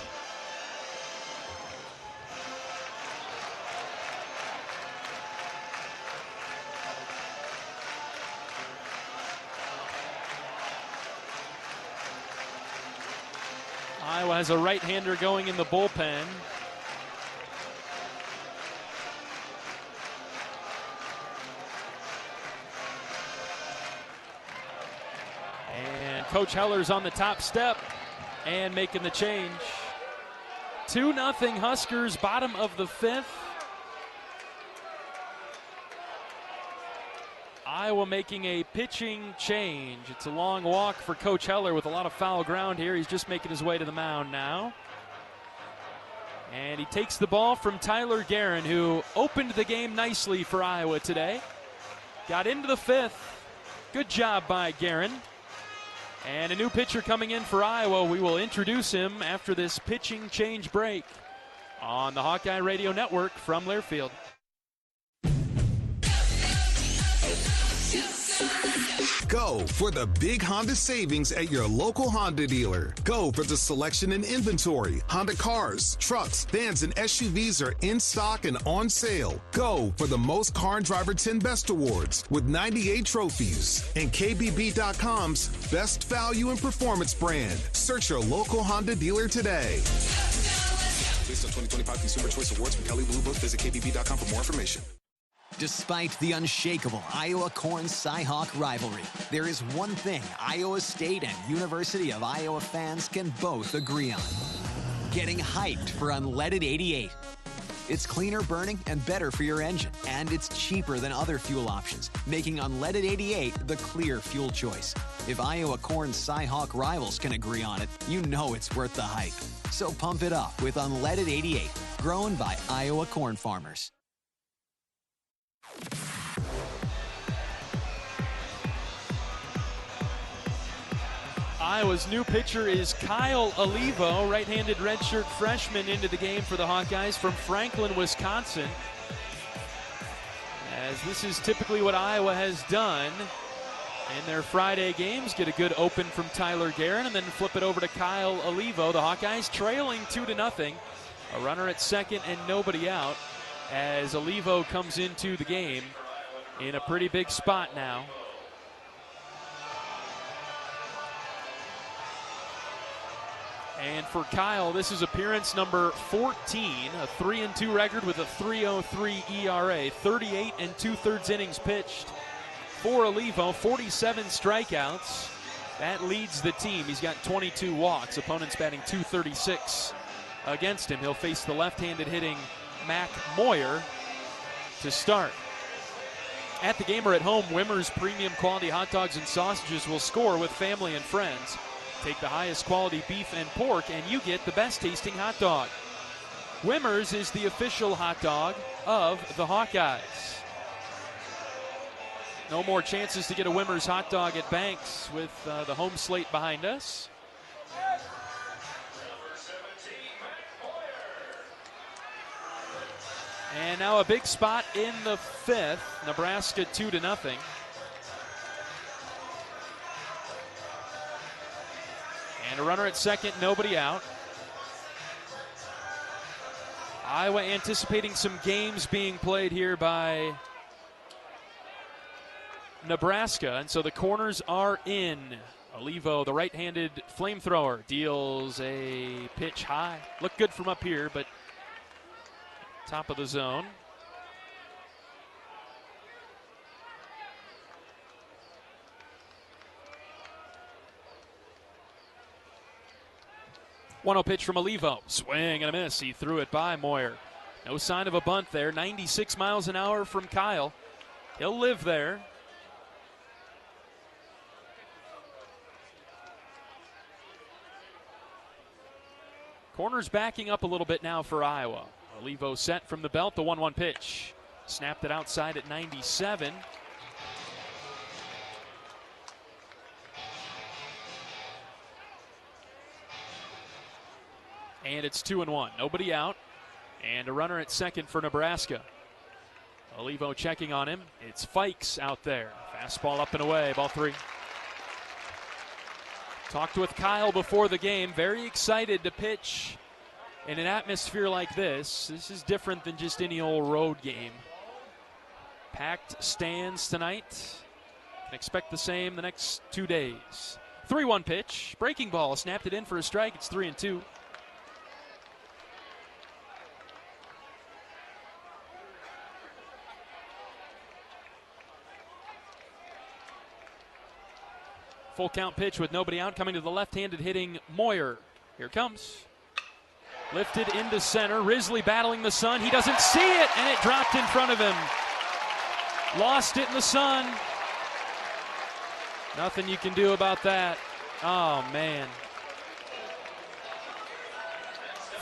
Speaker 3: Iowa has a right-hander going in the bullpen. And Coach Heller's on the top step and making the change. 2-0 Huskers, bottom of the 5th. Iowa making a pitching change. It's a long walk for Coach Heller with a lot of foul ground here. He's just making his way to the mound now. And he takes the ball from Tyler Guerin, who opened the game nicely for Iowa today. Got into the fifth. Good job by Guerin. And a new pitcher coming in for Iowa. We will introduce him after this pitching change break on the Hawkeye Radio Network from Learfield.
Speaker 16: Go for the big Honda savings at your local Honda dealer. Go for the selection and inventory. Honda cars, trucks, vans, and SUVs are in stock and on sale. Go for the most Car and Driver 10 Best Awards with 98 trophies. And KBB.com's Best Value and Performance brand. Search your local Honda dealer today.
Speaker 17: Based on 2025 Consumer Choice Awards from Kelley Blue Book, visit KBB.com for more information.
Speaker 18: Despite the unshakable Iowa-Corn Cy-Hawk rivalry, there is one thing Iowa State and University of Iowa fans can both agree on: getting hyped for unleaded 88. It's cleaner burning and better for your engine, and it's cheaper than other fuel options, making unleaded 88 the clear fuel choice. If Iowa Corn Cy-Hawk rivals can agree on it, you know it's worth the hype. So pump it up with unleaded 88, grown by Iowa corn farmers.
Speaker 3: Iowa's new pitcher is Kyle Olivo, right-handed redshirt freshman into the game for the Hawkeyes from Franklin, Wisconsin. As this is typically what Iowa has done in their Friday games, get a good open from Tyler Guerin and then flip it over to Kyle Olivo. The Hawkeyes trailing 2-0. A runner at second and nobody out as Olivo comes into the game in a pretty big spot now. And for Kyle, this is appearance number 14, a 3-2 record with a 3.03 ERA, 38 2/3 innings pitched for Olivo, 47 strikeouts. That leads the team. He's got 22 walks. Opponents batting .236 against him. He'll face the left-handed hitting Mac Moyer to start. At the game or at home, Wimmer's premium quality hot dogs and sausages will score with family and friends. Take the highest quality beef and pork and you get the best tasting hot dog. Wimmer's is the official hot dog of the Hawkeyes. No more chances to get a Wimmer's hot dog at Banks with the home slate behind us. And now a big spot in the fifth. Nebraska 2-0. And a runner at second, nobody out. Iowa anticipating some games being played here by Nebraska, and so the corners are in. Olivo, the right-handed flamethrower, deals a pitch high. Looked good from up here, but top of the zone. One-0 pitch from Olivo. Swing and a miss. He threw it by Moyer. No sign of a bunt there. 96 miles an hour from Kyle. He'll live there. Corners backing up a little bit now for Iowa. Olivo set from the belt. The 1-1 pitch. Snapped it outside at 97. And it's 2-1. Nobody out. And a runner at second for Nebraska. Olivo checking on him. It's Fikes out there. Fastball up and away. Ball 3. Talked with Kyle before the game. Very excited to pitch in an atmosphere like this. This is different than just any old road game. Packed stands tonight. Can expect the same the next 2 days. 3-1 pitch. Breaking ball. Snapped it in for a strike. It's 3-2. Full count pitch with nobody out, coming to the left-handed hitting Moyer. Here it comes. Lifted into center. Risley battling the sun. He doesn't see it, and it dropped in front of him. Lost it in the sun. Nothing you can do about that. Oh, man.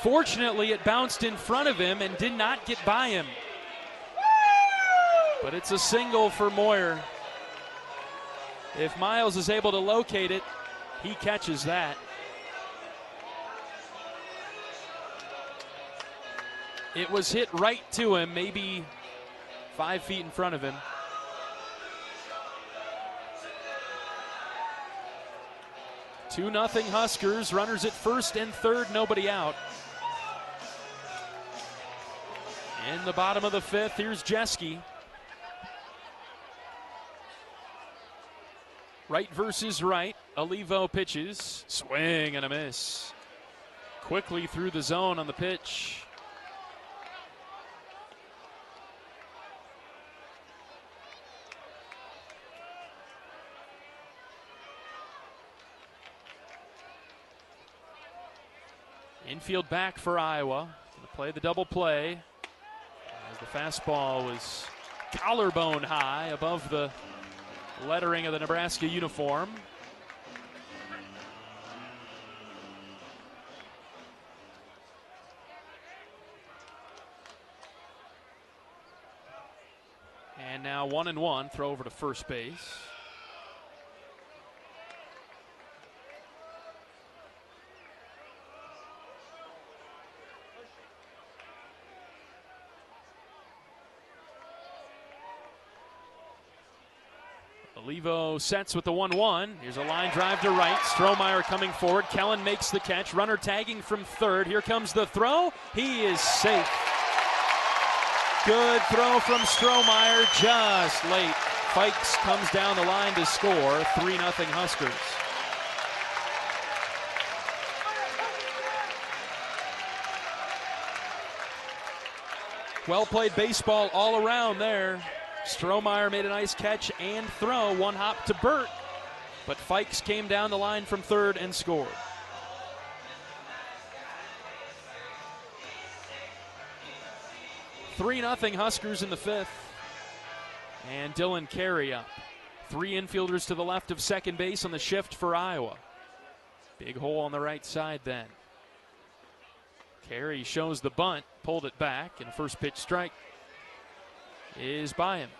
Speaker 3: Unfortunately, it bounced in front of him and did not get by him. But it's a single for Moyer. If Miles is able to locate it, he catches that. It was hit right to him, maybe 5 feet in front of him. Two nothing Huskers, runners at first and third, nobody out. In the bottom of the fifth, here's Jeske. Right versus right. Olivo pitches. Swing and a miss. Quickly through the zone on the pitch. Infield back for Iowa. Going to play the double play. As the fastball was collarbone high above the lettering of the Nebraska uniform. And now 1-1, throw over to first base. Olivo sets with the 1-1. Here's a line drive to right. Strohmeyer coming forward. Kellen makes the catch. Runner tagging from third. Here comes the throw. He is safe. Good throw from Strohmeyer, just late. Fikes comes down the line to score. 3-0 Huskers. Well played baseball all around there. Strohmeyer made a nice catch and throw, one hop to Burt, but Fikes came down the line from third and scored. Three 3-0 Huskers in the fifth, and Dylan Carey up. Three infielders to the left of second base on the shift for Iowa. Big hole on the right side then. Carey shows the bunt, pulled it back, and a first pitch strike is by him.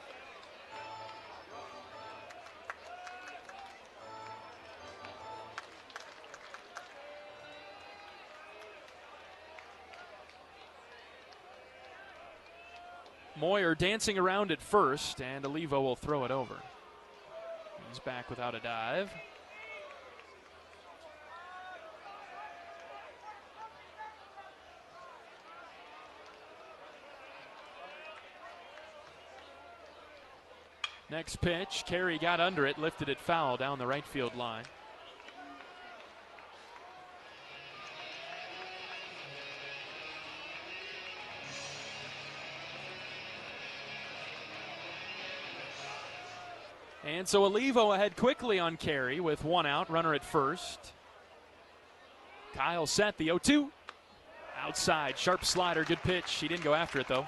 Speaker 3: Moyer dancing around at first, and Olivo will throw it over. He's back without a dive. Next pitch, Carey got under it, lifted it foul down the right field line. And so Olivo ahead quickly on Carey with one out, runner at first. Kyle set the 0-2. Outside, sharp slider, good pitch. He didn't go after it though.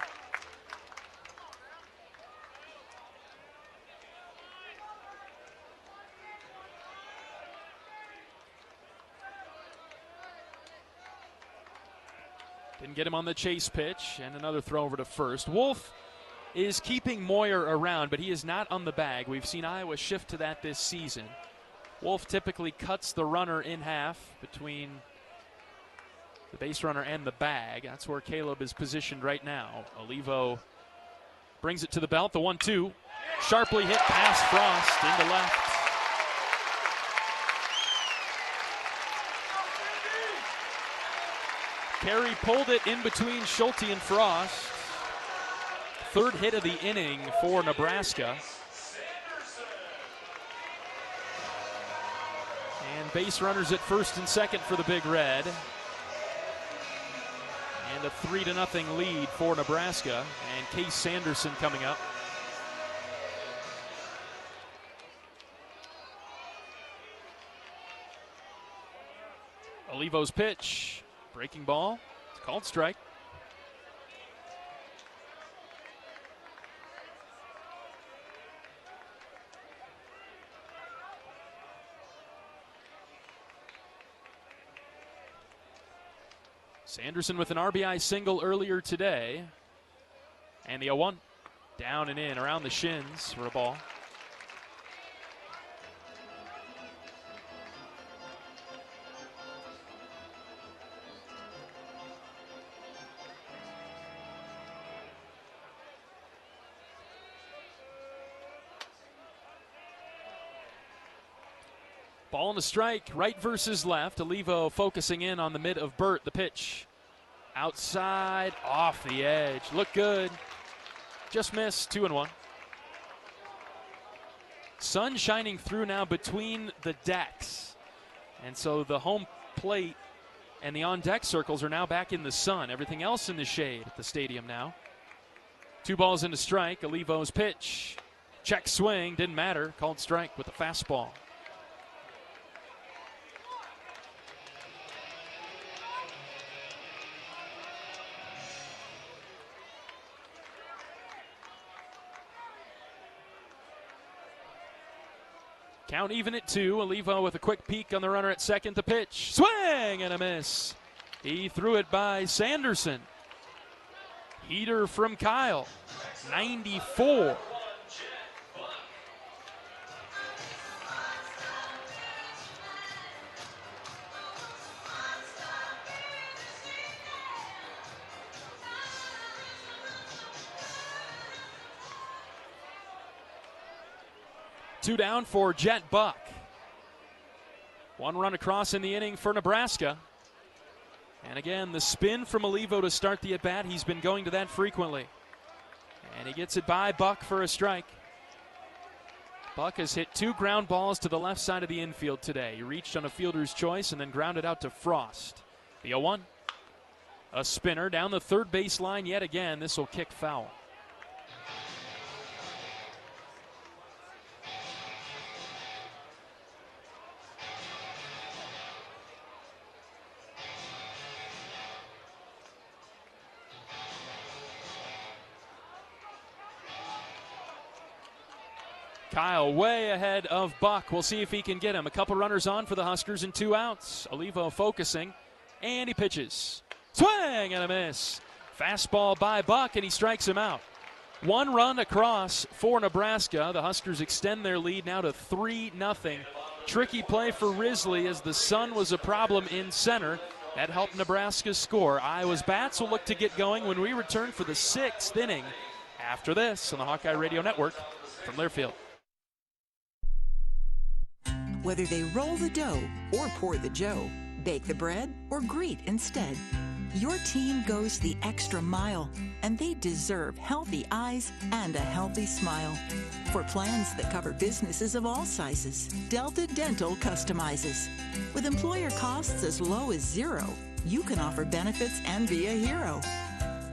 Speaker 3: Didn't get him on the chase pitch, and another throw over to first. Wolf is keeping Moyer around, but he is not on the bag. We've seen Iowa shift to that this season. Wolf typically cuts the runner in half between the base runner and the bag. That's where Caleb is positioned right now. Olivo brings it to the belt, the 1-2. Sharply hit past Frost into left. Carey pulled it in between Schulte and Frost. Third hit of the inning for Nebraska. And base runners at first and second for the Big Red. And a 3-0 lead for Nebraska. And Case Sanderson coming up. Olivo's pitch. Breaking ball. It's called strike. Sanderson with an RBI single earlier today. And the 0-1. Down and in, around the shins for a ball. Ball and a strike, right versus left. Olivo focusing in on the mid of Burt. The pitch outside, off the edge. Look good. Just missed, 2-1. Sun shining through now between the decks. And so the home plate and the on-deck circles are now back in the sun. Everything else in the shade at the stadium now. 2 balls into strike. Olivo's pitch. Check swing, didn't matter. Called strike with a fastball. Count even at 2. Olivo with a quick peek on the runner at second. The pitch. Swing and a miss. He threw it by Sanderson. Heater from Kyle. 94. Two down for Jet Buck. 1 run across in the inning for Nebraska. And again, the spin from Olivo to start the at-bat. He's been going to that frequently. And he gets it by Buck for a strike. Buck has hit 2 ground balls to the left side of the infield today. He reached on a fielder's choice and then grounded out to Frost. The 0-1. A spinner down the third base line yet again. This will kick foul. Kyle way ahead of Buck. We'll see if he can get him. A couple runners on for the Huskers and 2 outs. Olivo focusing, and he pitches. Swing and a miss. Fastball by Buck, and he strikes him out. 1 run across for Nebraska. The Huskers extend their lead now to 3-0. Tricky play for Risley as the sun was a problem in center. That helped Nebraska score. Iowa's bats will look to get going when we return for the 6th inning after this on the Hawkeye Radio Network from Learfield.
Speaker 12: Whether they roll the dough or pour the joe, bake the bread or greet instead, your team goes the extra mile, and they deserve healthy eyes and a healthy smile. For plans that cover businesses of all sizes, Delta Dental customizes. With employer costs as low as $0, you can offer benefits and be a hero.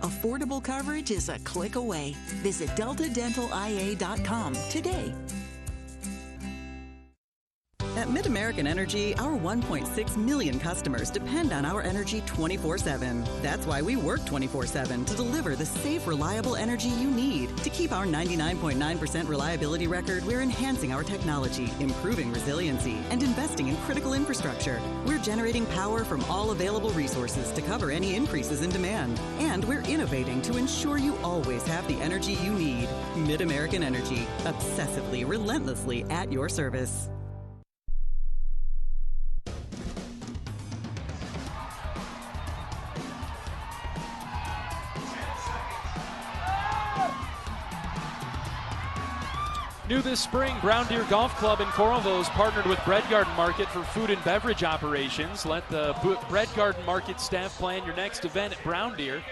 Speaker 12: Affordable coverage is a click away. Visit deltadentalia.com today.
Speaker 14: At Mid-American Energy, our 1.6 million customers depend on our energy 24/7. That's why we work 24/7 to deliver the safe, reliable energy you need. To keep our 99.9% reliability record, we're enhancing our technology, improving resiliency, and investing in critical infrastructure. We're generating power from all available resources to cover any increases in demand. And we're innovating to ensure you always have the energy you need. Mid-American Energy, obsessively, relentlessly at your service.
Speaker 3: New this spring, Brown Deer Golf Club in Coralville has partnered with Bread Garden Market for food and beverage operations. Let the Bread Garden Market staff plan your next event at Brown Deer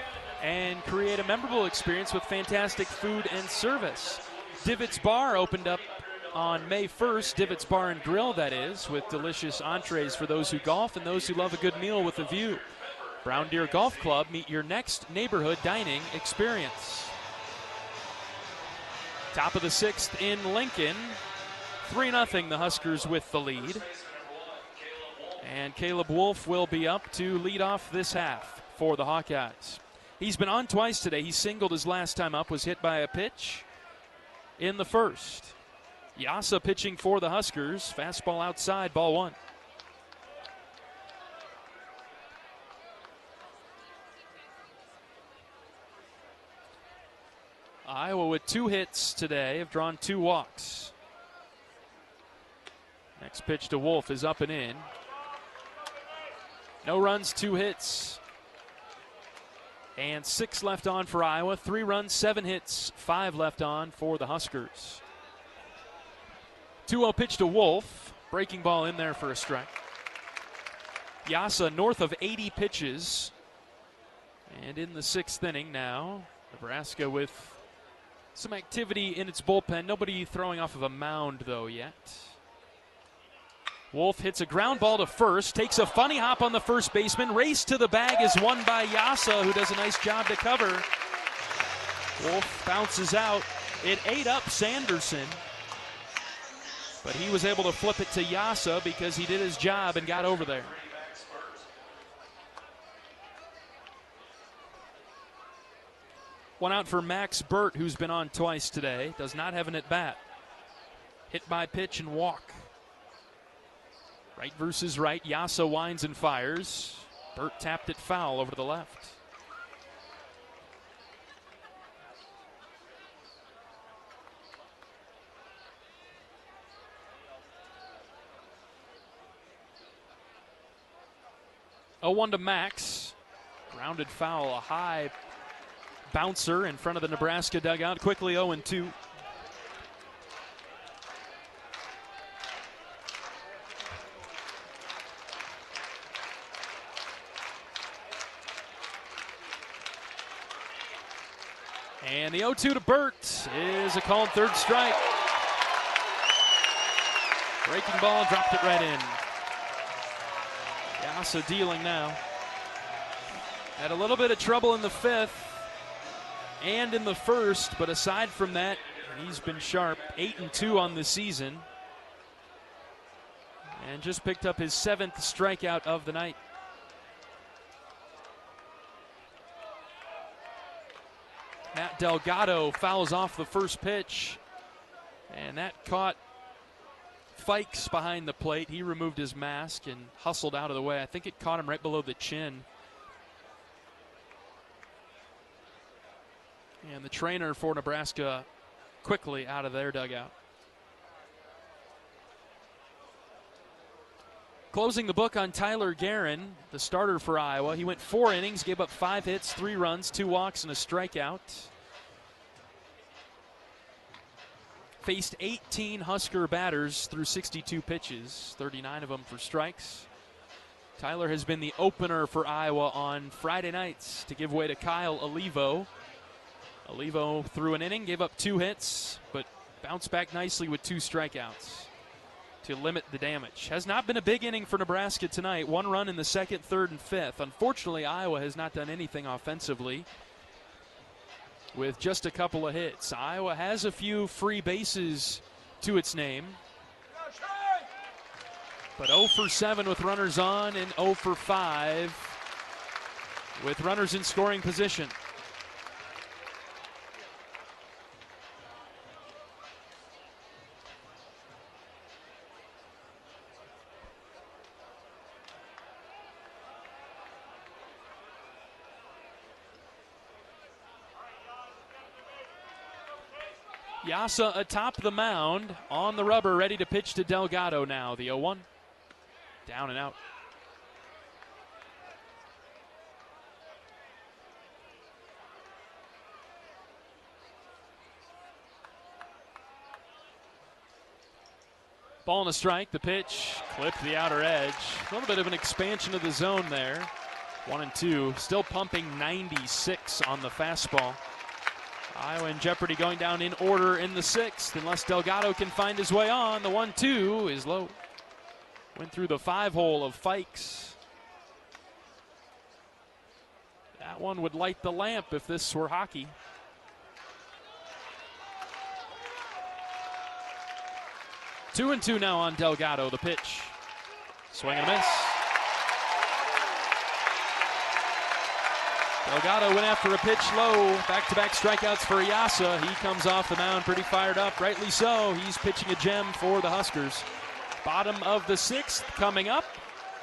Speaker 3: and create a memorable experience with fantastic food and service. Divots Bar opened up on May 1st, Divots Bar and Grill, that is, with delicious entrees for those who golf and those who love a good meal with a view. Brown Deer Golf Club, meet your next neighborhood dining experience. Top of the 6th in Lincoln. 3-0, the Huskers with the lead. And Caleb Wolf will be up to lead off this half for the Hawkeyes. He's been on twice today. He singled his last time up, was hit by a pitch in the first. Yasa pitching for the Huskers. Fastball outside, ball 1. Iowa with 2 hits today, have drawn 2 walks. Next pitch to Wolf is up and in. No runs, 2 hits. And 6 left on for Iowa. 3 runs, 7 hits, 5 left on for the Huskers. 2-0 pitch to Wolf. Breaking ball in there for a strike. Yasa north of 80 pitches. And in the 6th inning now, Nebraska with some activity in its bullpen. Nobody throwing off of a mound, though, yet. Wolf hits a ground ball to first, takes a funny hop on the first baseman. Race to the bag is won by Yasa, who does a nice job to cover. Wolf bounces out. It ate up Sanderson, but he was able to flip it to Yasa because he did his job and got over there. One out for Max Burt, who's been on twice today. Does not have an at-bat. Hit by pitch and walk. Right versus right. Yasa winds and fires. Burt tapped it foul over to the left. Oh, 1 to Max. Grounded foul, a high bouncer in front of the Nebraska dugout. Quickly 0-2. And the 0-2 to Burt is a called 3rd strike. Breaking ball, dropped it right in. Yasa dealing now. Had a little bit of trouble in the 5th and in the 1st, but aside from that, he's been sharp. 8-2 on the season. And just picked up his 7th strikeout of the night. Matt Delgado fouls off the first pitch, and that caught Fikes behind the plate. He removed his mask and hustled out of the way. I think it caught him right below the chin. And the trainer for Nebraska quickly out of their dugout. Closing the book on Tyler Guerin, the starter for Iowa. He went 4 innings, gave up 5 hits, 3 runs, 2 walks, and a strikeout. Faced 18 Husker batters through 62 pitches, 39 of them for strikes. Tyler has been the opener for Iowa on Friday nights to give way to Kyle Olivo. Olivo threw an inning, gave up 2 hits, but bounced back nicely with 2 strikeouts to limit the damage. Has not been a big inning for Nebraska tonight. 1 run in the 2nd, 3rd, and 5th. Unfortunately, Iowa has not done anything offensively with just a couple of hits. Iowa has a few free bases to its name, but 0 for 7 with runners on and 0 for 5 with runners in scoring position. Yasa atop the mound on the rubber, ready to pitch to Delgado now. The 0-1. Down and out. Ball and a strike. The pitch clipped the outer edge. A little bit of an expansion of the zone there. 1-2. Still pumping 96 on the fastball. Iowa in jeopardy, going down in order in the 6th. Unless Delgado can find his way on. The 1-2 is low. Went through the 5-hole of Fikes. That one would light the lamp if this were hockey. Two and two now on Delgado. The pitch. Swing and a miss. Delgado went after a pitch low. Back-to-back strikeouts for Yasa. He comes off the mound pretty fired up. Rightly so. He's pitching a gem for the Huskers. Bottom of the 6th coming up.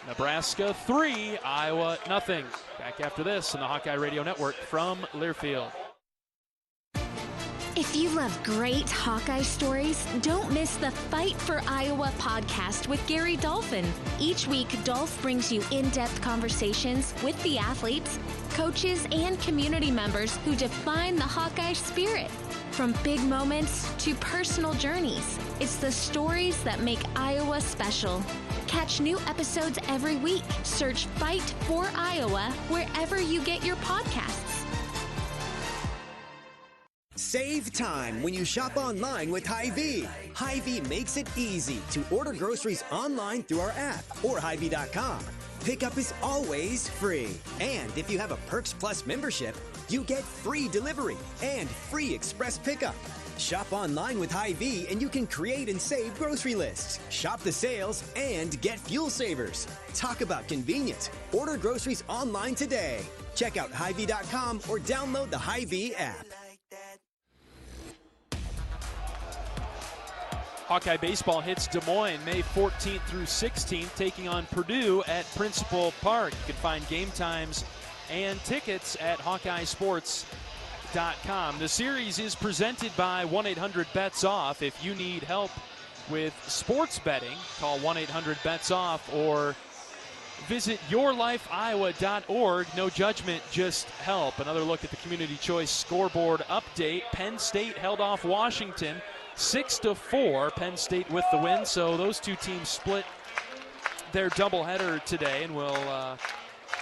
Speaker 3: Nebraska 3, Iowa nothing. Back after this on the Hawkeye Radio Network from Learfield.
Speaker 11: If you love great Hawkeye stories, don't miss the Fight for Iowa podcast with Gary Dolphin. Each week, Dolph brings you in-depth conversations with the athletes, coaches, and community members who define the Hawkeye spirit. From big moments to personal journeys, it's the stories that make Iowa special. Catch new episodes every week. Search Fight for Iowa wherever you get your podcasts.
Speaker 1: Save time when you shop online with Hy-Vee. Hy-Vee makes it easy to order groceries online through our app or Hy-Vee.com. Pickup is always free. And if you have a Perks Plus membership, you get free delivery and free express pickup. Shop online with Hy-Vee and you can create and save grocery lists, shop the sales, and get fuel savers. Talk about convenience. Order groceries online today. Check out Hy-Vee.com or download the Hy-Vee app.
Speaker 3: Hawkeye baseball hits Des Moines May 14th through 16th, taking on Purdue at Principal Park. You can find game times and tickets at HawkeyeSports.com. The series is presented by 1-800-BETS-OFF. If you need help with sports betting, call 1-800-BETS-OFF or visit yourlifeiowa.org. No judgment, just help. Another look at the Community Choice scoreboard update. Penn State held off Washington 6-4, Penn State with the win, so those two teams split their doubleheader today and will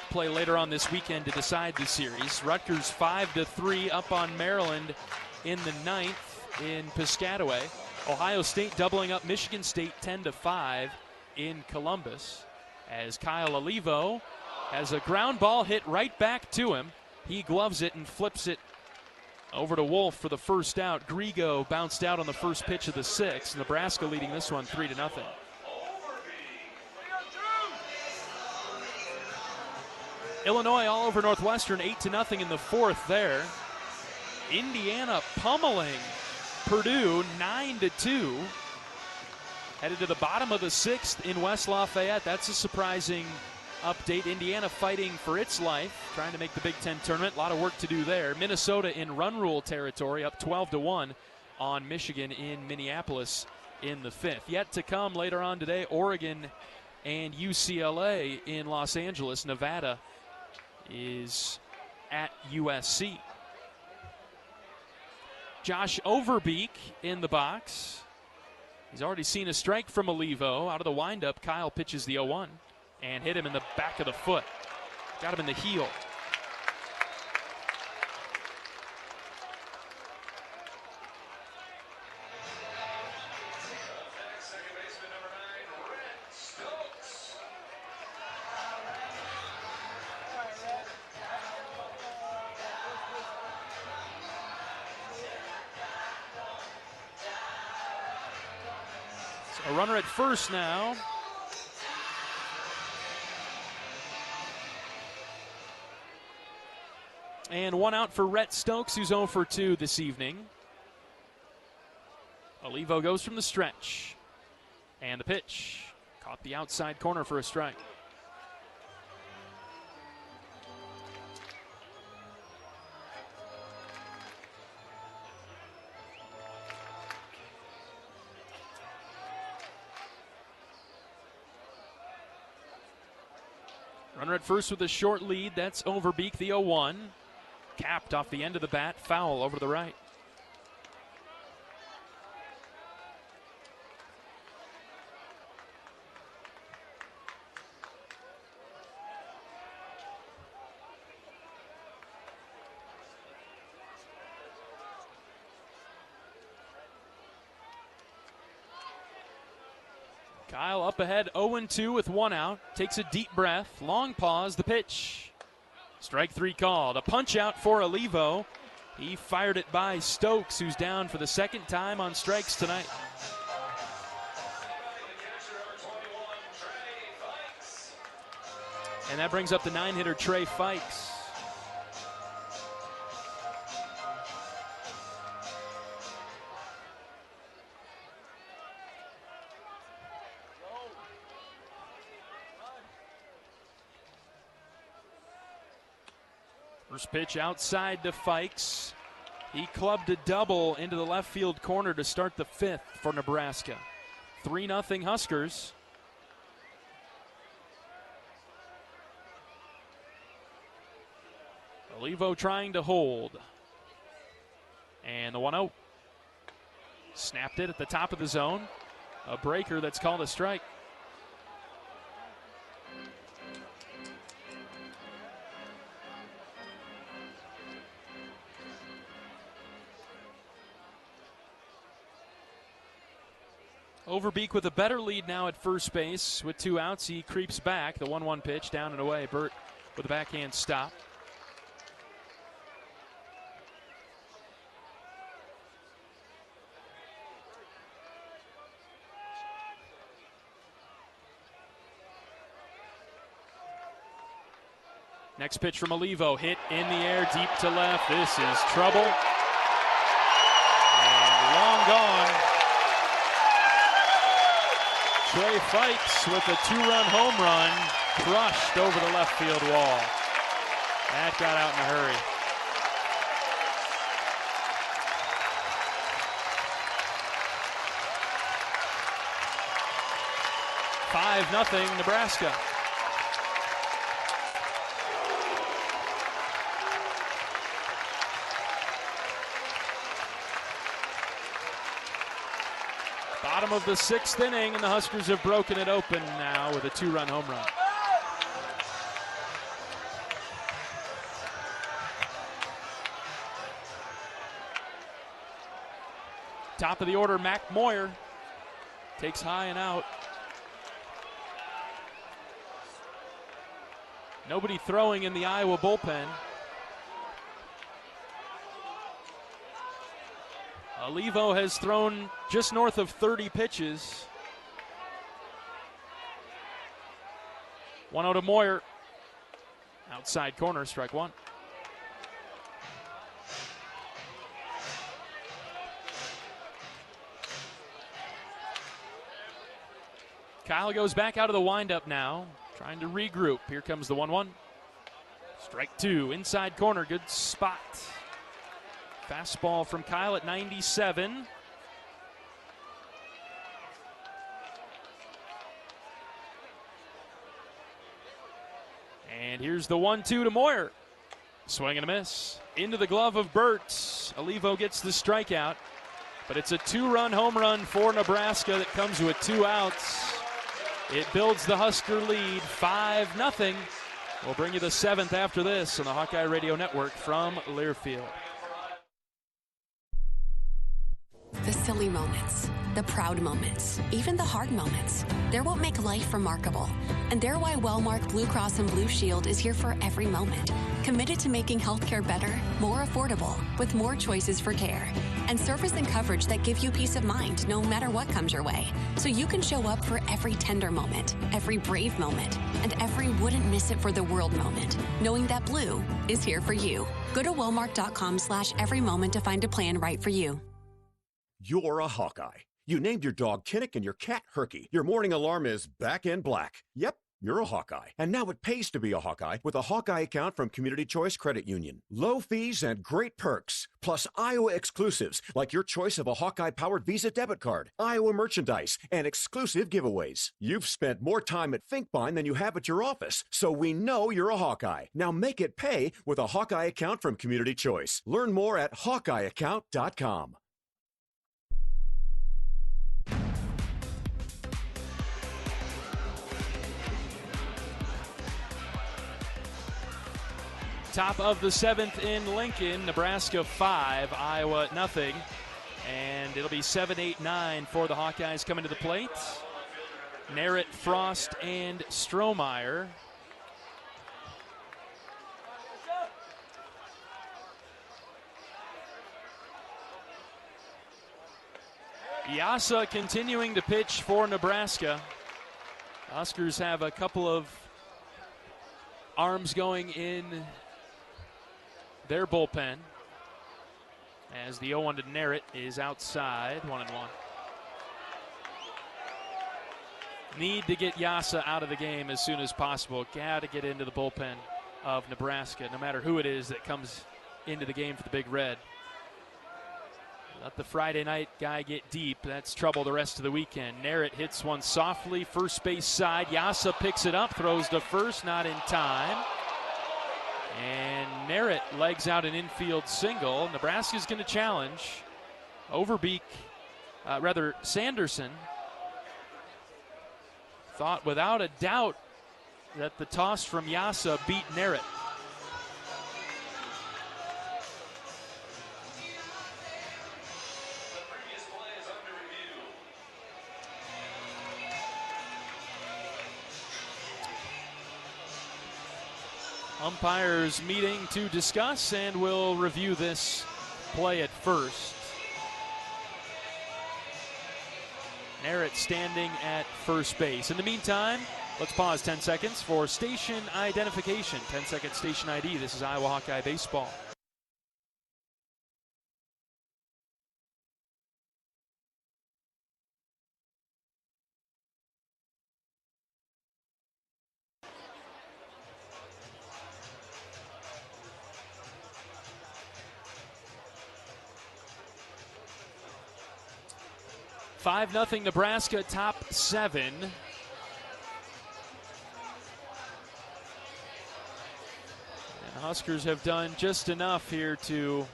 Speaker 3: play later on this weekend to decide the series. Rutgers 5-3 up on Maryland in the 9th in Piscataway. Ohio State doubling up Michigan State 10-5 in Columbus, as Kyle Olivo has a ground ball hit right back to him. He gloves it and flips it over to Wolf for the first out. Grigo bounced out on the first pitch of the 6th. Nebraska leading this one 3-0. Illinois all over Northwestern 8-0 in the 4th there. Indiana pummeling Purdue 9-2. Headed to the bottom of the 6th in West Lafayette. That's a surprising update. Indiana fighting for its life, trying to make the Big Ten tournament. A lot of work to do there. Minnesota in run rule territory, up 12-1 on Michigan in Minneapolis in the 5th. Yet to come later on today, Oregon and UCLA in Los Angeles. Nevada is at USC. Josh Overbeek in the box. He's already seen a strike from Olivo. Out of the windup, Kyle pitches the 0-1. And hit him in the back of the foot. Got him in the heel. So a runner at first now. And one out for Rhett Stokes, who's 0 for 2 this evening. Olivo goes from the stretch. And the pitch. Caught the outside corner for a strike. Runner at first with a short lead. That's Overbeek, the 0-1. Capped off the end of the bat, foul over to the right. Kyle up ahead, 0-2 with one out. Takes a deep breath, long pause, the pitch. Strike 3 called. A punch out for Olivo. He fired it by Stokes, who's down for the second time on strikes tonight. And that brings up the 9-hitter Trey Fikes. First pitch outside to Fikes. He clubbed a double into the left field corner to start the 5th for Nebraska. 3-0 Huskers. Olivo trying to hold. And the 1-0. Snapped it at the top of the zone. A breaker that's called a strike. Overbeek with a better lead now at first base with 2 outs. He creeps back. The 1-1 pitch down and away. Burt with a backhand stop. Next pitch from Olivo, hit in the air, deep to left. This is trouble. And long gone. Trey Fikes with a 2-run home run, crushed over the left field wall. That got out in a hurry. (5-0) Nebraska. Bottom of the 6th inning, and the Huskers have broken it open now with a 2-run home run. Top of the order, Mac Moyer takes high and out. Nobody throwing in the Iowa bullpen. Olivo has thrown just north of 30 pitches. 1-0 to Moyer. Outside corner, strike 1. Kyle goes back out of the windup now, trying to regroup. Here comes the 1-1. Strike 2, inside corner, good spot. Fastball from Kyle at 97. And here's the 1-2 to Moyer. Swing and a miss. Into the glove of Burt. Olivo gets the strikeout. But it's a 2-run home run for Nebraska that comes with 2 outs. It builds the Husker lead 5-0. We'll bring you the 7th after this on the Hawkeye Radio Network from Learfield.
Speaker 2: The silly moments, the proud moments, even the hard moments. They're what make life remarkable. And they're why Wellmark Blue Cross and Blue Shield is here for every moment. Committed to making healthcare better, more affordable, with more choices for care. And service and coverage that give you peace of mind no matter what comes your way. So you can show up for every tender moment, every brave moment, and every wouldn't miss it for the world moment, knowing that Blue is here for you. Go to wellmark.com/every moment to find a plan right for you.
Speaker 21: You're a Hawkeye. You named your dog Kinnick and your cat Herky. Your morning alarm is back in black. Yep, you're a Hawkeye. And now it pays to be a Hawkeye with a Hawkeye account from Community Choice Credit Union. Low fees and great perks, plus Iowa exclusives like your choice of a Hawkeye-powered Visa debit card, Iowa merchandise, and exclusive giveaways. You've spent more time at Finkbine than you have at your office, so we know you're a Hawkeye. Now make it pay with a Hawkeye account from Community Choice. Learn more at HawkeyeAccount.com.
Speaker 3: Top of the 7th in Lincoln, Nebraska 5, Iowa nothing. And it'll be 7-8-9 for the Hawkeyes coming to the plate. Narrett, Frost, and Strohmeyer. Yasa continuing to pitch for Nebraska. Huskers have a couple of arms going in their bullpen as the 0-1 to Narrett is outside, 1-1. Need to get Yasa out of the game as soon as possible. Got to get into the bullpen of Nebraska, no matter who it is that comes into the game for the Big Red. Let the Friday night guy get deep. That's trouble the rest of the weekend. Narrett hits one softly, first base side. Yasa picks it up, throws to first, not in time. And Narrett legs out an infield single. Nebraska's going to challenge. Sanderson thought without a doubt that the toss from Yasa beat Narrett. Umpires meeting to discuss, and we'll review this play at first. Narrett standing at first base. In the meantime, let's pause 10 seconds for station identification. 10-second station ID. This is Iowa Hawkeye Baseball. Five 5-0 Nebraska, top 7. And Huskers have done just enough here to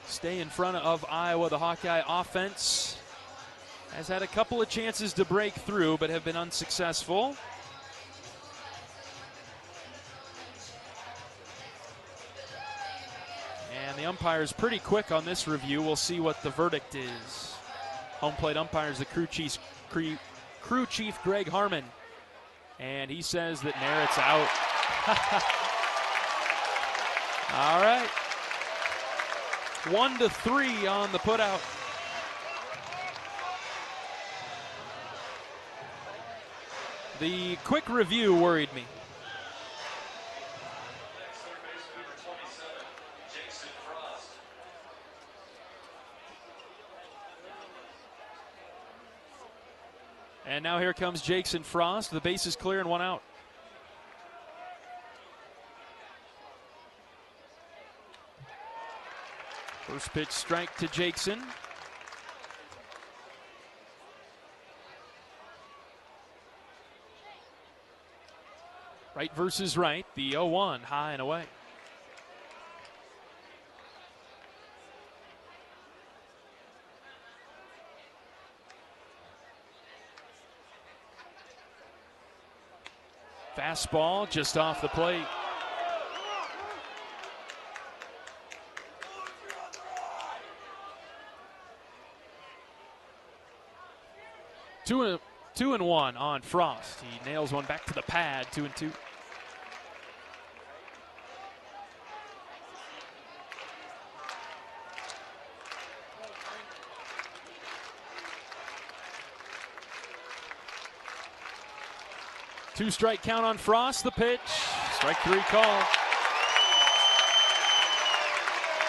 Speaker 3: stay in front of Iowa. The Hawkeye offense has had a couple of chances to break through, but have been unsuccessful. And the umpire's pretty quick on this review. We'll see what the verdict is. Home plate umpires, the crew chief Greg Harmon. And he says that Narrett's out. All right. 1-3 on the putout. The quick review worried me. And now here comes Jackson Frost. The base is clear and one out. First pitch strike to Jackson. Right versus right. The 0-1 high and away. Fastball just off the plate. Two and one on Frost. He nails one back to the pad. 2-2. Two-strike count on Frost. The pitch. Strike 3 call.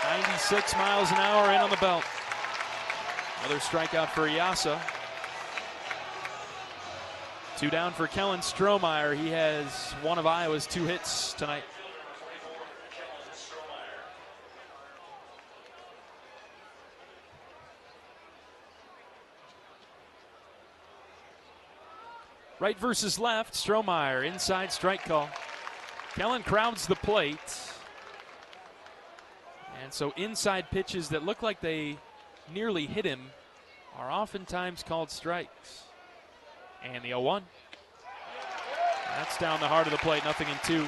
Speaker 3: 96 miles an hour in on the belt. Another strikeout for Yasa. 2 down for Kellen Strohmeyer. He has one of Iowa's 2 hits tonight. Right versus left, Strohmeyer, inside strike call. Kellen crowds the plate. And so inside pitches that look like they nearly hit him are oftentimes called strikes. And the 0-1. That's down the heart of the plate, 0-2.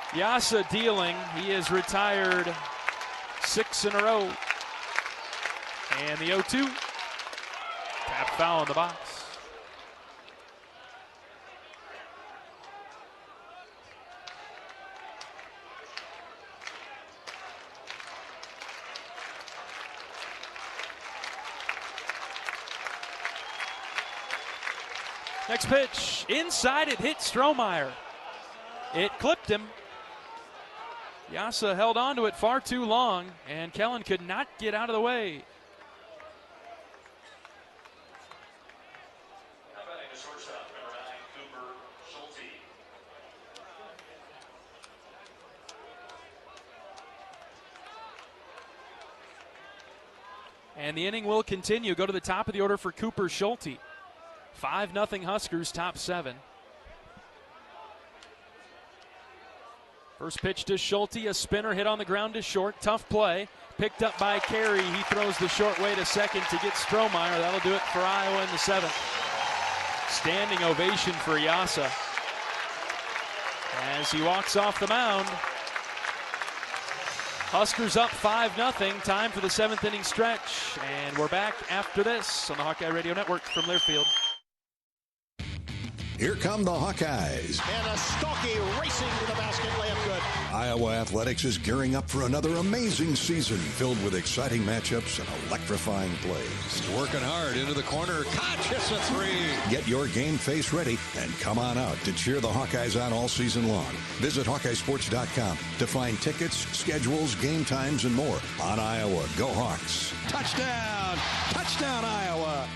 Speaker 3: Yasa dealing. He has retired 6 in a row. And the 0-2. Tap foul in the box. Next pitch, inside, it hit Strohmeyer. It clipped him. Yasa held on to it far too long, and Kellen could not get out of the way. And the inning will continue. Go to the top of the order for Cooper Schulte. 5-0 Huskers, top 7. First pitch to Schulte, a spinner hit on the ground to short. Tough play. Picked up by Carey. He throws the short way to second to get Strohmeyer. That'll do it for Iowa in the 7th. Standing ovation for Yasa as he walks off the mound. Huskers up 5-0. Time for the 7th inning stretch. And we're back after this on the Hawkeye Radio Network from Learfield.
Speaker 6: Here come the Hawkeyes.
Speaker 8: And a Stockie racing to the basket, layup good.
Speaker 6: Iowa Athletics is gearing up for another amazing season filled with exciting matchups and electrifying plays.
Speaker 8: Working hard into the corner. Koch hits a 3.
Speaker 6: Get your game face ready and come on out to cheer the Hawkeyes on all season long. Visit HawkeyeSports.com to find tickets, schedules, game times, and more on Iowa. Go Hawks.
Speaker 8: Touchdown! Touchdown, Iowa!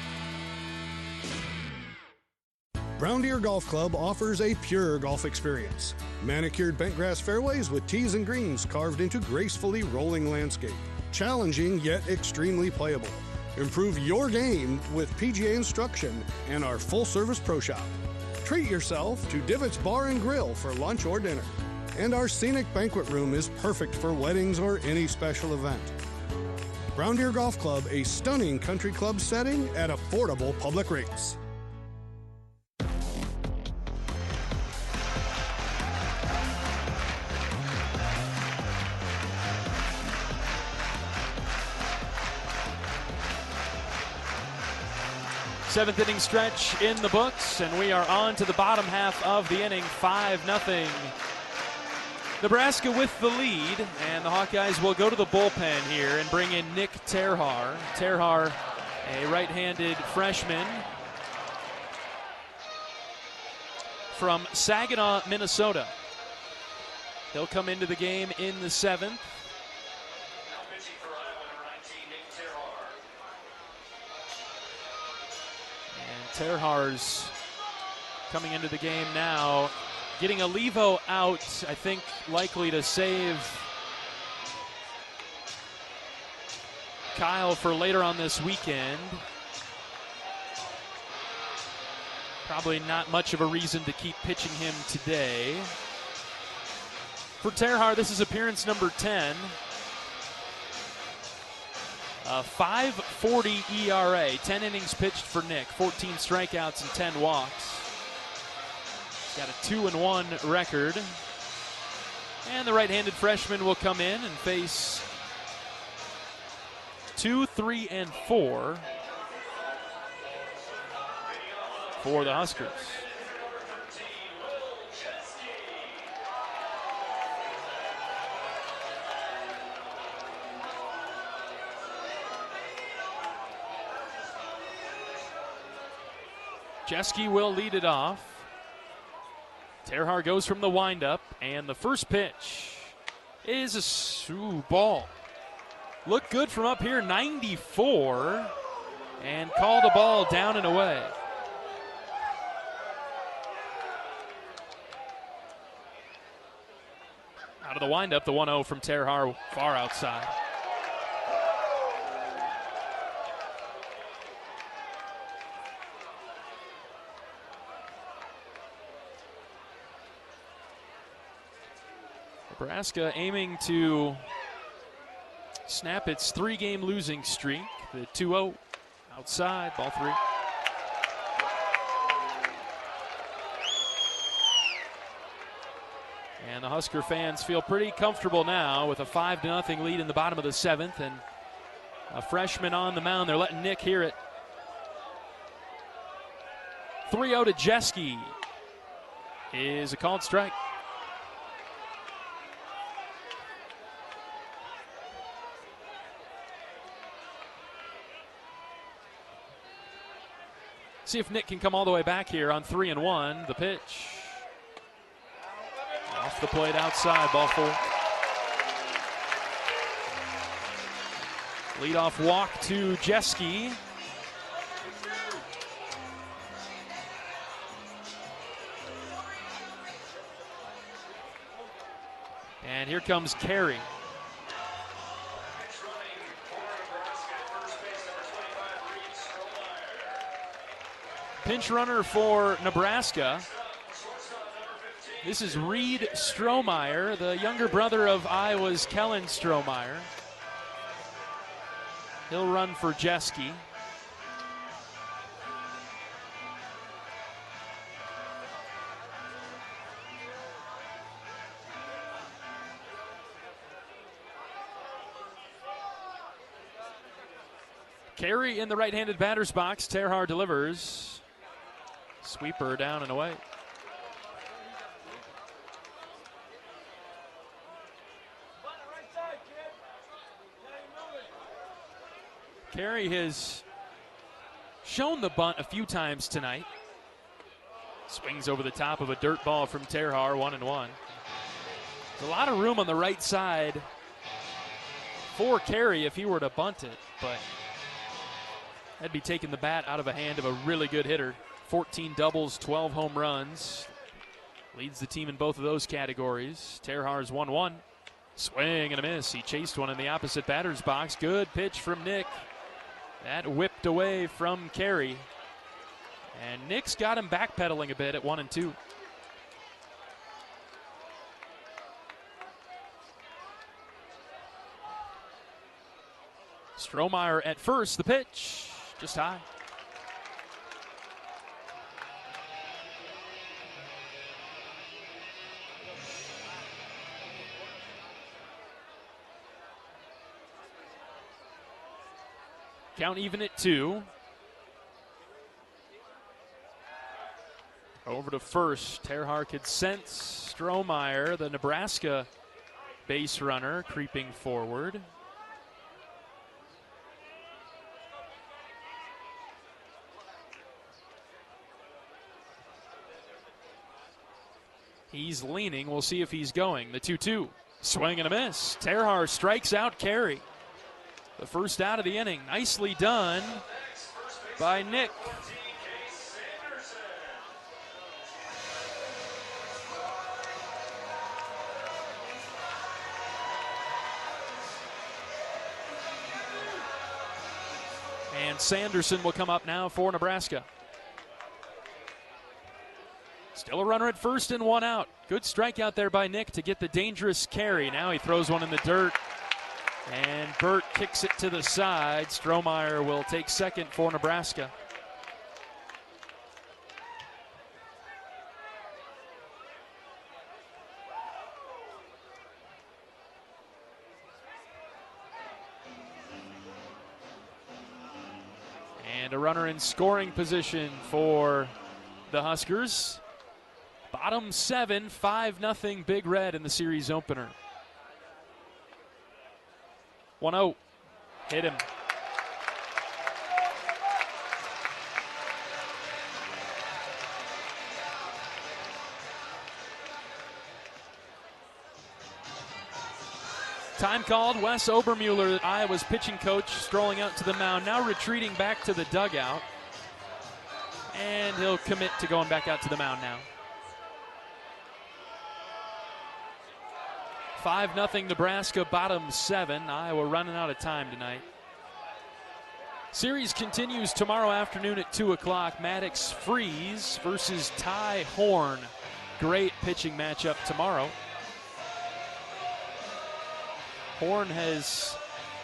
Speaker 9: Brown Deer Golf Club offers a pure golf experience. Manicured bentgrass fairways with tees and greens carved into gracefully rolling landscape. Challenging yet extremely playable. Improve your game with PGA instruction and our full-service pro shop. Treat yourself to Divots Bar and Grill for lunch or dinner. And our scenic banquet room is perfect for weddings or any special event. Brown Deer Golf Club, a stunning country club setting at affordable public rates.
Speaker 3: Seventh inning stretch in the books, and we are on to the bottom half of the inning, 5-0. Nebraska with the lead, and the Hawkeyes will go to the bullpen here and bring in Nick Terhaar. Terhaar, a right-handed freshman from Saginaw, Minnesota. He'll come into the game in the 7th. Terhaar's coming into the game now, getting a levo out, I think likely to save Kyle for later on this weekend. Probably not much of a reason to keep pitching him today. For Terhaar, this is appearance number 10. 5.40 ERA, 10 innings pitched for Nick, 14 strikeouts and 10 walks. He's got a 2-1 record. And the right-handed freshman will come in and face 2, 3, and 4 for the Huskers. Jeske will lead it off. Terhaar goes from the windup, and the first pitch is a ball. Looked good from up here, 94, and called a ball down and away. Out of the windup, the 1-0 from Terhaar, far outside. Nebraska aiming to snap its 3-game losing streak. The 2-0 outside, ball 3. And the Husker fans feel pretty comfortable now with a 5-0 lead in the bottom of the 7th, and a freshman on the mound. They're letting Nick hear it. 3-0 to Jeske is a called strike. See if Nick can come all the way back here on 3-1. The pitch. Off the plate outside, ball 4. Leadoff walk to Jeske. And here comes Carey. pinch runner for Nebraska. This is Reed Strohmeyer, the younger brother of Iowa's Kellen Strohmeyer. He'll run for Jeske. Carey in the right-handed batter's box. Terhaar delivers. Sweeper down and away. Carey has shown the bunt a few times tonight. Swings over the top of a dirt ball from Terhaar, 1-1. There's a lot of room on the right side for Carey if he were to bunt it, but that'd be taking the bat out of the hand of a really good hitter. 14 doubles, 12 home runs. Leads the team in both of those categories. Terhaar's 1-1. Swing and a miss. He chased one in the opposite batter's box. Good pitch from Nick. That whipped away from Carey. And Nick's got him backpedaling a bit at 1-2. Strohmeyer at first. The pitch. Just high. Count even at 2. Over to first. Terhaar could sense Strohmeyer, the Nebraska base runner, creeping forward. He's leaning. We'll see if he's going. The 2-2. Swing and a miss. Terhaar strikes out Carey. The first out of the inning. Nicely done by Nick. And Sanderson will come up now for Nebraska. Still a runner at first and 1 out. Good strikeout there by Nick to get the dangerous carry. Now he throws one in the dirt. And Burt kicks it to the side. Strohmeyer will take second for Nebraska. And a runner in scoring position for the Huskers. Bottom 7, 5-0 Big Red in the series opener. 1-0. Hit him. Time called. Wes Obermuller, Iowa's pitching coach, strolling out to the mound, now retreating back to the dugout. And he'll commit to going back out to the mound now. 5-0 Nebraska, bottom 7. Iowa running out of time tonight. Series continues tomorrow afternoon at 2 o'clock. Maddox Freeze versus Ty Horn. Great pitching matchup tomorrow. Horn has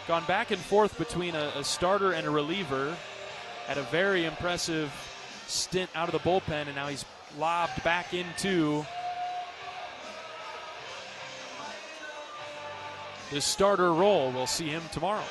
Speaker 3: gone back and forth between a starter and a reliever. Had a very impressive stint out of the bullpen, and now he's lobbed back into the starter role. We'll see him tomorrow.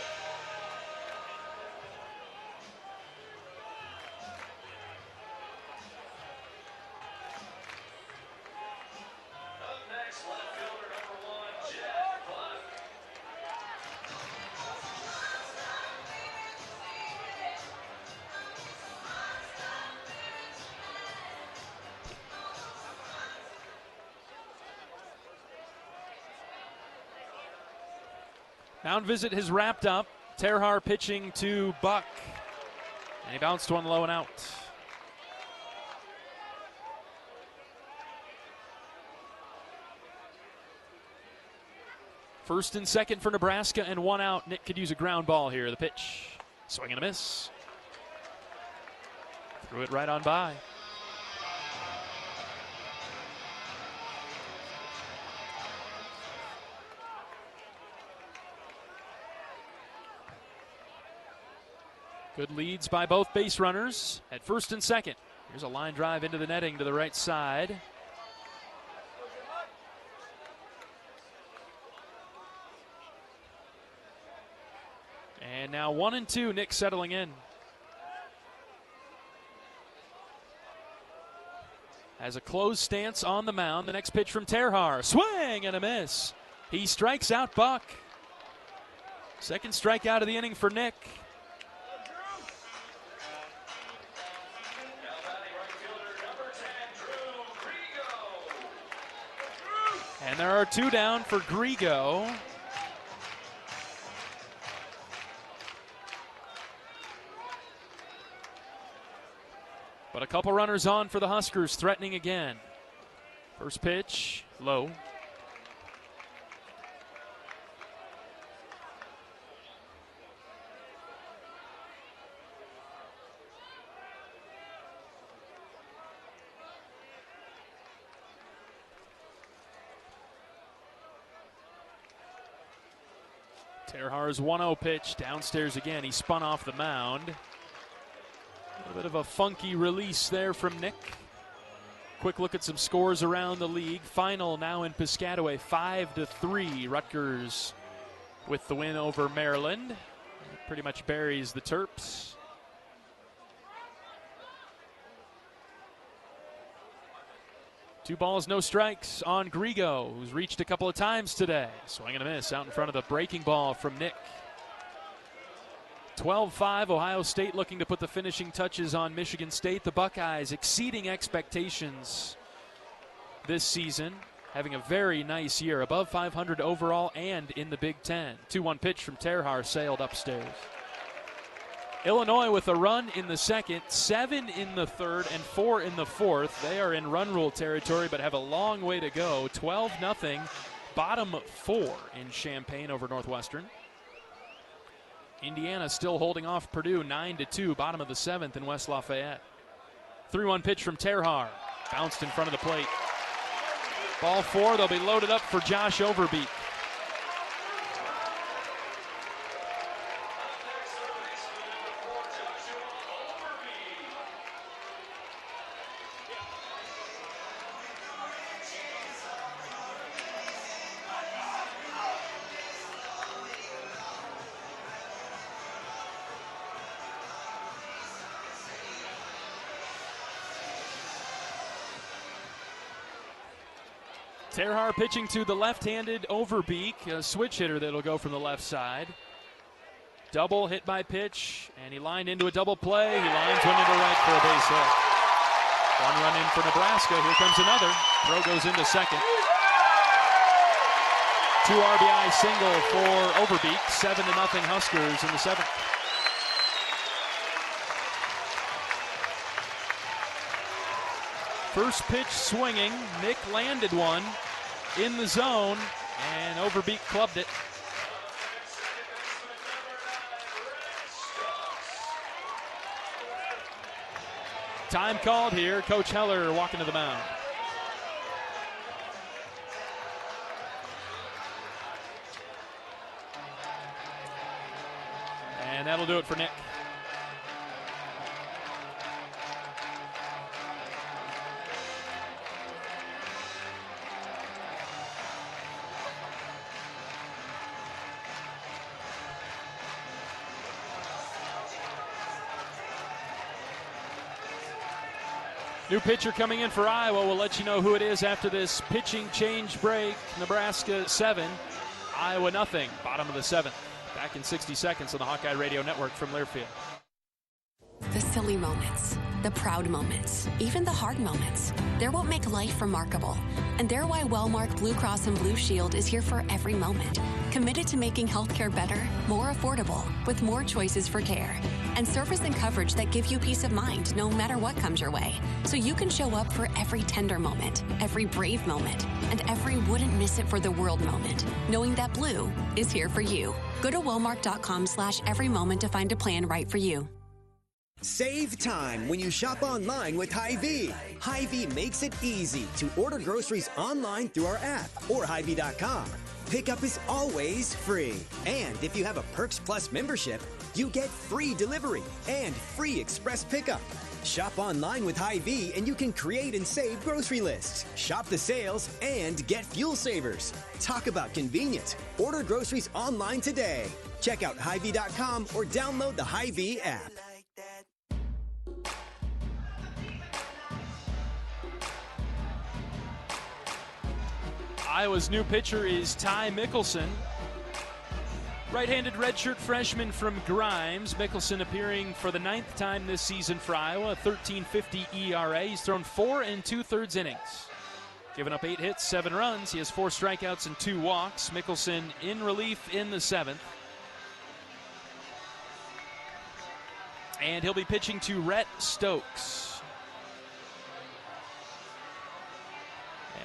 Speaker 3: Mound visit has wrapped up. Terhaar pitching to Buck. And he bounced one low and out. First and second for Nebraska and 1 out. Nick could use a ground ball here. The pitch. Swing and a miss. Threw it right on by. Good leads by both base runners at first and second. Here's a line drive into the netting to the right side. And now 1-2, Nick settling in. Has a closed stance on the mound. The next pitch from Terhar. Swing and a miss. He strikes out Buck. Second strikeout of the inning for Nick. And there are 2 down for Grigo. But a couple runners on for the Huskers, threatening again. First pitch, low. Terhar's 1-0 pitch downstairs again. He spun off the mound. A little bit of a funky release there from Nick. Quick look at some scores around the league. Final now in Piscataway, 5-3. Rutgers with the win over Maryland. It pretty much buries the Terps. Two balls, no strikes on Grigo, who's reached a couple of times today. Swing and a miss out in front of the breaking ball from Nick. 12-5, Ohio State looking to put the finishing touches on Michigan State. The Buckeyes exceeding expectations this season, having a very nice year, above 500 overall and in the Big Ten. 2-1 pitch from Terhar sailed upstairs. Illinois with a run in the second, 7 in the third, and 4 in the fourth. They are in run rule territory but have a long way to go. 12-0, bottom 4 in Champaign over Northwestern. Indiana still holding off Purdue, 9-2, bottom of the 7th in West Lafayette. 3-1 pitch from Terhar, bounced in front of the plate. Ball 4, they'll be loaded up for Josh Overbeek. Terhar pitching to the left-handed Overbeek, a switch hitter that'll go from the left side. Double hit by pitch, and he lined into a double play. He lines one into right for a base hit. One run in for Nebraska. Here comes another. Throw goes into second. 2 RBI single for Overbeek. 7-0 Huskers in the 7th. First pitch swinging. Nick landed one in the zone, and Overbeek clubbed it. Time called here. Coach Heller walking to the mound. And that'll do it for Nick. New pitcher coming in for Iowa. We'll let you know who it is after this pitching change break. Nebraska 7, Iowa 0. Bottom of the 7th. Back in 60 seconds on the Hawkeye Radio Network from Learfield.
Speaker 2: The silly moments, the proud moments, even the hard moments. They're what make life remarkable. And they're why Wellmark Blue Cross and Blue Shield is here for every moment. Committed to making healthcare better, more affordable, with more choices for care. And service and coverage that give you peace of mind no matter what comes your way. So you can show up for every tender moment, every brave moment, and every wouldn't miss it for the world moment, knowing that Blue is here for you. Go to Wellmark.com/every moment to find a plan right for you.
Speaker 1: Save time when you shop online with Hy-Vee. Hy-Vee makes it easy to order groceries online through our app or Hy-Vee.com. Pickup is always free. And if you have a Perks Plus membership, you get free delivery and free express pickup. Shop online with Hy-Vee and you can create and save grocery lists, shop the sales, and get fuel savers. Talk about convenient. Order groceries online today. Check out Hy-Vee.com or download the Hy-Vee app.
Speaker 3: Iowa's new pitcher is Ty Mickelson. Right-handed redshirt freshman from Grimes. Mickelson appearing for the 9th time this season for Iowa, 13.50 ERA. He's thrown 4 2/3 innings. Given up 8 hits, 7 runs. He has 4 strikeouts and 2 walks. Mickelson in relief in the 7th. And he'll be pitching to Rhett Stokes.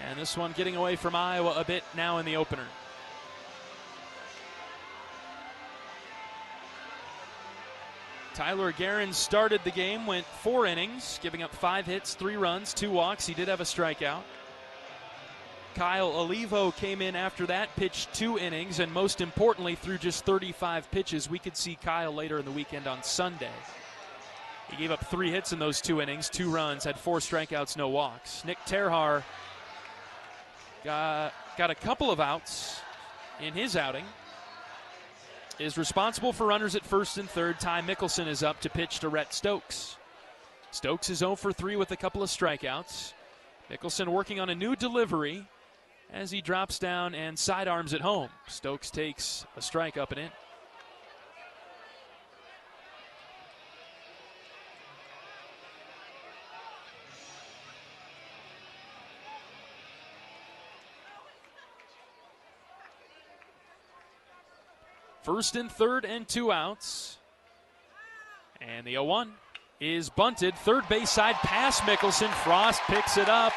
Speaker 3: And this one getting away from Iowa a bit now in the opener. Tyler Guerin started the game, went 4 innings, giving up 5 hits, 3 runs, 2 walks. He did have a strikeout. Kyle Olivo came in after that, pitched 2 innings, and most importantly, threw just 35 pitches. We could see Kyle later in the weekend on Sunday. He gave up 3 hits in those 2 innings, 2 runs, had 4 strikeouts, no walks. Nick Terhar got a couple of outs in his outing. Is responsible for runners at first and third. Ty Mickelson is up to pitch to Rhett Stokes. Stokes is 0 for 3 with a couple of strikeouts. Mickelson working on a new delivery as he drops down and sidearms it home. Stokes takes a strike up and in. First and third and 2 outs. And the 0-1 is bunted. Third base side past Mickelson. Frost picks it up,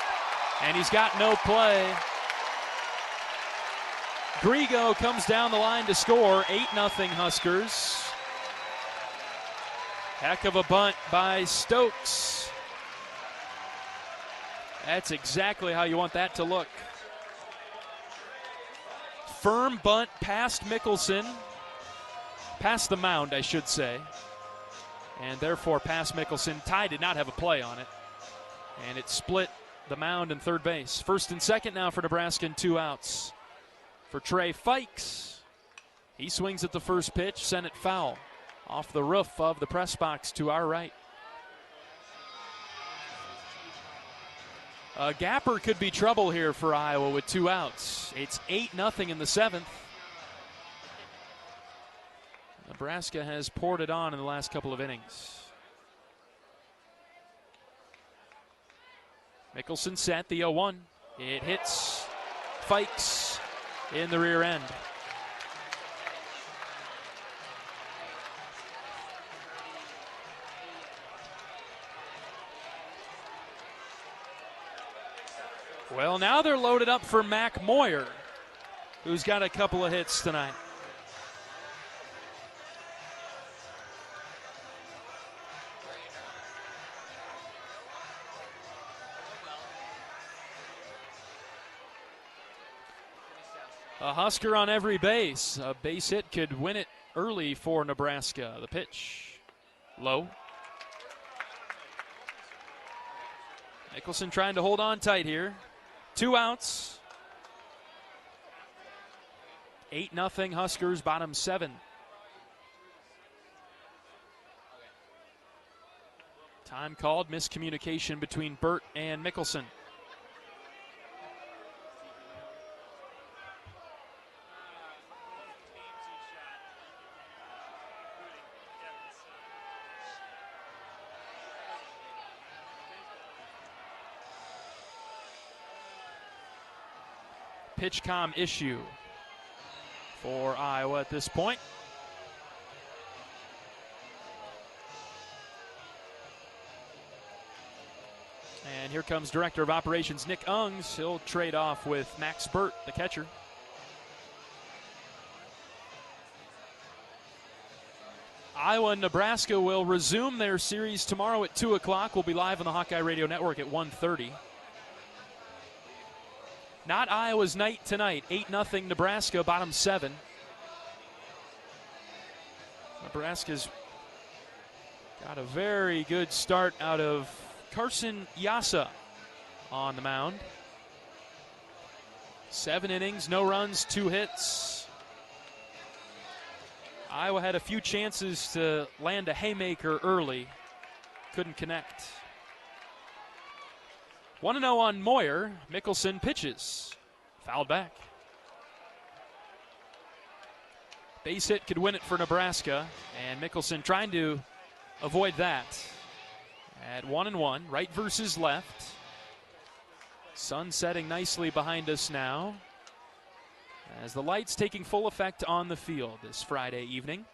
Speaker 3: and he's got no play. Grigo comes down the line to score. 8-0 Huskers. Heck of a bunt by Stokes. That's exactly how you want that to look. Firm bunt past Mickelson. Past the mound, I should say. And therefore, past Mickelson. Ty did not have a play on it. And it split the mound and third base. First and second now for Nebraska and 2 outs. For Trey Fikes. He swings at the first pitch, sent it foul. Off the roof of the press box to our right. A gapper could be trouble here for Iowa with 2 outs. It's 8-0 in the 7th. Nebraska has poured it on in the last couple of innings. Mickelson set the 0-1. It hits Fikes in the rear end. Well, now they're loaded up for Mac Moyer, who's got a couple of hits tonight. A Husker on every base. A base hit could win it early for Nebraska. The pitch, low. Mickelson trying to hold on tight here. 2 outs. 8-0 Huskers, bottom 7. Time called, miscommunication between Burt and Mickelson. PitchCom issue for Iowa at this point. And here comes Director of Operations Nick Ungs. He'll trade off with Max Burt, the catcher. Iowa and Nebraska will resume their series tomorrow at 2 o'clock. We'll be live on the Hawkeye Radio Network at 1:30. Not Iowa's night tonight. 8-0 Nebraska, bottom 7. Nebraska's got a very good start out of Carson Yasa on the mound. 7 innings, no runs, 2 hits. Iowa had a few chances to land a haymaker early. Couldn't connect. 1-0 on Moyer. Mickelson pitches. Fouled back. Base hit could win it for Nebraska, and Mickelson trying to avoid that. At 1-1, right versus left. Sun setting nicely behind us now, as the lights taking full effect on the field this Friday evening.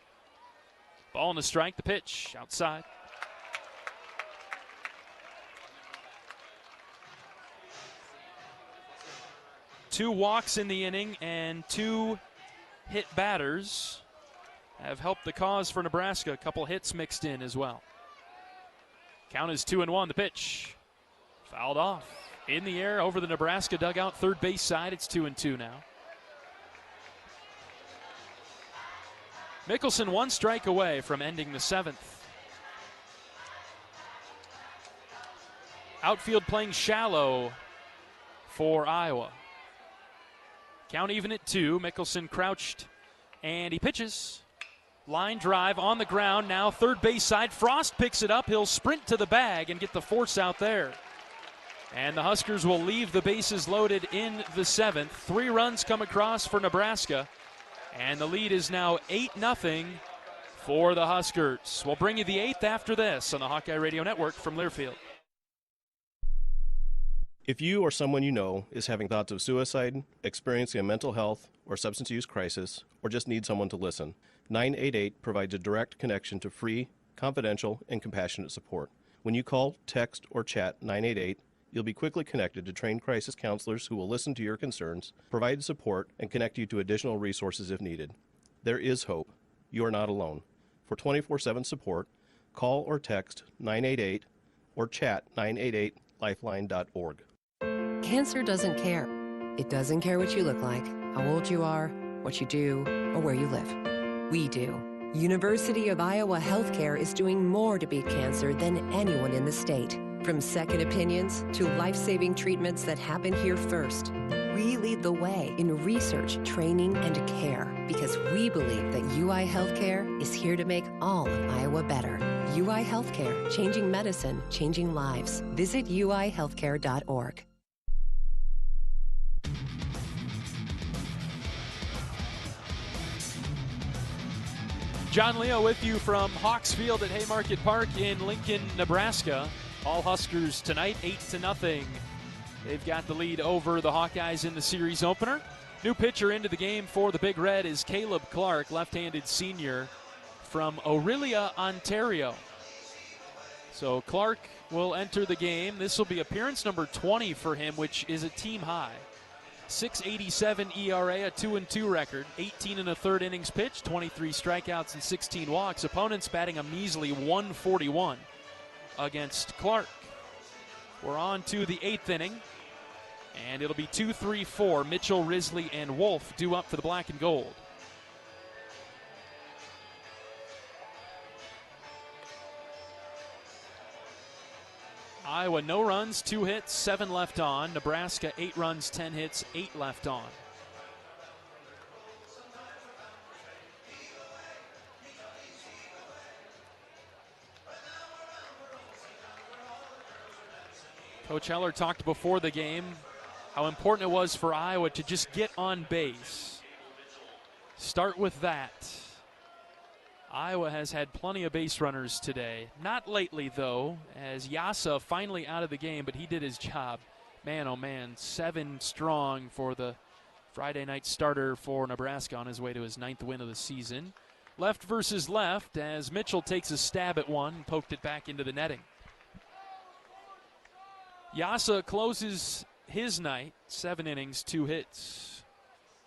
Speaker 3: Ball and a strike, the pitch outside. Two walks in the inning and 2 hit batters have helped the cause for Nebraska. A couple hits mixed in as well. Count is 2-1, the pitch. Fouled off. In the air over the Nebraska dugout, third base side. It's 2-2 now. Mickelson 1 strike away from ending the 7th. Outfield playing shallow for Iowa. Count even at 2. Mickelson crouched, and he pitches. Line drive on the ground. Now third base side. Frost picks it up. He'll sprint to the bag and get the force out there. And the Huskers will leave the bases loaded in the 7th. 3 runs come across for Nebraska. And the lead is now 8-0 for the Huskers. We'll bring you the 8th after this on the Hawkeye Radio Network from Learfield.
Speaker 7: If you or someone you know is having thoughts of suicide, experiencing a mental health or substance use crisis, or just need someone to listen, 988 provides a direct connection to free, confidential, and compassionate support. When you call, text, or chat 988, you'll be quickly connected to trained crisis counselors who will listen to your concerns, provide support, and connect you to additional resources if needed. There is hope. You are not alone. For 24/7 support, call or text 988 or chat 988lifeline.org.
Speaker 4: Cancer doesn't care. It doesn't care what you look like, how old you are, what you do, or where you live. We do. University of Iowa Healthcare is doing more to beat cancer than anyone in the state. From second opinions to life-saving treatments that happen here first. We lead the way in research, training, and care because we believe that UI Healthcare is here to make all of Iowa better. UI Healthcare, changing medicine, changing lives. Visit uihealthcare.org.
Speaker 3: John Leo with you from Hawks Field at Haymarket Park in Lincoln, Nebraska. All Huskers tonight, 8-0. They've got the lead over the Hawkeyes in the series opener. New pitcher into the game for the Big Red is Caleb Clark, left-handed senior from Orillia, Ontario. So Clark will enter the game. This will be appearance number 20 for him, which is a team high. 6.87 ERA, a 2-2 record, 18 1/3 innings pitched, 23 strikeouts and 16 walks. Opponents batting a measly 141 against Clark. We're on to the 8th inning, and it'll be 2, 3, 4. Mitchell, Risley, and Wolf due up for the black and gold. Iowa, no runs, 2 hits, 7 left on. Nebraska, 8 runs, 10 hits, 8 left on. Coach Heller talked before the game how important it was for Iowa to just get on base. Start with that. Iowa has had plenty of base runners today. Not lately, though, as Yasa finally out of the game, but he did his job. Man, oh man, 7 strong for the Friday night starter for Nebraska on his way to his 9th win of the season. Left versus left as Mitchell takes a stab at one, poked it back into the netting. Yasa closes his night, 7 innings, 2 hits.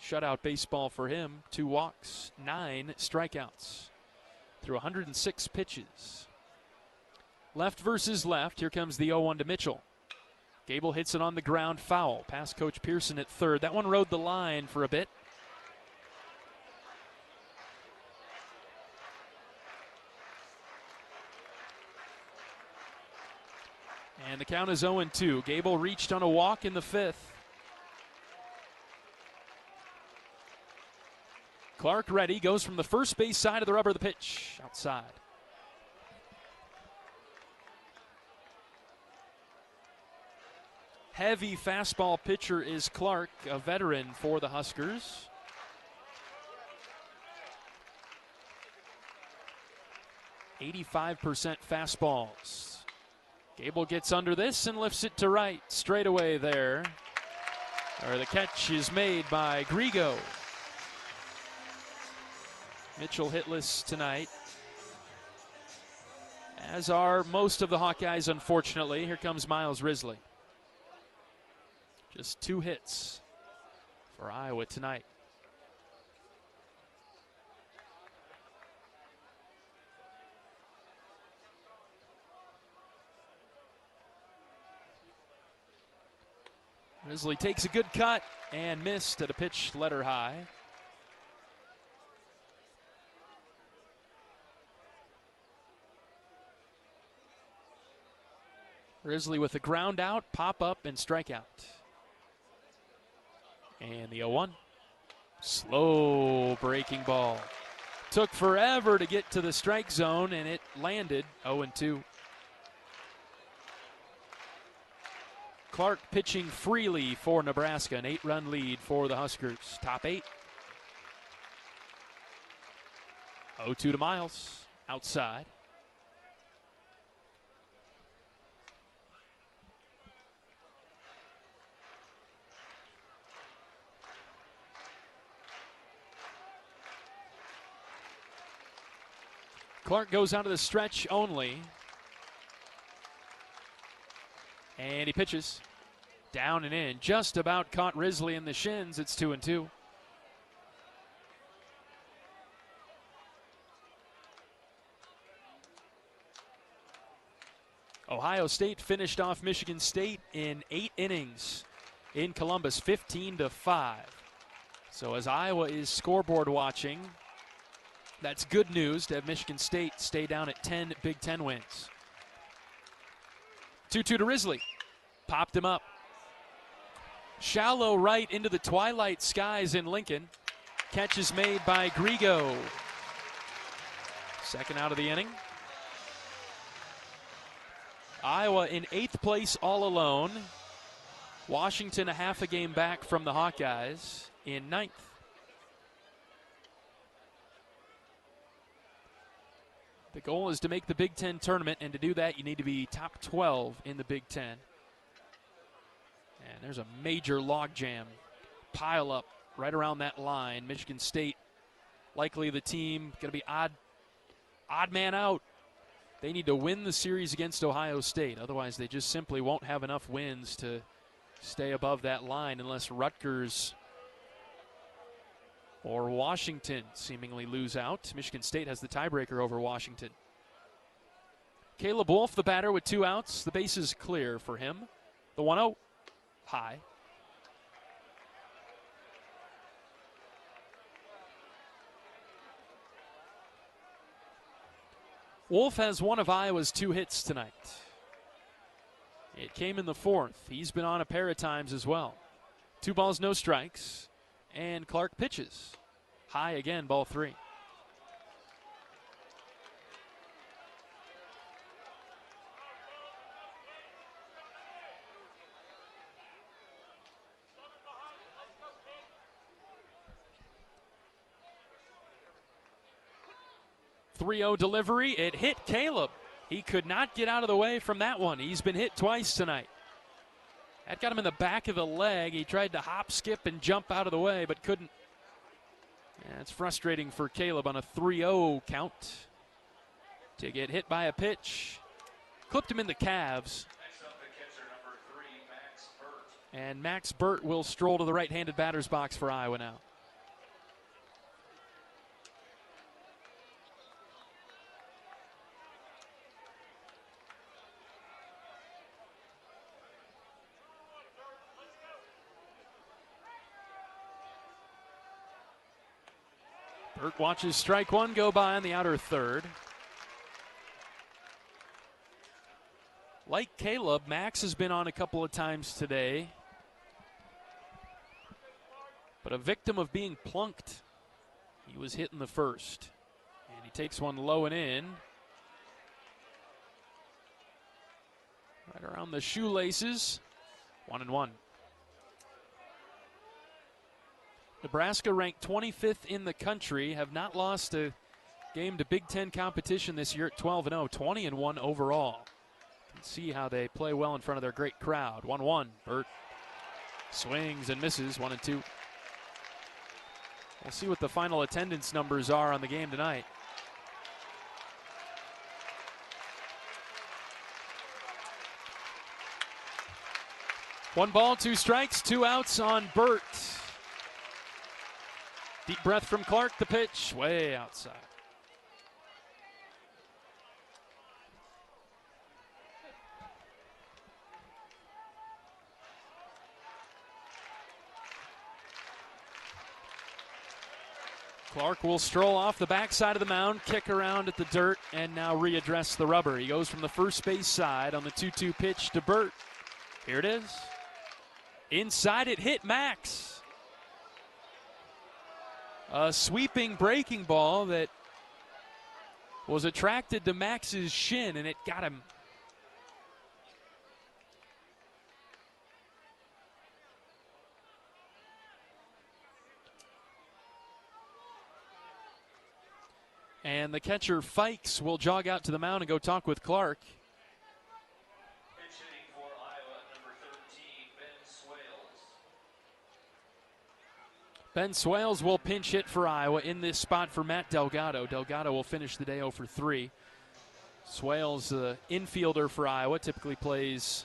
Speaker 3: Shutout baseball for him, 2 walks, 9 strikeouts. through 106 pitches. Left versus left. Here comes the 0-1 to Mitchell. Gable hits it on the ground, foul. Past Coach Pearson at third. That one rode the line for a bit. And the count is 0-2. Gable reached on a walk in the fifth. Clark ready, goes from the first base side of the rubber, the pitch outside. Heavy fastball pitcher is Clark, a veteran for the Huskers. .85% fastballs. Gable gets under this and lifts it to right. Straight away there. The catch is made by Grigo. Mitchell hitless tonight, as are most of the Hawkeyes, unfortunately. Here comes Miles Risley. Just 2 hits for Iowa tonight. Risley takes a good cut and missed at a pitch letter high. Risley with a ground out, pop up, and strikeout. And the 0-1. Slow breaking ball. Took forever to get to the strike zone, and it landed 0-2. Clark pitching freely for Nebraska, an 8-run lead for the Huskers. Top 8. 0-2 to Miles, outside. Clark goes out of the stretch only. And he pitches. Down and in. Just about caught Risley in the shins. It's 2-2. Ohio State finished off Michigan State in 8 innings in Columbus, 15-5. So as Iowa is scoreboard watching, that's good news to have Michigan State stay down at 10 Big Ten wins. 2-2 to Risley. Popped him up. Shallow right into the twilight skies in Lincoln. Catch is made by Grigo. Second out of the inning. Iowa in 8th place all alone. Washington a half a game back from the Hawkeyes in 9th. The goal is to make the Big Ten tournament, and to do that, you need to be top 12 in the Big Ten. And there's a major logjam pile up right around that line. Michigan State, likely the team going to be odd man out. They need to win the series against Ohio State. Otherwise, they just simply won't have enough wins to stay above that line unless Rutgers or Washington seemingly lose out. Michigan State has the tiebreaker over Washington. Caleb Wolf, the batter, with 2 outs. The base is clear for him. The 1-0, high. Wolf has one of Iowa's 2 hits tonight. It came in the 4th. He's been on a pair of times as well. 2 balls, no strikes. And Clark pitches. High again, ball 3. .30 delivery. It hit Caleb. He could not get out of the way from that one. He's been hit twice tonight. That got him in the back of the leg. He tried to hop, skip, and jump out of the way, but couldn't. Yeah, it's frustrating for Caleb on a 3-0 count to get hit by a pitch. Clipped him in the calves.
Speaker 19: Next up, the catcher, number 3, Max Burt.
Speaker 3: And Max Burt will stroll to the right-handed batter's box for Iowa now. Burt watches strike one go by on the outer third. Like Caleb, Max has been on a couple of times today, but a victim of being plunked. He was hit in the first, and he takes one low and in. Right around the shoelaces, 1-1. Nebraska ranked 25th in the country, have not lost a game to Big Ten competition this year at 12-0, 20-1 overall. You can see how they play well in front of their great crowd. 1-1, Burt swings and misses, 1-2. We'll see what the final attendance numbers are on the game tonight. One ball, two strikes, two outs on Burt. Deep breath from Clark, the pitch way outside. Clark will stroll off the backside of the mound, kick around at the dirt, and now readdress the rubber. He goes from the first base side on the 2-2 pitch to Burt. Here it is. Inside it hit Max. A sweeping breaking ball that was attracted to Max's shin, and it got him. And the catcher, Fikes, will jog out to the mound and go talk with Clark.
Speaker 5: Pitch hitting for Iowa, number 13, Ben Swales.
Speaker 3: Ben Swales will pinch hit for Iowa in this spot for Matt Delgado. Delgado will finish the day 0 for 3. Swales, the infielder for Iowa, typically plays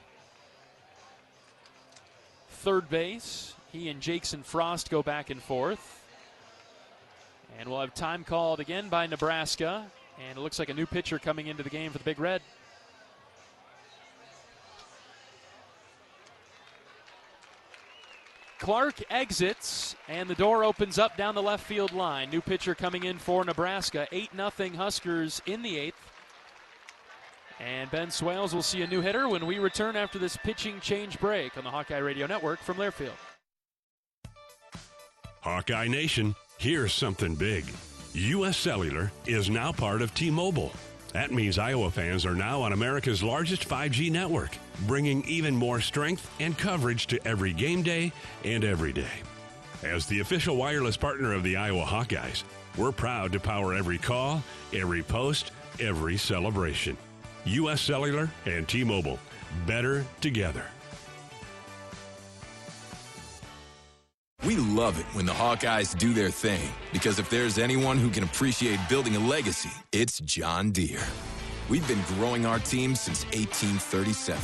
Speaker 3: third base. He and Jackson Frost go back and forth. And we'll have time called again by Nebraska. And it looks like a new pitcher coming into the game for the Big Red. Clark exits, and the door opens up down the left field line. New pitcher coming in for Nebraska. 8-0 Huskers in the 8th. And Ben Swales will see a new hitter when we return after this pitching change break on the Hawkeye Radio Network from Learfield.
Speaker 22: Hawkeye Nation, here's something big. U.S. Cellular is now part of T-Mobile. That means Iowa fans are now on America's largest 5G network, bringing even more strength and coverage to every game day and every day. As the official wireless partner of the Iowa Hawkeyes, we're proud to power every call, every post, every celebration. U.S. Cellular and T-Mobile, better together.
Speaker 10: We love it when the Hawkeyes do their thing, because if there's anyone who can appreciate building a legacy, it's John Deere. We've been growing our team since 1837,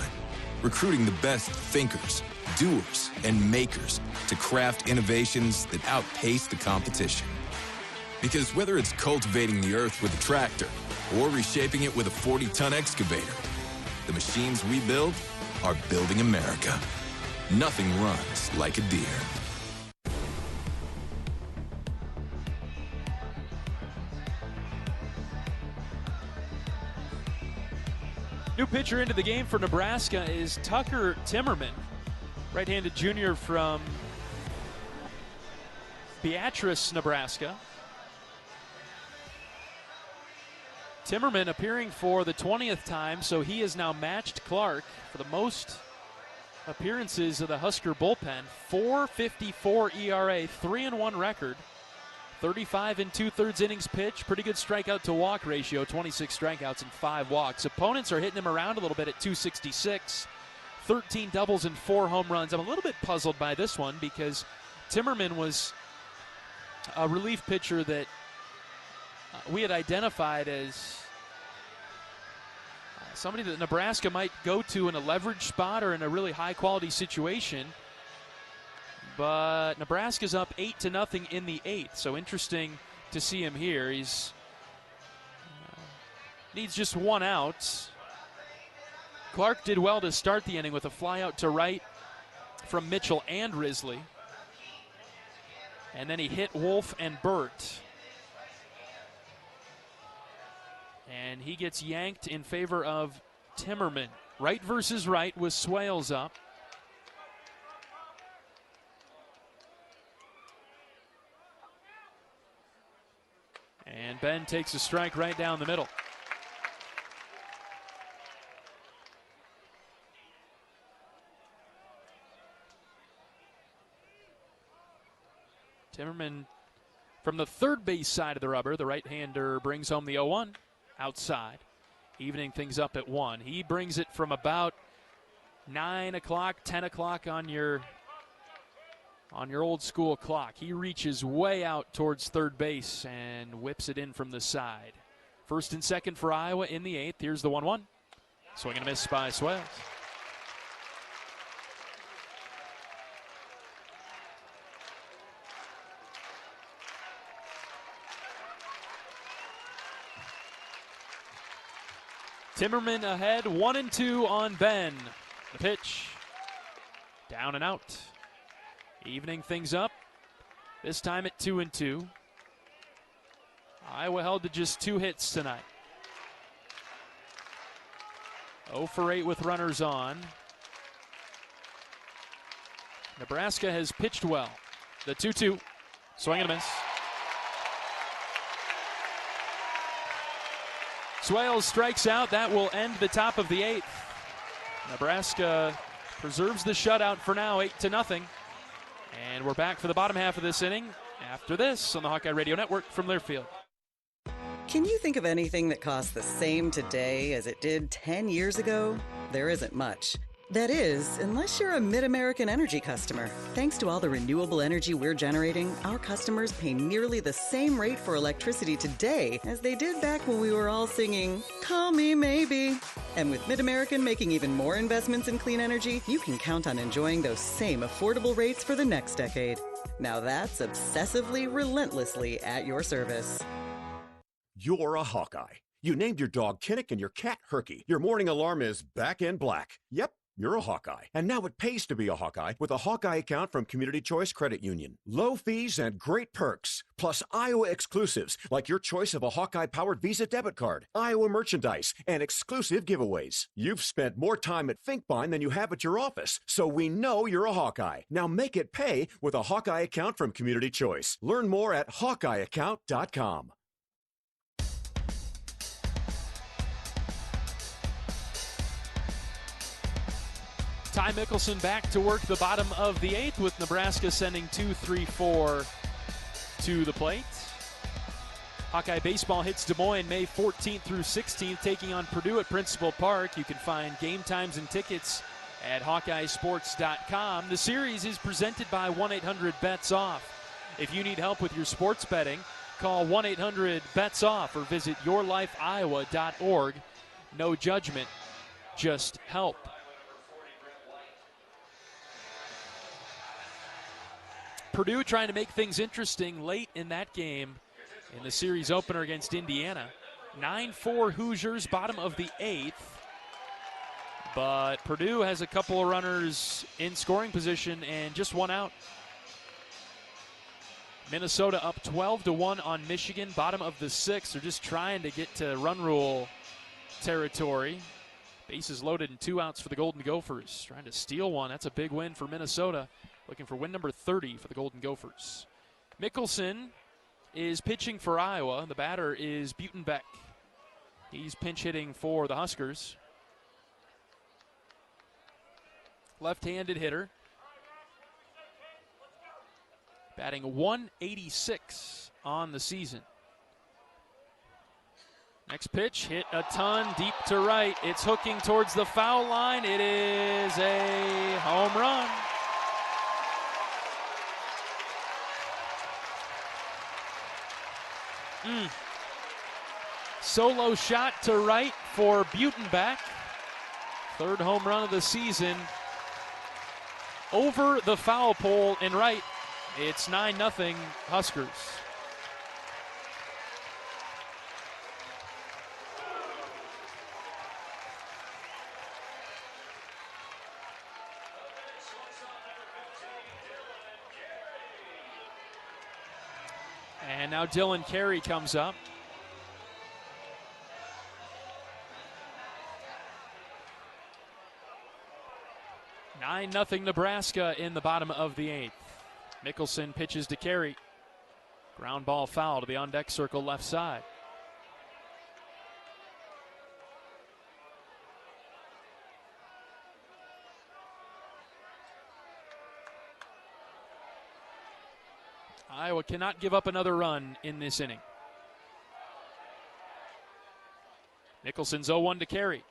Speaker 10: recruiting the best thinkers, doers, and makers to craft innovations that outpace the competition. Because whether it's cultivating the earth with a tractor or reshaping it with a 40-ton excavator, the machines we build are building America. Nothing runs like a Deere.
Speaker 3: New pitcher into the game for Nebraska is Tucker Timmerman, right-handed junior from Beatrice, Nebraska. Timmerman appearing for the 20th time, so he has now matched Clark for the most appearances of the Husker bullpen. 4.54 ERA, 3-1 record. 35 2/3 innings pitched. Pretty good strikeout to walk ratio, 26 strikeouts and 5 walks. Opponents are hitting him around a little bit at 266. 13 doubles and 4 home runs. I'm a little bit puzzled by this one because Timmerman was a relief pitcher that we had identified as somebody that Nebraska might go to in a leverage spot or in a really high-quality situation. But Nebraska's up 8-0 in the 8th, so interesting to see him here. He's needs just one out. Clark did well to start the inning with a fly out to right from Mitchell and Risley. And then he hit Wolf and Burt. And he gets yanked in favor of Timmerman. Right versus right with Swales up. And Ben takes a strike right down the middle. Timmerman from the third base side of the rubber. The right-hander brings home the 0-1 outside, evening things up at 1. He brings it from about 9 o'clock, 10 o'clock on your old school clock. He reaches way out towards third base and whips it in from the side. First and second for Iowa in the 8th. Here's the 1-1. Swing and a miss by Swales. Timmerman ahead, 1-2 on Ben. The pitch, down and out. Evening things up, this time at 2-2. Iowa held to just 2 hits tonight. 0 for 8 with runners on. Nebraska has pitched well. The 2-2, swing and a miss. Swales strikes out. That will end the top of the 8th. Nebraska preserves the shutout for now, 8-0. And we're back for the bottom half of this inning after this on the Hawkeye Radio Network from Learfield.
Speaker 14: Can you think of anything that costs the same today as it did 10 years ago? There isn't much. That is, unless you're a Mid-American Energy customer. Thanks to all the renewable energy we're generating, our customers pay nearly the same rate for electricity today as they did back when we were all singing, "Call Me Maybe." And with Mid-American making even more investments in clean energy, you can count on enjoying those same affordable rates for the next decade. Now that's obsessively, relentlessly at your service.
Speaker 21: You're a Hawkeye. You named your dog Kinnick and your cat Herky. Your morning alarm is back in black. Yep. You're a Hawkeye. And now it pays to be a Hawkeye with a Hawkeye account from Community Choice Credit Union. Low fees and great perks, plus Iowa exclusives like your choice of a Hawkeye-powered Visa debit card, Iowa merchandise, and exclusive giveaways. You've spent more time at Finkbine than you have at your office, so we know you're a Hawkeye. Now make it pay with a Hawkeye account from Community Choice. Learn more at HawkeyeAccount.com.
Speaker 3: Ty Mickelson back to work the bottom of the 8th with Nebraska sending 2-3-4 to the plate. Hawkeye baseball hits Des Moines May 14th through 16th, taking on Purdue at Principal Park. You can find game times and tickets at HawkeyeSports.com. The series is presented by 1-800-BETS-OFF. If you need help with your sports betting, call 1-800-BETS-OFF or visit yourlifeiowa.org. No judgment, just help. Purdue trying to make things interesting late in that game in the series opener against Indiana. 9-4 Hoosiers, bottom of the 8th. But Purdue has a couple of runners in scoring position and just one out. Minnesota up 12-1 on Michigan, bottom of the 6th. They're just trying to get to run rule territory. Bases loaded and 2 outs for the Golden Gophers. Trying to steal one. That's a big win for Minnesota. Looking for win number 30 for the Golden Gophers. Mickelson is pitching for Iowa. The batter is Butenbeck. He's pinch hitting for the Huskers. Left-handed hitter. Batting 186 on the season. Next pitch, hit a ton deep to right. It's hooking towards the foul line. It is a home run. Solo shot to right for Butenbeck. Third home run of the season. Over the foul pole in right. It's 9-0 Huskers. And now Dylan Carey comes up. 9-0 Nebraska in the bottom of the 8th. Mickelson pitches to Carey. Ground ball foul to the on-deck circle left side. Iowa cannot give up another run in this inning. Mickelsen's 0-1 to Carey.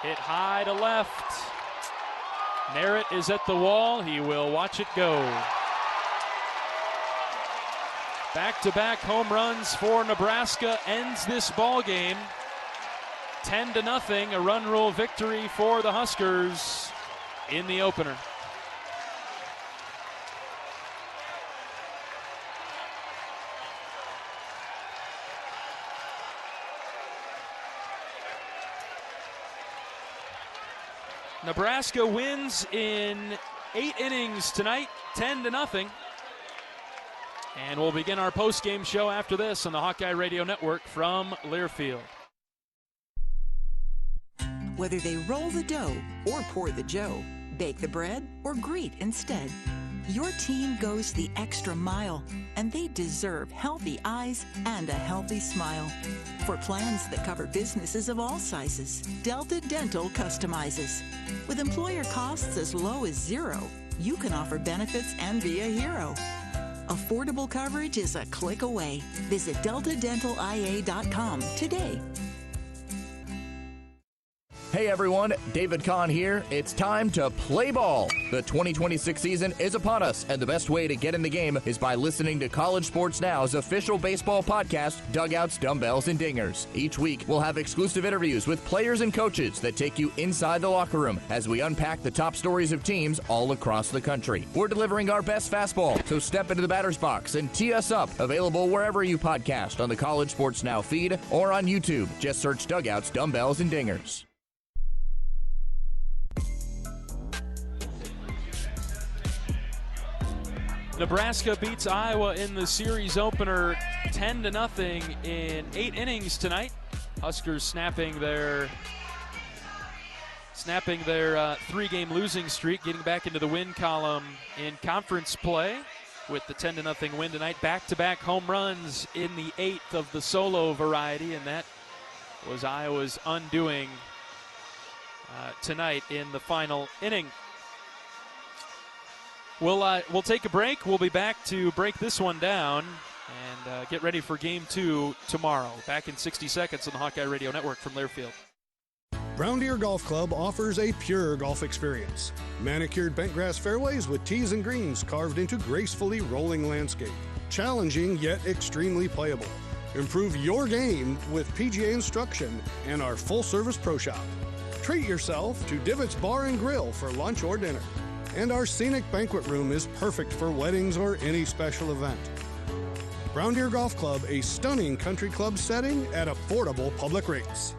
Speaker 3: Hit high to left. Merritt is at the wall. He will watch it go. Back-to-back home runs for Nebraska ends this ball game. 10-0, a run rule victory for the Huskers in the opener. Nebraska wins in 8 innings tonight, 10-0. And we'll begin our post-game show after this on the Hawkeye Radio Network from Learfield.
Speaker 12: Whether they roll the dough or pour the joe, bake the bread or greet instead, your team goes the extra mile, and they deserve healthy eyes and a healthy smile. For plans that cover businesses of all sizes, Delta Dental customizes. With employer costs as low as $0, you can offer benefits and be a hero. Affordable coverage is a click away. Visit deltadentalia.com today.
Speaker 13: Hey everyone, David Kahn here. It's time to play ball. The 2026 season is upon us, and the best way to get in the game is by listening to College Sports Now's official baseball podcast, Dugouts, Dumbbells, and Dingers. Each week, we'll have exclusive interviews with players and coaches that take you inside the locker room as we unpack the top stories of teams all across the country. We're delivering our best fastball, so step into the batter's box and tee us up. Available wherever you podcast on the College Sports Now feed or on YouTube. Just search Dugouts, Dumbbells, and Dingers.
Speaker 3: Nebraska beats Iowa in the series opener 10-0 in 8 innings tonight. Huskers snapping their 3-game losing streak, getting back into the win column in conference play with the 10-0 win tonight. Back-to-back home runs in the 8th of the solo variety, and that was Iowa's undoing tonight in the final inning. We'll take a break. We'll be back to break this one down and get ready for Game 2 tomorrow. Back in 60 seconds on the Hawkeye Radio Network from Learfield.
Speaker 9: Brown Deer Golf Club offers a pure golf experience. Manicured bentgrass fairways with tees and greens carved into gracefully rolling landscape. Challenging yet extremely playable. Improve your game with PGA instruction and our full-service pro shop. Treat yourself to Divots Bar and Grill for lunch or dinner. And our scenic banquet room is perfect for weddings or any special event. Brown Deer Golf Club, a stunning country club setting at affordable public rates.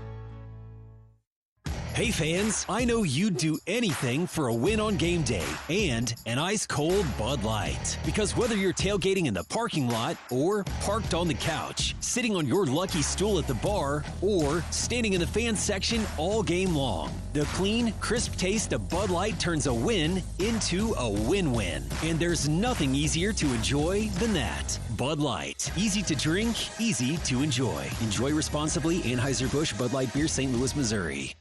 Speaker 20: Hey fans, I know you'd do anything for a win on game day and an ice-cold Bud Light. Because whether you're tailgating in the parking lot or parked on the couch, sitting on your lucky stool at the bar, or standing in the fan section all game long, the clean, crisp taste of Bud Light turns a win into a win-win. And there's nothing easier to enjoy than that. Bud Light. Easy to drink, easy to enjoy. Enjoy responsibly. Anheuser-Busch Bud Light Beer, St. Louis, Missouri.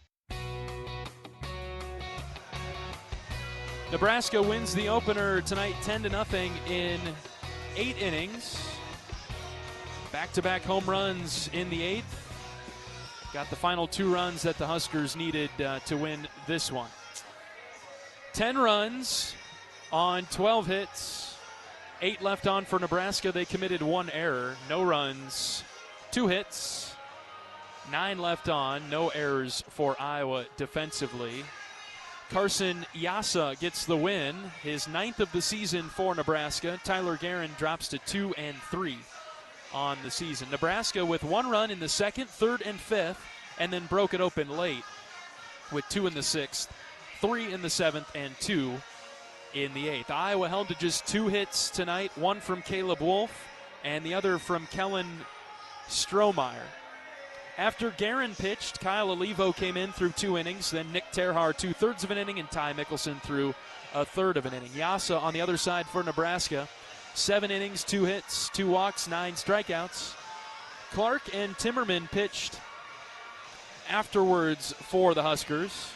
Speaker 3: Nebraska wins the opener tonight 10-0 in 8 innings. Back-to-back home runs in the 8th. Got the final 2 runs that the Huskers needed to win this one. 10 runs on 12 hits. 8 left on for Nebraska. They committed 1 error. No runs, 2 hits. 9 left on. No errors for Iowa defensively. Carson Yasa gets the win, his 9th of the season for Nebraska. Tyler Guerin drops to 2-3 on the season. Nebraska with 1 run in the 2nd, 3rd, and 5th, and then broke it open late with 2 in the 6th, 3 in the 7th, and 2 in the 8th. Iowa held to just 2 hits tonight, 1 from Caleb Wolf and the other from Kellen Strohmeyer. After Guerin pitched, Kyle Olivo came in through 2 innings. Then Nick Terhar 2/3 of an inning, and Ty Mickelson threw 1/3 of an inning. Yasa on the other side for Nebraska. 7 innings, 2 hits, 2 walks, 9 strikeouts. Clark and Timmerman pitched afterwards for the Huskers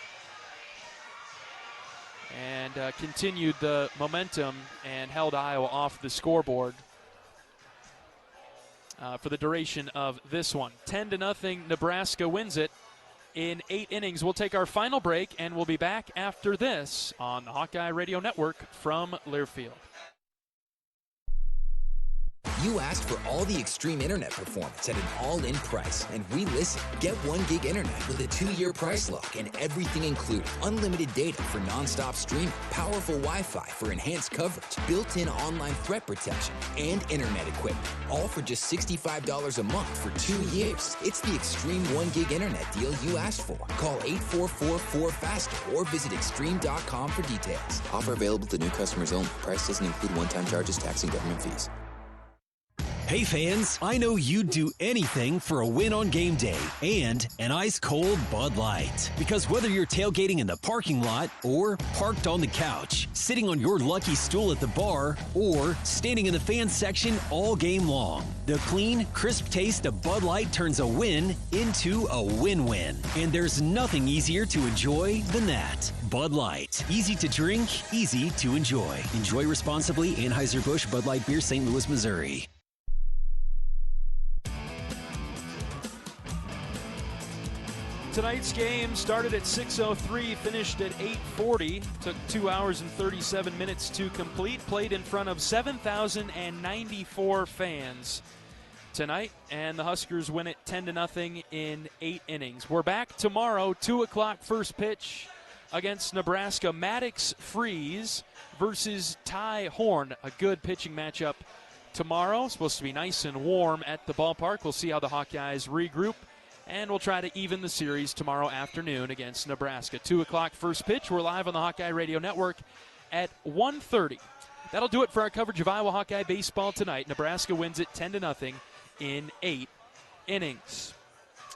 Speaker 3: and continued the momentum and held Iowa off the scoreboard for the duration of this one. 10-0, Nebraska wins it in 8 innings. We'll take our final break, and we'll be back after this on the Hawkeye Radio Network from Learfield.
Speaker 15: You asked for all the extreme internet performance at an all-in price, and we listened. Get 1 gig internet with a 2-year price lock and everything included. Unlimited data for non-stop streaming, powerful Wi-Fi for enhanced coverage, built-in online threat protection, and internet equipment. All for just $65 a month for 2 years. It's the extreme 1 gig internet deal you asked for. Call 844-4FASTER or visit extreme.com for details. Offer available to new customers only. Price doesn't include one-time charges, tax, and government fees.
Speaker 20: Hey fans, I know you'd do anything for a win on game day and an ice-cold Bud Light. Because whether you're tailgating in the parking lot or parked on the couch, sitting on your lucky stool at the bar, or standing in the fan section all game long, the clean, crisp taste of Bud Light turns a win into a win-win. And there's nothing easier to enjoy than that. Bud Light. Easy to drink, easy to enjoy. Enjoy responsibly. Anheuser-Busch Bud Light Beer, St. Louis, Missouri.
Speaker 3: Tonight's game started at 6:03, finished at 8:40. Took 2 hours and 37 minutes to complete. Played in front of 7,094 fans tonight, and the Huskers win it 10-0 in 8 innings. We're back tomorrow, 2 o'clock first pitch against Nebraska. Maddox Freeze versus Ty Horn. A good pitching matchup tomorrow. Supposed to be nice and warm at the ballpark. We'll see how the Hawkeyes regroup. And we'll try to even the series tomorrow afternoon against Nebraska. 2 o'clock first pitch. We're live on the Hawkeye Radio Network at 1:30. That'll do it for our coverage of Iowa Hawkeye baseball tonight. Nebraska wins it 10-0 in 8 innings.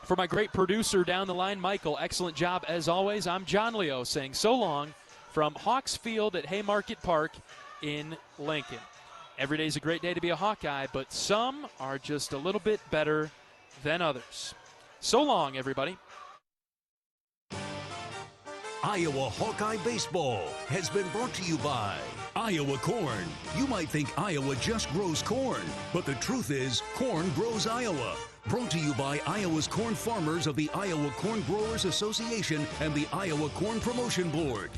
Speaker 3: For my great producer down the line, Michael, excellent job as always. I'm John Leo saying so long from Hawks Field at Haymarket Park in Lincoln. Every day's a great day to be a Hawkeye, but some are just a little bit better than others. So long, everybody.
Speaker 16: Iowa Hawkeye Baseball has been brought to you by Iowa Corn. You might think Iowa just grows corn, but the truth is corn grows Iowa. Brought to you by Iowa's corn farmers of the Iowa Corn Growers Association and the Iowa Corn Promotion Board.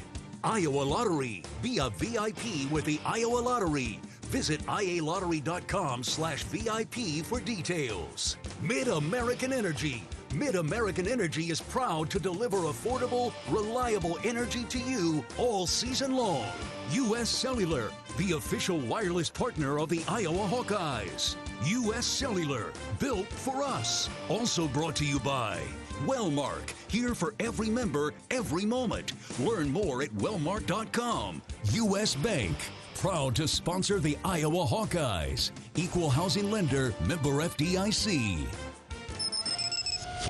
Speaker 16: Iowa Lottery. Be a VIP with the Iowa Lottery. Visit ialottery.com/VIP for details. Mid-American Energy. Mid-American Energy is proud to deliver affordable, reliable energy to you all season long. U.S. Cellular, the official wireless partner of the Iowa Hawkeyes. U.S. Cellular, built for us. Also brought to you by Wellmark, here for every member, every moment. Learn more at wellmark.com. U.S. Bank, proud to sponsor the Iowa Hawkeyes. Equal housing lender, member FDIC.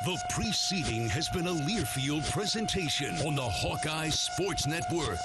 Speaker 16: The preceding has been a Learfield presentation on the Hawkeye Sports Network.